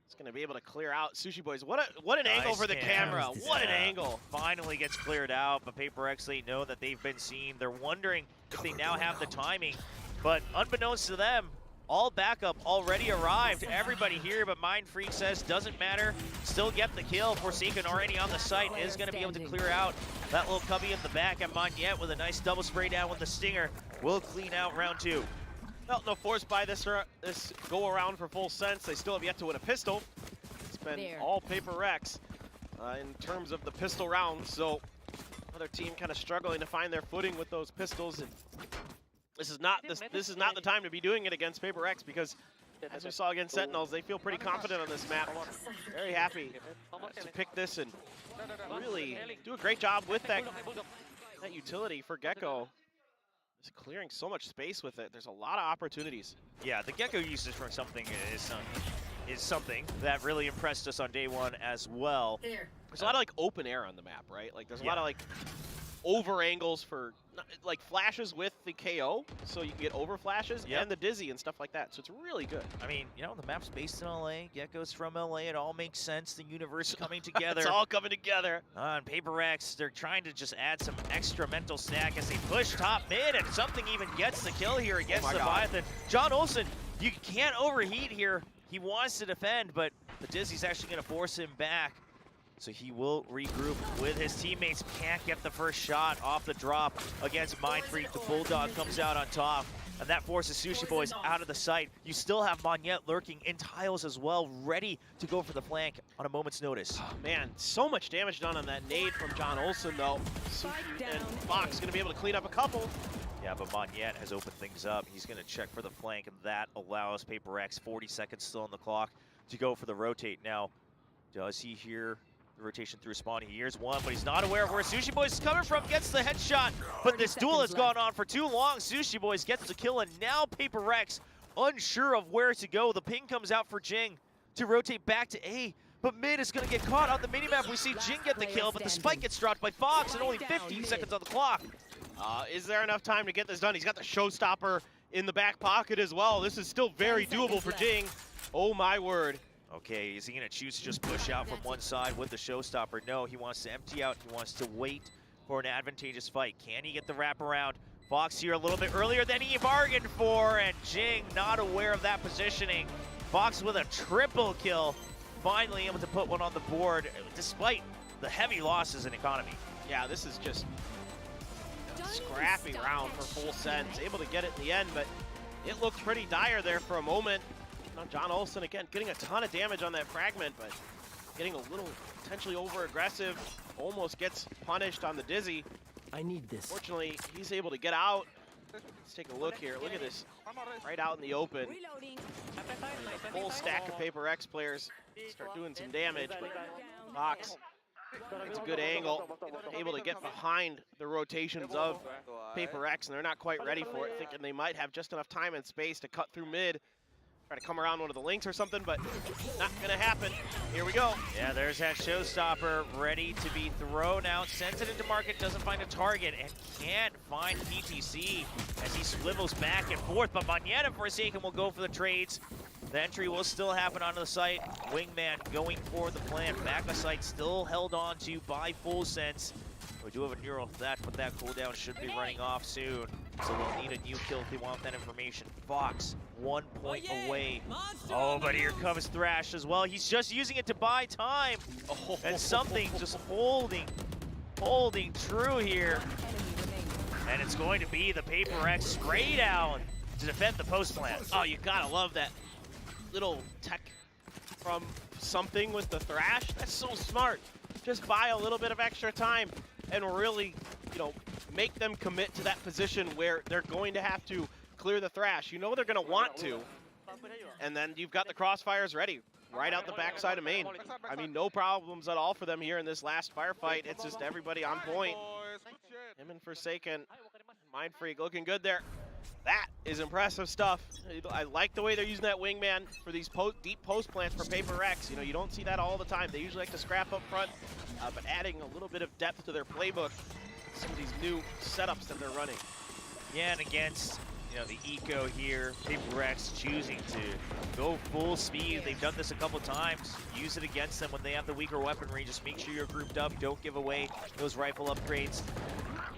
is going to be able to clear out Sushi Boys. What an nice angle for the camera. What an angle. Finally gets cleared out, but Paper X, they know that they've been seen. They're wondering if they now have the timing, but unbeknownst to them, all backup already arrived. Everybody here, but Mindfreak says doesn't matter. Still get the kill. Forsaken already on the site is going to be able to clear out that little cubby in the back. And Monyet with a nice double spray down with the Stinger will clean out round 2. Well, no force by this go around for Full Sense. They still have yet to win a pistol. It's been all Paper X in terms of the pistol rounds. So other team kind of struggling to find their footing with those pistols. And this is not the time to be doing it against Paper X, because as we saw against Sentinels, they feel pretty confident on this map. Very happy to pick this and really do a great job with that utility for Gecko. Just clearing so much space with it. There's a lot of opportunities. Yeah, the Gecko usage for something is something that really impressed us on day 1 as well. There's a lot of like open air on the map, right? Like there's a lot of like over angles for like flashes with the KO, so you can get over flashes and the Dizzy and stuff like that. So it's really good. I mean, you know, the map's based in LA. Gecko's from LA. It all makes sense. The universe coming together. It's all coming together. On Paper X, they're trying to just add some extra mental stack as they push top mid, and something even gets the kill here against Leviathan. John Olsen, you can't overheat here. He wants to defend, but the Dizzy's actually going to force him back. So he will regroup with his teammates. Can't get the first shot off the drop against Mindfreak. The Bulldog comes out on top, and that forces Sushi Boys out of the sight. You still have Monyet lurking in tiles as well, ready to go for the flank on a moment's notice. Oh, man, so much damage done on that nade from John Olsen, though. Sushi and Fox going to be able to clean up a couple. Yeah, but Monyet has opened things up. He's going to check for the flank, and that allows Paper X, 40 seconds still on the clock, to go for the rotate. Now, does he hear the rotation through spawn? He hears one, but he's not aware of where Sushi Boys is coming from. Gets the headshot, but this duel has gone on for too long. Sushi Boys gets the kill, and now Paper X unsure of where to go. The ping comes out for Jing to rotate back to A, but mid is going to get caught on the minimap. We see Jing get the kill, but the spike gets dropped by Fox, and only 15 seconds on the clock. Is there enough time to get this done? He's got the showstopper in the back pocket as well. This is still very doable for Jing. Oh my word. Okay, is he going to choose to just push out from one side with the showstopper? No, he wants to empty out. He wants to wait for an advantageous fight. Can he get the wraparound? Fox here a little bit earlier than he bargained for, and Jing not aware of that positioning. Fox with a triple kill, finally able to put one on the board, despite the heavy losses in economy. Yeah, this is just a scrappy round for Full Sense. Able to get it in the end, but it looked pretty dire there for a moment. Now John Olsen again getting a ton of damage on that fragment, but getting a little potentially over-aggressive. Almost gets punished on the Dizzy. I need this. Fortunately, he's able to get out. Let's take a look here. Look at this. Right out in the open. Reloading. A full stack of Paper X players start doing some damage, but Fox gets a good angle, able to get behind the rotations of Paper X, and they're not quite ready for it, thinking they might have just enough time and space to cut through mid, try to come around one of the links or something, but not gonna happen. Here we go. Yeah, there's that showstopper ready to be thrown out. Sends it into market, doesn't find a target, and can't find PTC as he swivels back and forth, but Magnet and Forsaken will go for the trades. The entry will still happen onto the site. Wingman going for the plant. Back of site still held on to by Full Sense. We do have a neural theft, but that cooldown should be running off soon. So we'll need a new kill if they want that information. Fox, 1 point away. Oh, but here comes Thrash as well. He's just using it to buy time. Oh. And something just holding true here. And it's going to be the Paper X spray down to defend the post plant. Oh, you gotta love that little tech from something with the Thrash. That's so smart. Just buy a little bit of extra time and really, make them commit to that position where they're going to have to clear the Thrash. You know they're going to want to. And then you've got the crossfires ready right out the backside of main. I mean, no problems at all for them here in this last firefight. It's just everybody on point. Him and Forsaken, Mind Freak looking good there. That is impressive stuff. I like the way they're using that Wingman for these deep post plants for Paper X. You don't see that all the time. They usually like to scrap up front, but adding a little bit of depth to their playbook, some of these new setups that they're running. Yeah, and against the eco here, Paper X choosing to go full speed. They've done this a couple times. Use it against them when they have the weaker weaponry. Just make sure you're grouped up. Don't give away those rifle upgrades.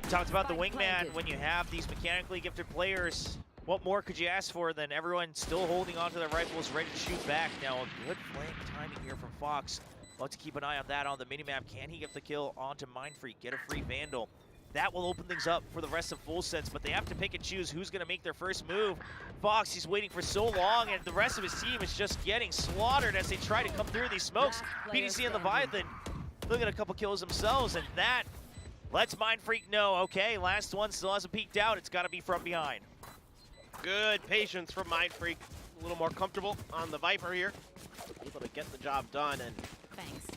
We talked about the Wingman. When you have these mechanically gifted players, what more could you ask for than everyone still holding onto their rifles, ready to shoot back? Now, a good flank timing here from Fox. We'll have to keep an eye on that on the minimap. Can he get the kill onto Mind Freak, get a free Vandal? That will open things up for the rest of Full Sense, but they have to pick and choose who's going to make their first move. Fox, he's waiting for so long, and the rest of his team is just getting slaughtered as they try to come through these smokes. PDC and Leviathan looking at a couple kills themselves, and that lets Mind Freak know, okay, last one still hasn't peeked out. It's got to be from behind. Good patience from Mind Freak. A little more comfortable on the Viper here. Able to get the job done and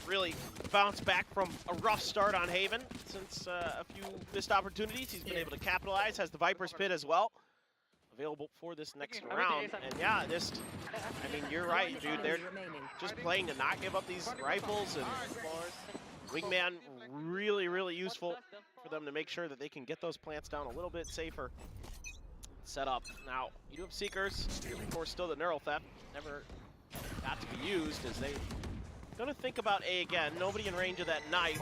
really bounce back from a rough start on Haven. Since a few missed opportunities, he's been able to capitalize. Has the Viper's Pit as well available for this next round. And yeah, you're right, dude. They're just playing to not give up these rifles, and Wingman really, really useful for them to make sure that they can get those plants down a little bit safer. Set up. Now, you do have Seekers. Of course, still the Neural Theft. Never got to be used as they gonna think about A again. Nobody in range of that knife.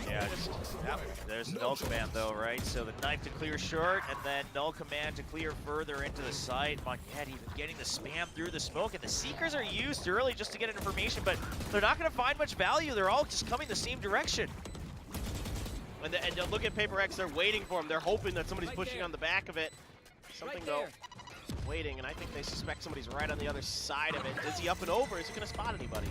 Yeah, there's the null command though, right? So the knife to clear short, and then null command to clear further into the site. Magnet even getting the spam through the smoke, and the Seekers are used early just to get information, but they're not gonna find much value. They're all just coming the same direction. And look at Paper X, they're waiting for him. They're hoping that somebody's pushing on the back of it. Something though, waiting, and I think they suspect somebody's right on the other side of it. Is he up and over? Is he gonna spot anybody?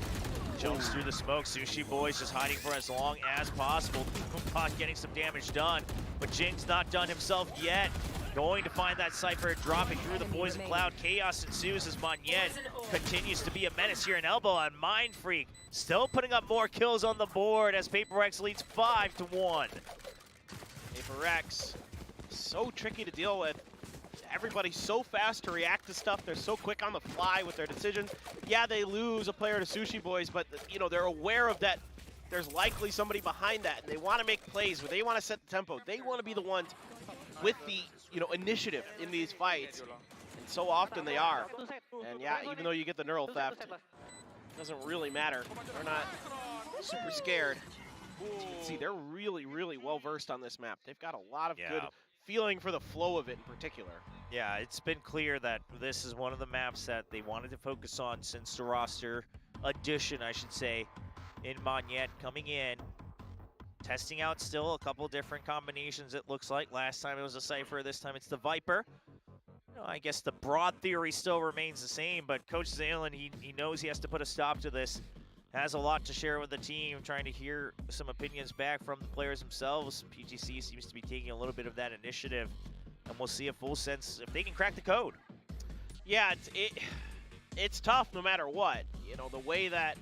Jumps through the smoke. Sushi Boy's just hiding for as long as possible. Doompot getting some damage done, but Jing's not done himself yet. Going to find that Cypher, dropping through the poison cloud. Chaos ensues as Magnet continues to be a menace here in Elbow, and Mind Freak still putting up more kills on the board as Paper X leads 5-1. Paper X, so tricky to deal with. Everybody's so fast to react to stuff. They're so quick on the fly with their decisions. Yeah, they lose a player to Sushi Boys, but they're aware of that. There's likely somebody behind that, and they want to make plays where they want to set the tempo. They want to be the ones with the initiative in these fights, and so often they are. And yeah, even though you get the Neural Theft, it doesn't really matter. They're not super scared. As you can see, they're really, really well versed on this map. They've got a lot of good feeling for the flow of it in particular. Yeah, it's been clear that this is one of the maps that they wanted to focus on since the roster addition, I should say, in Monette coming in. Testing out still a couple different combinations, it looks like. Last time it was a Cypher, this time it's the Viper. You know, I guess the broad theory still remains the same, but Coach Zalen, he knows he has to put a stop to this. Has a lot to share with the team, trying to hear some opinions back from the players themselves. PTC seems to be taking a little bit of that initiative, and we'll see a full sense if they can crack the code. Yeah, it's tough no matter what. You know, the way that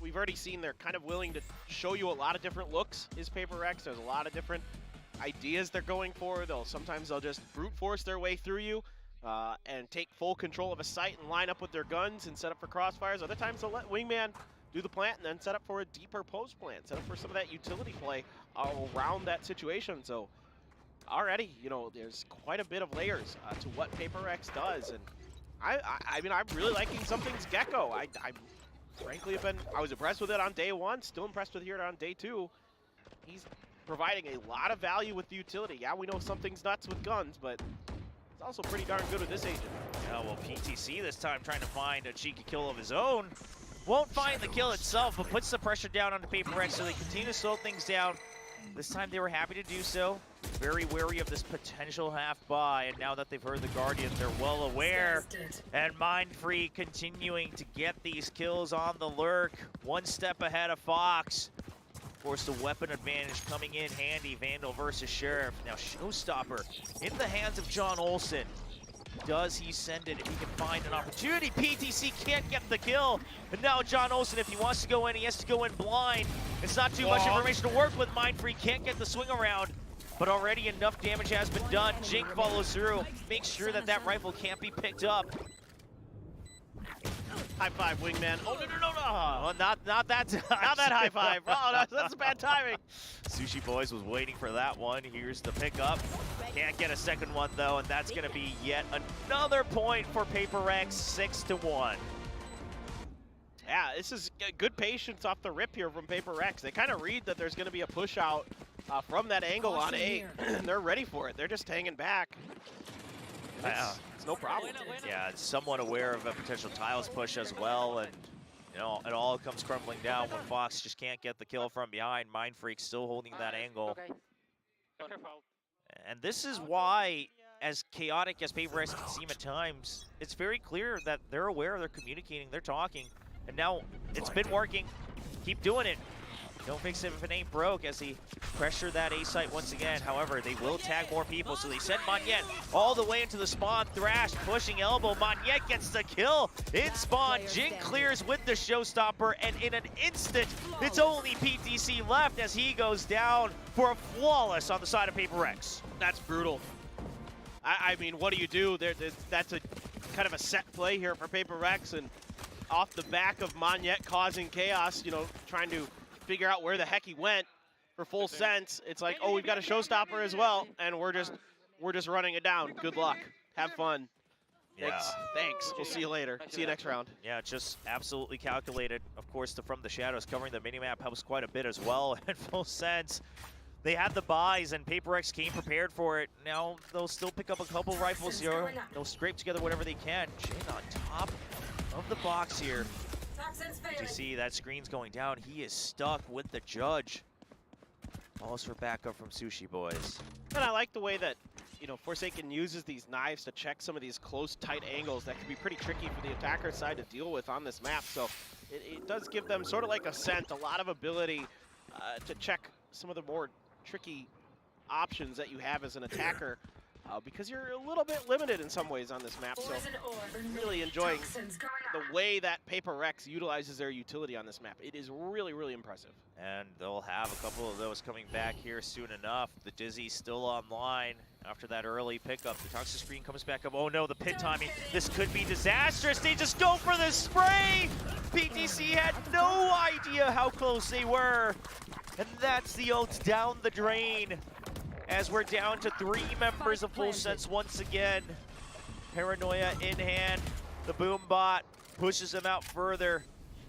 we've already seen they're kind of willing to show you a lot of different looks is PRX. There's a lot of different ideas they're going for. Sometimes they'll just brute force their way through you and take full control of a site and line up with their guns and set up for crossfires. Other times they'll let Wingman do the plant and then set up for a deeper post plant, set up for some of that utility play around that situation. So already, you know, there's quite a bit of layers to what PRX does, and I mean, I'm really liking Something's Gecko. I frankly I was impressed with it on day one, still impressed with it on day two. He's providing a lot of value with the utility. Yeah, we know Something's nuts with guns, but he's also pretty darn good with this agent. Yeah, well, PTC this time trying to find a cheeky kill of his own. Won't find the kill itself, but puts the pressure down onto PRX, so they continue to slow things down. This time they were happy to do so. Very wary of this potential half buy, and now that they've heard the Guardian, they're well aware. And Mindfree continuing to get these kills on the lurk. One step ahead of Fox. Of course, the weapon advantage coming in handy. Vandal versus Sheriff. Now Showstopper in the hands of John Olsen. Does he send it if he can find an opportunity? PTC can't get the kill. And now John Olsen, if he wants to go in, he has to go in blind. It's not too much information to work with. Mindfree can't get the swing around, but already enough damage has been done. Jink follows through, makes sure that that rifle can't be picked up. High five, Wingman. Oh, no. Well, not that time. Not that high five. Oh, that's bad timing. Sushi Boys was waiting for that one. Here's the pickup. Can't get a second one, though, and that's going to be yet another point for PRX, 6-1. Yeah, this is good patience off the rip here from PRX. They kind of read that there's going to be a push out from that angle on A, and they're ready for it. They're just hanging back. It's no problem. Yeah, it's somewhat aware of a potential tiles push as well, and you know, it all comes crumbling down when Fox just can't get the kill from behind. Mindfreak still holding that angle. And this is why, as chaotic as PRX can seem at times, it's very clear that they're aware, they're communicating, they're talking, and now it's been working. Keep doing it. Don't fix it if it ain't broke, as he pressure that A site once again. However, they will tag more people, so they send Monette all the way into the spawn. Thrash pushing elbow. Monette gets the kill in spawn. Jink clears with the showstopper, and in an instant, it's only PTC left as he goes down for a flawless on the side of PRX. That's brutal. I mean, what do you do? That's a kind of a set play here for PRX, and off the back of Monette causing chaos, you know, trying to figure out where the heck he went for full sense. It's like, oh, we've got a showstopper as well, and we're just running it down. Good luck. Have fun. Yeah. Thanks. We'll see you later. See you next round. Yeah, just absolutely calculated. Of course, the From the Shadows covering the minimap helps quite a bit as well. And full sense, they had the buys, and PRX came prepared for it. Now they'll still pick up a couple rifles here. They'll scrape together whatever they can. Jin on top of the box here. You see that screen's going down. He is stuck with the judge. Balls for backup from Sushi Boys. And I like the way that, you know, Forsaken uses these knives to check some of these close, tight angles that can be pretty tricky for the attacker side to deal with on this map. So it does give them sort of like a scent, a lot of ability to check some of the more tricky options that you have as an attacker. Because you're a little bit limited in some ways on this map, so really enjoying the way that PRX utilizes their utility on this map. It is really, really impressive. And they'll have a couple of those coming back here soon enough. The Dizzy's still online after that early pickup. The toxic screen comes back up. Oh no, the pit timing. This could be disastrous. They just go for the spray. PTC had no idea how close they were. And that's the ult down the drain. As we're down to 3 members of Full Sense once again. Paranoia in hand. The boom bot pushes him out further.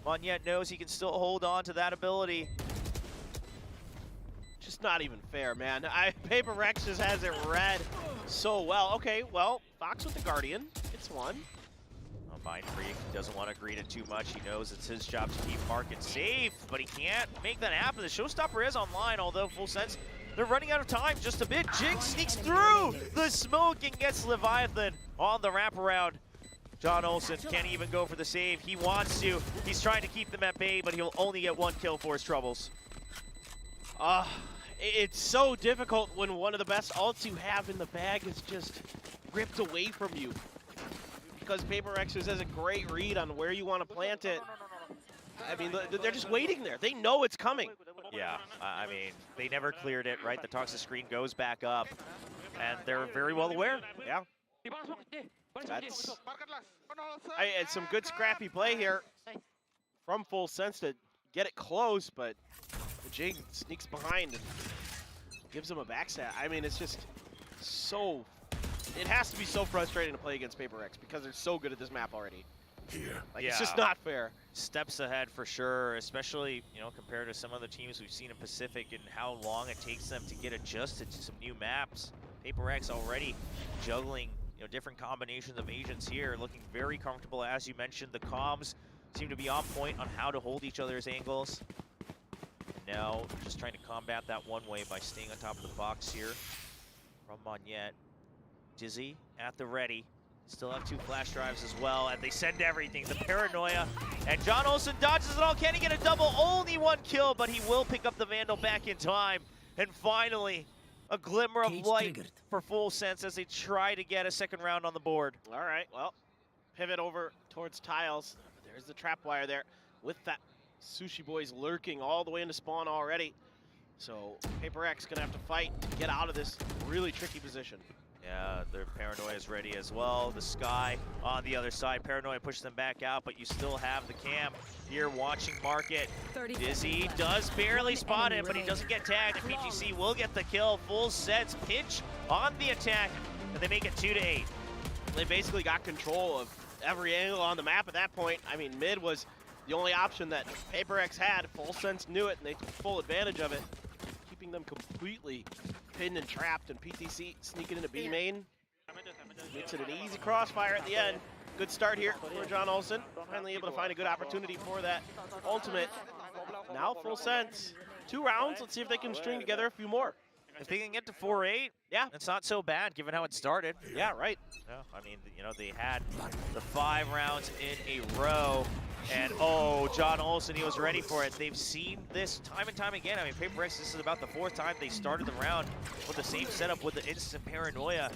Monette knows he can still hold on to that ability. Just not even fair, man. PRX just has it read so well. Okay, well, Fox with the Guardian. It's one. Mind Freak doesn't want to greet it too much. He knows it's his job to keep Market safe, but he can't make that happen. The Showstopper is online, although full sense, they're running out of time just a bit. Jing sneaks through the smoke and gets Leviathan on the wraparound. John Olsen can't even go for the save. He wants to. He's trying to keep them at bay, but he'll only get one kill for his troubles. It's so difficult when one of the best ults you have in the bag is just ripped away from you. Because PRX has a great read on where you want to plant it. I mean, they're just waiting there. They know it's coming. Yeah, I mean, they never cleared it, right? The toxic screen goes back up, and they're very well aware. Yeah. It's some good scrappy play here from Full Sense to get it close, but the Jing sneaks behind and gives him a backstab. I mean, it's just so... It has to be so frustrating to play against PRX because they're so good at this map already. Like, it's just not fair. Steps ahead for sure, especially, you know, compared to some other teams we've seen in Pacific and how long it takes them to get adjusted to some new maps. PRX already juggling, you know, different combinations of agents here, looking very comfortable. As you mentioned, the comms seem to be on point on how to hold each other's angles. And now, just trying to combat that one way by staying on top of the box here from Monette. Dizzy at the ready. Still have 2 flash drives as well, and they send everything. The paranoia, and John Olsen dodges it all. Can he get a double? Only 1 kill, but he will pick up the Vandal back in time. And finally, a glimmer of light for Full Sense as they try to get a second round on the board. All right, well, pivot over towards tiles. There's the trap wire there with that Sushi Boys lurking all the way into spawn already. So PRX gonna have to fight to get out of this really tricky position. Yeah, their Paranoia is ready as well. The Sky on the other side. Paranoia pushes them back out, but you still have the Cam here watching Market. Dizzy does barely spot him, but he doesn't get tagged, and PGC will get the kill. Full Sense pinch on the attack, and they make it 2-8. They basically got control of every angle on the map at that point. I mean, mid was the only option that PRX had. Full Sense knew it, and they took full advantage of it, keeping them completely pinned and trapped, and PTC sneaking into B main. Makes it an easy crossfire at the end. Good start here for John Olsen. Finally able to find a good opportunity for that ultimate. Now Full Sense. 2 rounds. Let's see if they can string together a few more. If they can get to 4-8, yeah, it's not so bad given how it started. Yeah, right. Yeah, I mean, you know, they had the 5 rounds in a row. And, oh, John Olsen, he was ready for it. They've seen this time and time again. I mean, PRX, this is about the 4th time they started the round with the same setup with the instant paranoia.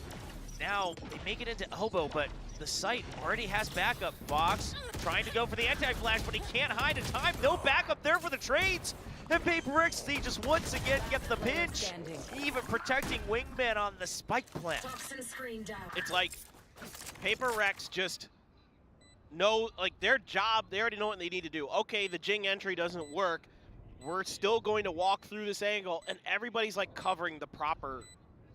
Now, they make it into elbow, but the site already has backup. Fox trying to go for the anti-flash, but he can't hide in time. No backup there for the trades. And PRX, they just once again get the pinch. Even protecting Wingman on the spike plant. It's like PRX just know, like, their job, they already know what they need to do. Okay, the Jing entry doesn't work. We're still going to walk through this angle, and everybody's like covering the proper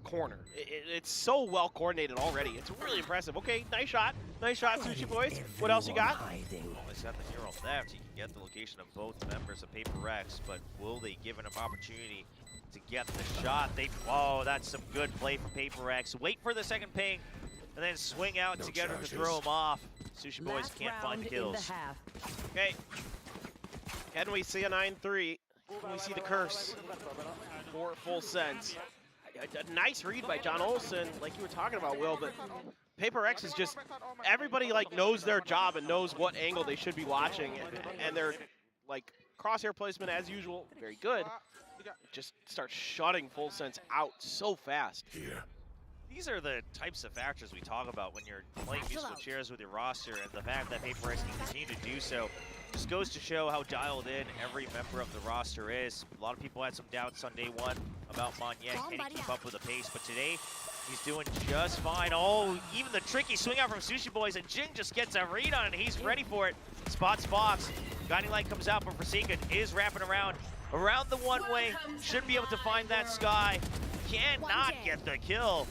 corner. It's so well coordinated already. It's really impressive. Okay, nice shot, Sushi Boys. What else you got? Well, he's got the hero theft. He can get the location of both members of PRX, but will they give him an opportunity to get the shot? Oh, that's some good play from PRX. Wait for the second ping, and then swing out together to throw him off. Sushi Boys can't find kills. Okay. Can we see a 9-3? Can we see the curse for Full Sense? A nice read by John Olsen, like you were talking about, Will, but PRX is just, everybody like knows their job and knows what angle they should be watching, and they're like crosshair placement as usual, very good. Just start shutting Full Sense out so fast. These are the types of factors we talk about when you're playing musical chairs with your roster, and the fact that PRX can continue to do so just goes to show how dialed in every member of the roster is. A lot of people had some doubts on day 1 about Monette. Can he keep up with the pace? But today, he's doing just fine. Oh, even the tricky swing out from Sushi Boys, and Jing just gets a read on it. He's ready for it. Spots Fox. Guiding Light comes out, but Forsaken is wrapping around the one-way. Should be able to find that Sky. Cannot get the kill.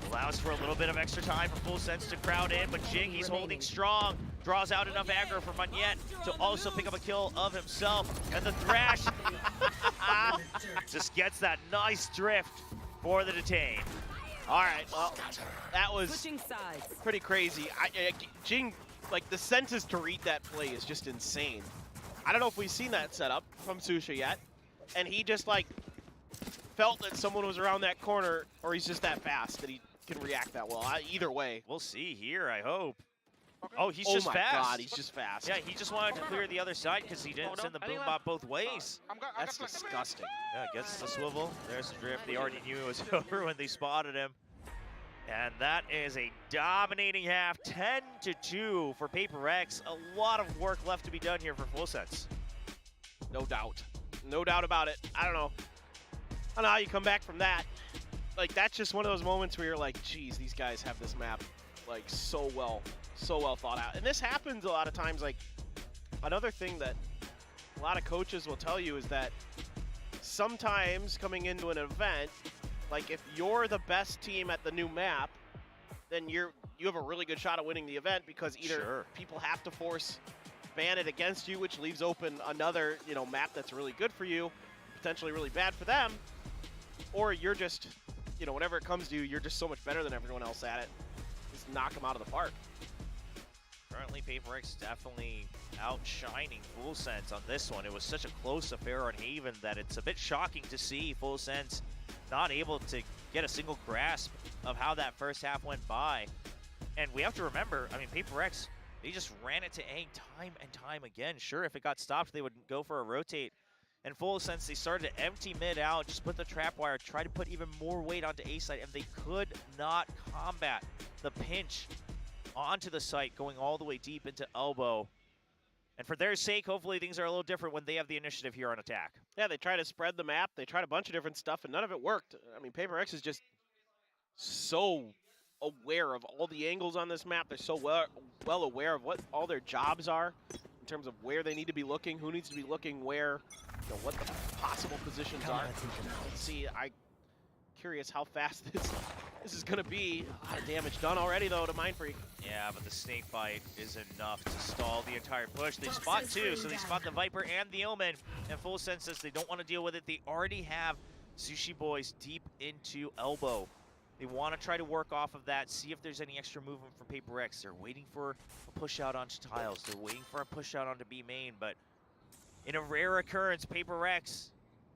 Allows for a little bit of extra time for Full Sense to crowd in, but Jing, he's holding strong. Draws out enough aggro for Magnet to also pick up a kill of himself. And the Thrash just gets that nice drift for the Detain. All right, well, that was Switching sides. pretty crazy. Jing, like the senses to read that play is just insane. I don't know if we've seen that setup from Susha yet, and he just like felt that someone was around that corner, or he's just that fast that he can react that well. Either way. We'll see here, I hope. Oh, he's Oh just my fast. God, he's just fast. Yeah, he just wanted to clear the other side because he didn't send the boom bot both ways. That's disgusting. Yeah, gets the swivel. There's the drift. They already knew it was over when they spotted him. And that is a dominating half, 10-2 for PRX. A lot of work left to be done here for Full Sense. No doubt. No doubt about it. I don't know how you come back from that. Like, that's just one of those moments where you're like, geez, these guys have this map, like, so well thought out. And this happens a lot of times. Like, another thing that a lot of coaches will tell you is that sometimes coming into an event, like, if you're the best team at the new map, then you have a really good shot at winning the event, because either people have to force ban it against you, which leaves open another, map that's really good for you, potentially really bad for them, or you're just, whenever it comes to you, you're just so much better than everyone else at it. Just knock them out of the park. Currently, PRX definitely outshining Full Sense on this one. It was such a close affair on Haven that it's a bit shocking to see Full Sense not able to get a single grasp of how that first half went by. And we have to remember, I mean, PRX, they just ran it to Aang time and time again. Sure, if it got stopped, they would go for a rotate. And Full Sense, they started to empty mid out, just put the trap wire, try to put even more weight onto A site, and they could not combat the pinch onto the site, going all the way deep into elbow. And for their sake, hopefully things are a little different when they have the initiative here on attack. Yeah, they tried to spread the map. They tried a bunch of different stuff, and none of it worked. I mean, PRX is just so aware of all the angles on this map. They're so well aware of what all their jobs are in terms of where they need to be looking, who needs to be looking where, what the possible positions are. Let's see, I'm curious how fast this is going to be. A lot of damage done already, though, to Mindfreak. Yeah, but the snake bite is enough to stall the entire push. They spot two, so they spot the Viper and the Omen. And Full Sense says they don't want to deal with it. They already have Sushi Boys deep into elbow. They want to try to work off of that, see if there's any extra movement from PRX. They're waiting for a push out onto tiles. They're waiting for a push out onto B main, but in a rare occurrence, PRX,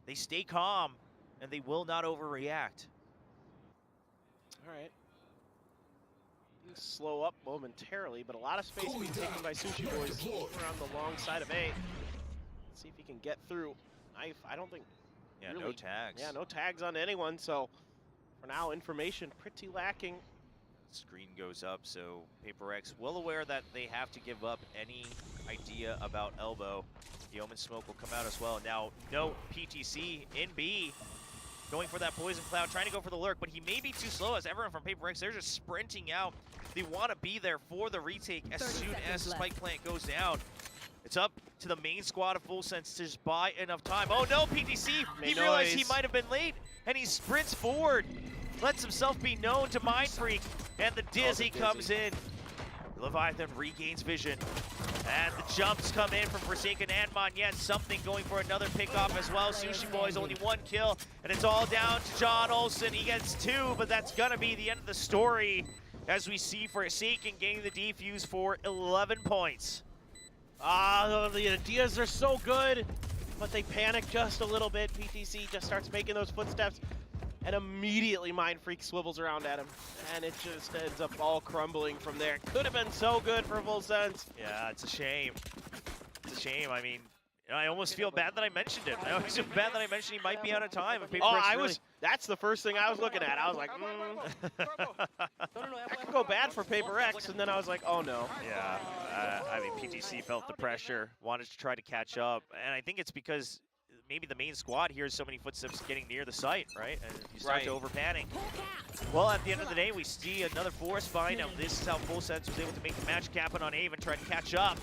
they stay calm and they will not overreact. All right. Slow up momentarily, but a lot of space being taken by Sushi Boys around the long side of A. Let's see if he can get through. Knife, I don't think. Yeah, really, no tags. Yeah, no tags on anyone, so for now, information pretty lacking. Screen goes up, so PRX well aware that they have to give up any idea about elbow. The Omen smoke will come out as well. Now, no PTC in B. Going for that Poison Cloud, trying to go for the lurk, but he may be too slow as everyone from PRX, they're just sprinting out. They want to be there for the retake as soon as Spike Plant goes down. It's up to the main squad of Full Sense to just buy enough time. Oh no, PTC, he realized he might have been late, and he sprints forward. Lets himself be known to Mindfreak, and the Dizzy comes in. Leviathan regains vision, and the jumps come in from Forsaken and Magnet. Something going for another pickoff as well. Sushi Boys only one kill, and it's all down to John Olsen. He gets two, but that's gonna be the end of the story as we see Forsaken gaining the defuse for 11 points. The ideas are so good, but they panic just a little bit. PTC just starts making those footsteps, and immediately Mindfreak swivels around at him, and it just ends up all crumbling from there. Could have been so good for Full Sense. Yeah, it's a shame. It's a shame. I mean, I almost feel bad that I mentioned it. I almost feel bad that I mentioned he might be out of time. That's the first thing I was looking at. I was like, that could go bad for PRX, and then I was like, oh no. Yeah, I mean, PTC felt the pressure, wanted to try to catch up, and I think it's because maybe the main squad hears so many footsteps getting near the site, right? And you start to over-panic. Well, at the end of the day, we see another forest find. Now, this is how Full Sense was able to make the match happen on Ave and try to catch up.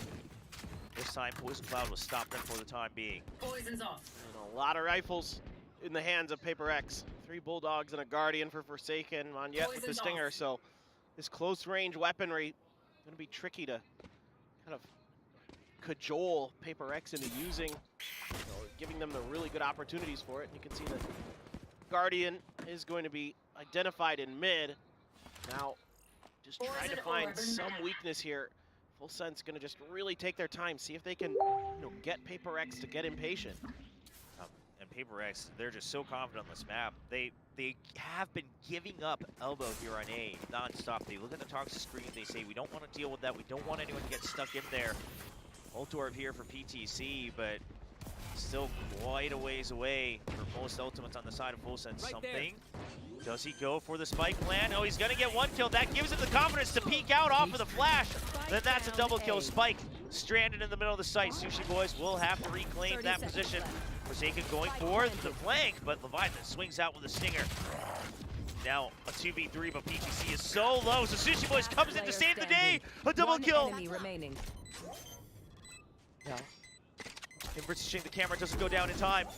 This time, Poison Cloud was stopped them for the time being. Poison's off. And a lot of rifles in the hands of PRX. 3 Bulldogs and a Guardian for Forsaken, Magnet with the Stinger. So this close-range weaponry going to be tricky to kind of cajole Paper X into using, giving them the really good opportunities for it. And you can see that Guardian is going to be identified in mid. Now, just trying to find some weakness here. Full Sense going to just really take their time, see if they can, get Paper X to get impatient. And Paper X, they're just so confident on this map. They have been giving up elbow here on A non-stop. They look at the toxic screen, they say, we don't want to deal with that. We don't want anyone to get stuck in there. Ultorb here for PTC, but still quite a ways away for most ultimates on the side of Full Sense. Something. Does he go for the spike plan? Oh, he's going to get one kill. That gives him the confidence to peek out off of the flash. Then that's a double kill. Spike stranded in the middle of the site. Sushi Boys will have to reclaim that position. Forsaken going for the flank, but Leviathan swings out with a stinger. Now a 2v3, but PTC is so low, so Sushi Boys comes in to save the day. A double kill. Enemy remaining. Yeah. Him versus Jing, the camera doesn't go down in time.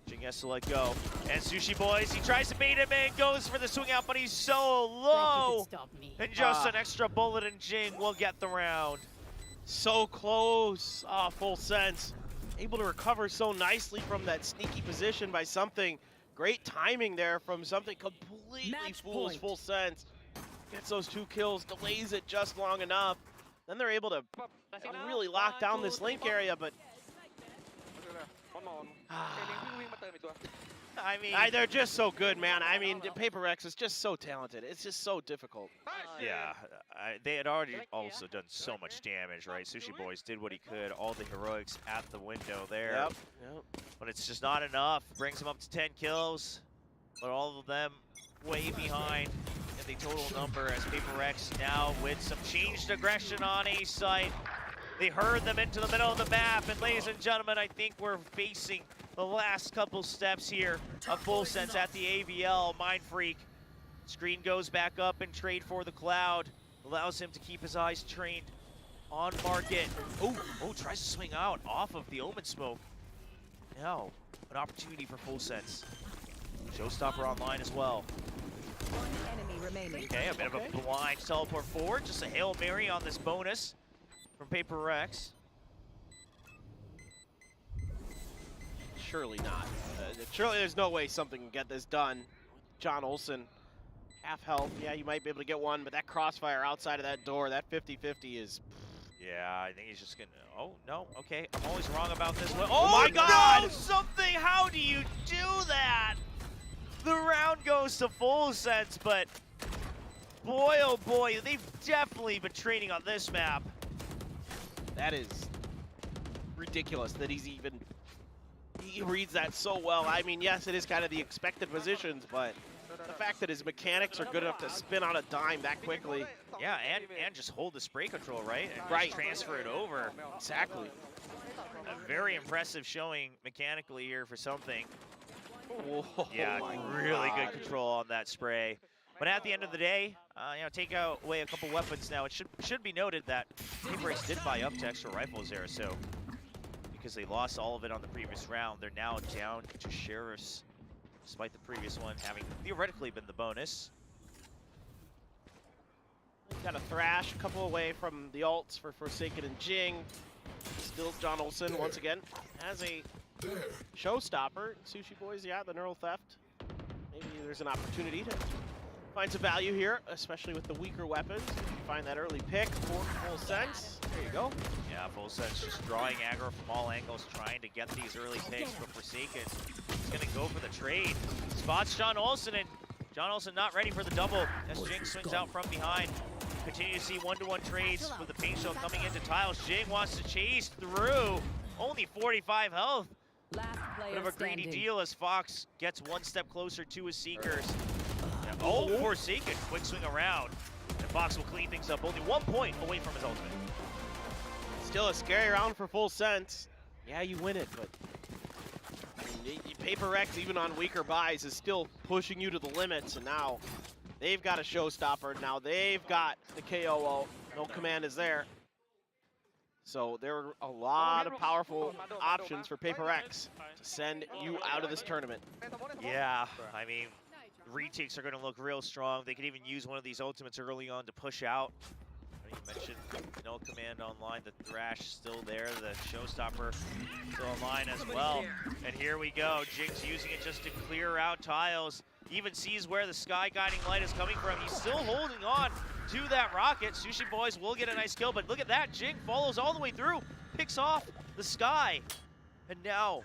Jing has to let go. And Sushi Boys, he tries to bait him and goes for the swing out, but he's so low. And just an extra bullet, and Jing will get the round. So close. Full Sense. Able to recover so nicely from that sneaky position by Something. Great timing there from Something. Completely fools Full Sense. Gets those 2 kills, delays it just long enough. Then they're able to really lock down this link area, but I mean, they're just so good, man. I mean, Paper X is just so talented. It's just so difficult. yeah, they had already also done so much damage, right? Sushi Boys did what he could, all the heroics at the window there. Yep. But it's just not enough. Brings him up to 10 kills, but all of them way behind in the total number as Paper X now with some changed aggression on A site. They herd them into the middle of the map, and ladies and gentlemen, I think we're facing the last couple steps here of Full Sense at the AVL. Mind Freak. Screen goes back up and trade for the Cloud. Allows him to keep his eyes trained on market. Oh, tries to swing out off of the Omen smoke. Now, an opportunity for Full Sense. Showstopper online as well. One enemy remaining. Okay, a bit of a blind teleport forward. Just a Hail Mary on this bonus from Paper X. Surely not. Surely there's no way Something can get this done. John Olsen, half health. Yeah, you might be able to get one, but that crossfire outside of that door, that 50-50 is... Yeah, I think he's just gonna... Oh, no, okay. I'm always wrong about this one. Oh my God! No! Something! How do you do that? The round goes to Full Sense, but... Boy, oh boy, they've definitely been training on this map. That is ridiculous that he's even... He reads that so well. I mean, yes, it is kind of the expected positions, but the fact that his mechanics are good enough to spin on a dime that quickly. Yeah, and just hold the spray control, right? And Right. just transfer it over. Exactly. A very impressive showing mechanically here for Something. Whoa, Yeah, my really God. good control on that spray. But at the end of the day, take away a couple weapons now. It should be noted that Paper X did buy up to extra rifles there, so because they lost all of it on the previous round, they're now down to Sheriffs, despite the previous one having theoretically been the bonus. Got a Thrash, a couple away from the ults for Forsaken and Jing. Still John Olsen, once again, has a showstopper. Sushi Boys, yeah, the neural theft. Maybe there's an opportunity to find some value here, especially with the weaker weapons. Find that early pick for Full Sense. There you go. Yeah, Full Sense just drawing aggro from all angles, trying to get these early picks, but Forsaken is going to go for the trade. Spots John Olsen, and John Olsen not ready for the double as Jing swings out from behind. Continue to see one-to-one trades with the paint shell coming into tiles. Jing wants to chase through. Only 45 health. Last player Bit of a greedy standing. deal as Fox gets one step closer to his Seekers. Yeah, oh, Forsaken, quick swing around. And Fox will clean things up, only 1 point away from his ultimate. Still a scary round for Full Sense. Yeah, you win it, but I mean, Paper X, even on weaker buys, is still pushing you to the limits, and now they've got a showstopper. Now they've got the KOO. No command is there. So there are a lot of powerful options for Paper X to send you out of this tournament. Yeah, I mean, retakes are going to look real strong. They could even use one of these ultimates early on to push out. You mentioned no command online, the Thrash still there, the Showstopper still online as well. And here we go, Jing's using it just to clear out tiles. Even sees where the Sky Guiding Light is coming from. He's still holding on to that rocket. Sushi Boys will get a nice kill, but look at that, Jing follows all the way through, picks off the Sky. And now,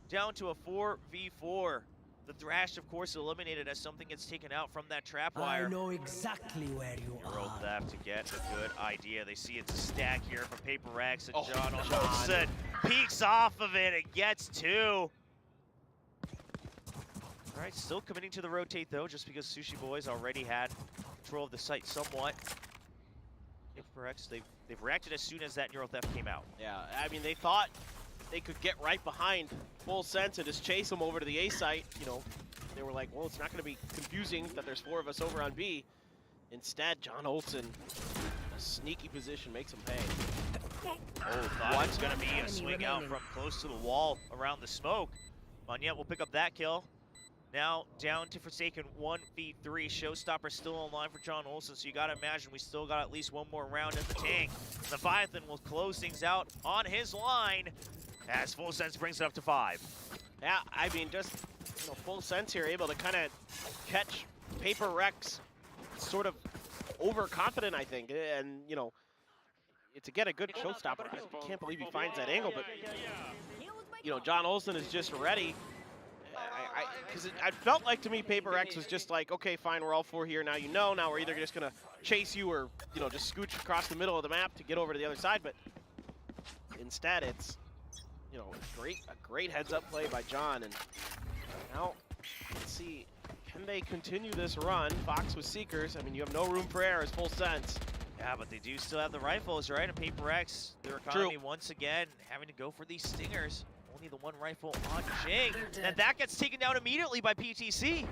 down to a 4v4. The Thrash, of course, eliminated as something gets taken out from that trap wire. I know exactly where you Euro are. Theft to get a good idea. They see it's a stack here from PRX, and Oh, John John. Olsen peeks off of it and gets 2. All right, still committing to the rotate though, just because Sushi Boys already had control of the site somewhat. PRX, they've reacted as soon as that Neural Theft came out. Yeah, I mean, they thought they could get right behind Full Sense and just chase them over to the A site. You know, they were like, well, it's not going to be confusing that there's 4 of us over on B. Instead, John Olsen, a sneaky position, makes him pay. Oh, thought it's going to be a swing out from close to the wall around the smoke. Monyet will pick up that kill. Now down to Forsaken 1v3. Showstopper still online for John Olsen, so you got to imagine we still got at least one more round in the tank. Leviathan will close things out on his line as Full Sense brings it up to 5. Yeah, I mean, just Full Sense here, able to kind of catch PRX sort of overconfident, I think. And, it's again a good showstopper. I can't believe he finds that angle, but, John Olsen is just ready. Because I felt like to me PRX was just like, okay, fine, we're all 4 here now. Now we're either just gonna chase you or just scooch across the middle of the map to get over to the other side. But instead, it's a great heads-up play by John. And now let's see, can they continue this run? Fox with Seekers. I mean, you have no room for error as Full Sense. Yeah, but they do still have the rifles, right? And PRX, their economy once again having to go for these stingers. Only the 1 rifle on Jing, and that gets taken down immediately by PTC.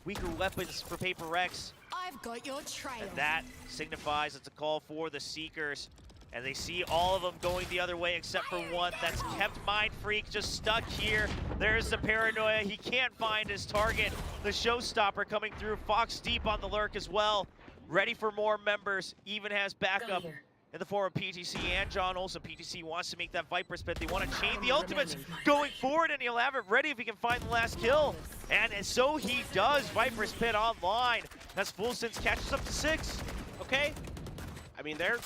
Weaker weapons for PRX, I've got your trail. and that signifies it's a call for the Seekers. And they see all of them going the other way except for one that's kept Mind Freak just stuck here. There's the paranoia, he can't find his target. The Showstopper coming through, Fox deep on the lurk as well. Ready for more members, even has backup in the form of PTC and John Olsen. PTC wants to make that Viper spit. They want to chain the ultimates going forward, and he'll have it ready if he can find the last kill. And so he does. Viper spit online. That's Full Sense catches up to 6. Okay. I mean, they're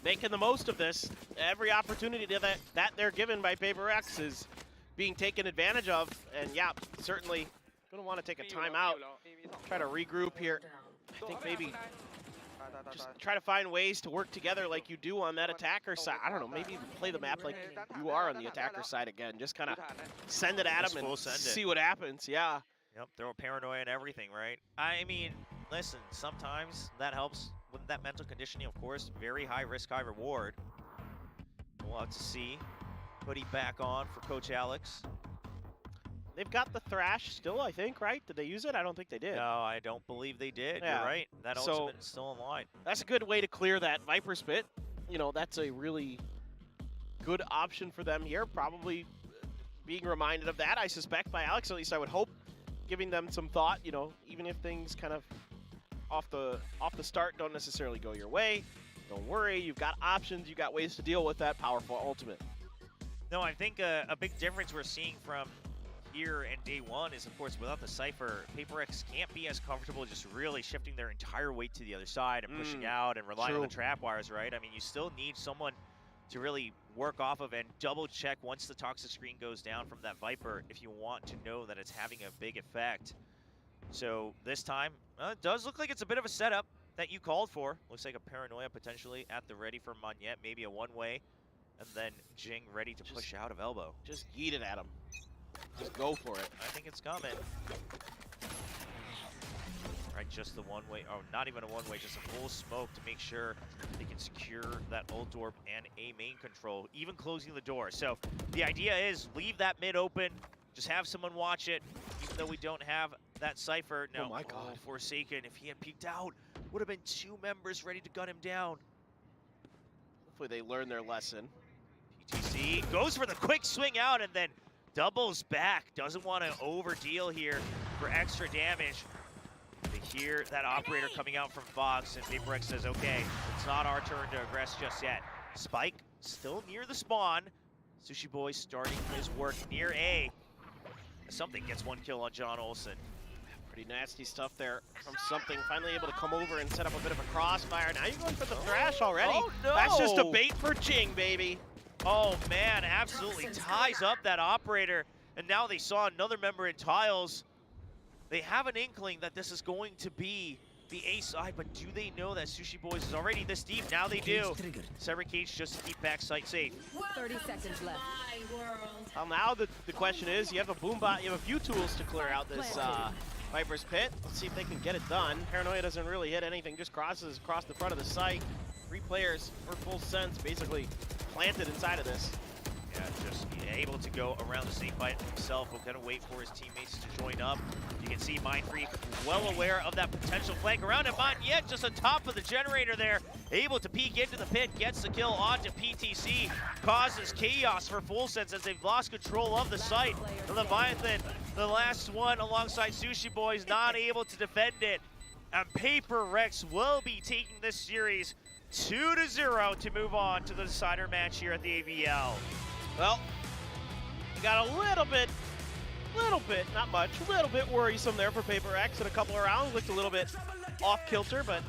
making the most of this. Every opportunity that they're given by PRX is being taken advantage of. And yeah, certainly going to want to take a timeout, try to regroup here. I think maybe just try to find ways to work together like you do on that attacker side. I don't know, maybe even play the map like you are on the attacker side again. Just kind of send it at them and see what happens. Yeah. Yep, throw paranoia and everything, right? I mean, listen, sometimes that helps with that mental conditioning, of course. Very high risk, high reward. We'll have to see. Hoodie back on for Coach Alex. They've got the Thrash still, I think, right? Did they use it? I don't think they did. No, I don't believe they did. Yeah. You're right. That ultimate is still online. That's a good way to clear that Viper spit. That's a really good option for them here. Probably being reminded of that, I suspect, by Alex. At least I would hope, giving them some thought. Even if things kind of off the start don't necessarily go your way, don't worry. You've got options. You've got ways to deal with that powerful ultimate. No, I think a big difference we're seeing from here in day 1 is, of course, without the Cypher, PRX can't be as comfortable just really shifting their entire weight to the other side and pushing out and relying on the trap wires, right? I mean, you still need someone to really work off of and double check once the toxic screen goes down from that Viper if you want to know that it's having a big effect. So this time, it does look like it's a bit of a setup that you called for. Looks like a paranoia potentially at the ready for Monyet, maybe a one-way, and then Jing ready to push out of elbow. Just yeet it at him. Just go for it. I think it's coming. Right, just the one-way, oh, not even a one-way, just a full smoke to make sure they can secure that ult door and a main control, even closing the door. So the idea is leave that mid open, just have someone watch it, even though we don't have that Cypher. No, oh my God. Forsaken, if he had peeked out, would have been 2 members ready to gun him down. Hopefully they learn their lesson. PTC goes for the quick swing out and then doubles back. Doesn't want to overdeal here for extra damage. The hear that operator coming out from Fox, and PRX says, okay, it's not our turn to aggress just yet. Spike still near the spawn. Sushi Boy starting his work near A. Something gets one kill on John Olsen. Pretty nasty stuff there from Something. Finally able to come over and set up a bit of a crossfire. Now you're going for the thrash already. Oh, no. That's just a bait for Jing, baby. Oh man, absolutely ties up that operator. And now they saw another member in Tiles. They have an inkling that this is going to be the A side, but do they know that Sushi Boys is already this deep? Now they do. Sever Cage just to keep backside safe. 30 seconds left. Well, now the question is, you have a boom bot, you have a few tools to clear out this Viper's Pit. Let's see if they can get it done. Paranoia doesn't really hit anything, just crosses across the front of the site. 3 players for full sense, basically planted inside of this. Yeah, just able to go around the safe fight himself. We're gonna wait for his teammates to join up. You can see Mindfreak well aware of that potential flank around him. Yet just on top of the generator there, able to peek into the pit, gets the kill onto PTC, causes chaos for Full Sense as they've lost control of the site. The Leviathan, the last one alongside Sushi Boys, not able to defend it. And PRX will be taking this series 2-0 to move on to the decider match here at the AVL. Well, you got a little bit, not much, a little bit worrisome there for PRX in a couple of rounds. Looked a little bit off kilter, but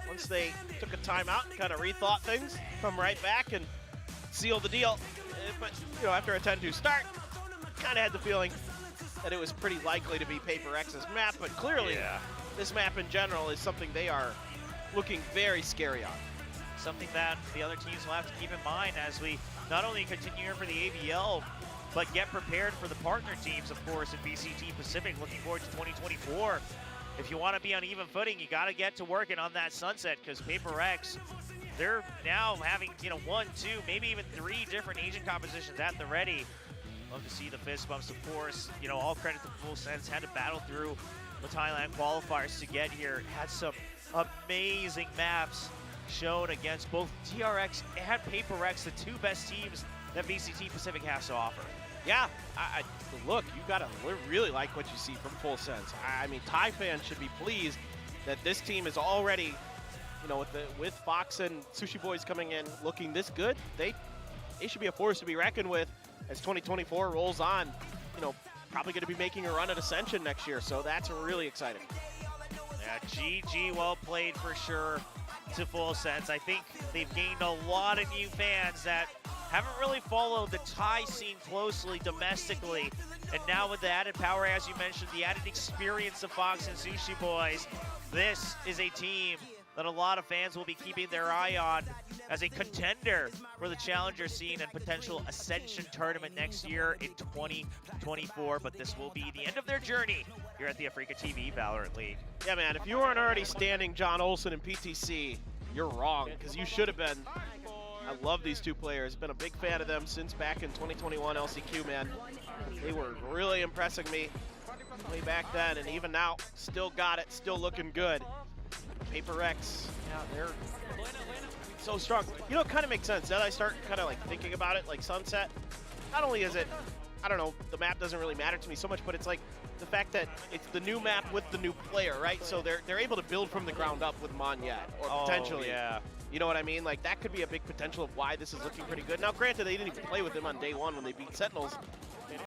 once they took a timeout and kind of rethought things, come right back and seal the deal. But, you know, after a 10-2 start, kind of had the feeling that it was pretty likely to be PRX's map, but clearly this map in general is something they are looking very scary on. Something that the other teams will have to keep in mind as we not only continue here for the AVL, but get prepared for the partner teams, of course, in VCT Pacific. Looking forward to 2024. If you want to be on even footing, you got to get to working on that sunset, because PRX, they're now having, 1, 2, maybe even 3 different agent compositions at the ready. Love to see the fist bumps, of course. All credit to Full Sense. Had to battle through the Thailand qualifiers to get here. Had some amazing maps shown against both TRX and PRX, the 2 best teams that VCT Pacific has to offer. Yeah, look, you gotta really like what you see from Full Sense. I mean, Thai fans should be pleased that this team is already, with Fox and Sushi Boys coming in looking this good. They should be a force to be reckoned with as 2024 rolls on. Probably going to be making a run at Ascension next year, so that's really exciting. Yeah, GG, well played for sure to Full Sense. I think they've gained a lot of new fans that haven't really followed the Thai scene closely domestically. And now with the added power, as you mentioned, the added experience of Fox and Sushi Boys, this is a team that a lot of fans will be keeping their eye on as a contender for the challenger scene and potential Ascension tournament next year in 2024. But this will be the end of their journey here at the Africa TV Valorant League. Yeah, man, if you weren't already standing John Olsen and PTC, you're wrong, because you should have been. I love these 2 players. Been a big fan of them since back in 2021 LCQ, man. They were really impressing me way back then, and even now, still got it, still looking good. PRX, yeah, they're so strong. It kind of makes sense. Now that I start kind of thinking about it, like Sunset, not only is it, I don't know, the map doesn't really matter to me so much, but it's like the fact that it's the new map with the new player, right? So they're able to build from the ground up with Monyet, or potentially. Yeah. You know what I mean? Like, that could be a big potential of why this is looking pretty good. Now, granted, they didn't even play with him on day 1 when they beat Sentinels,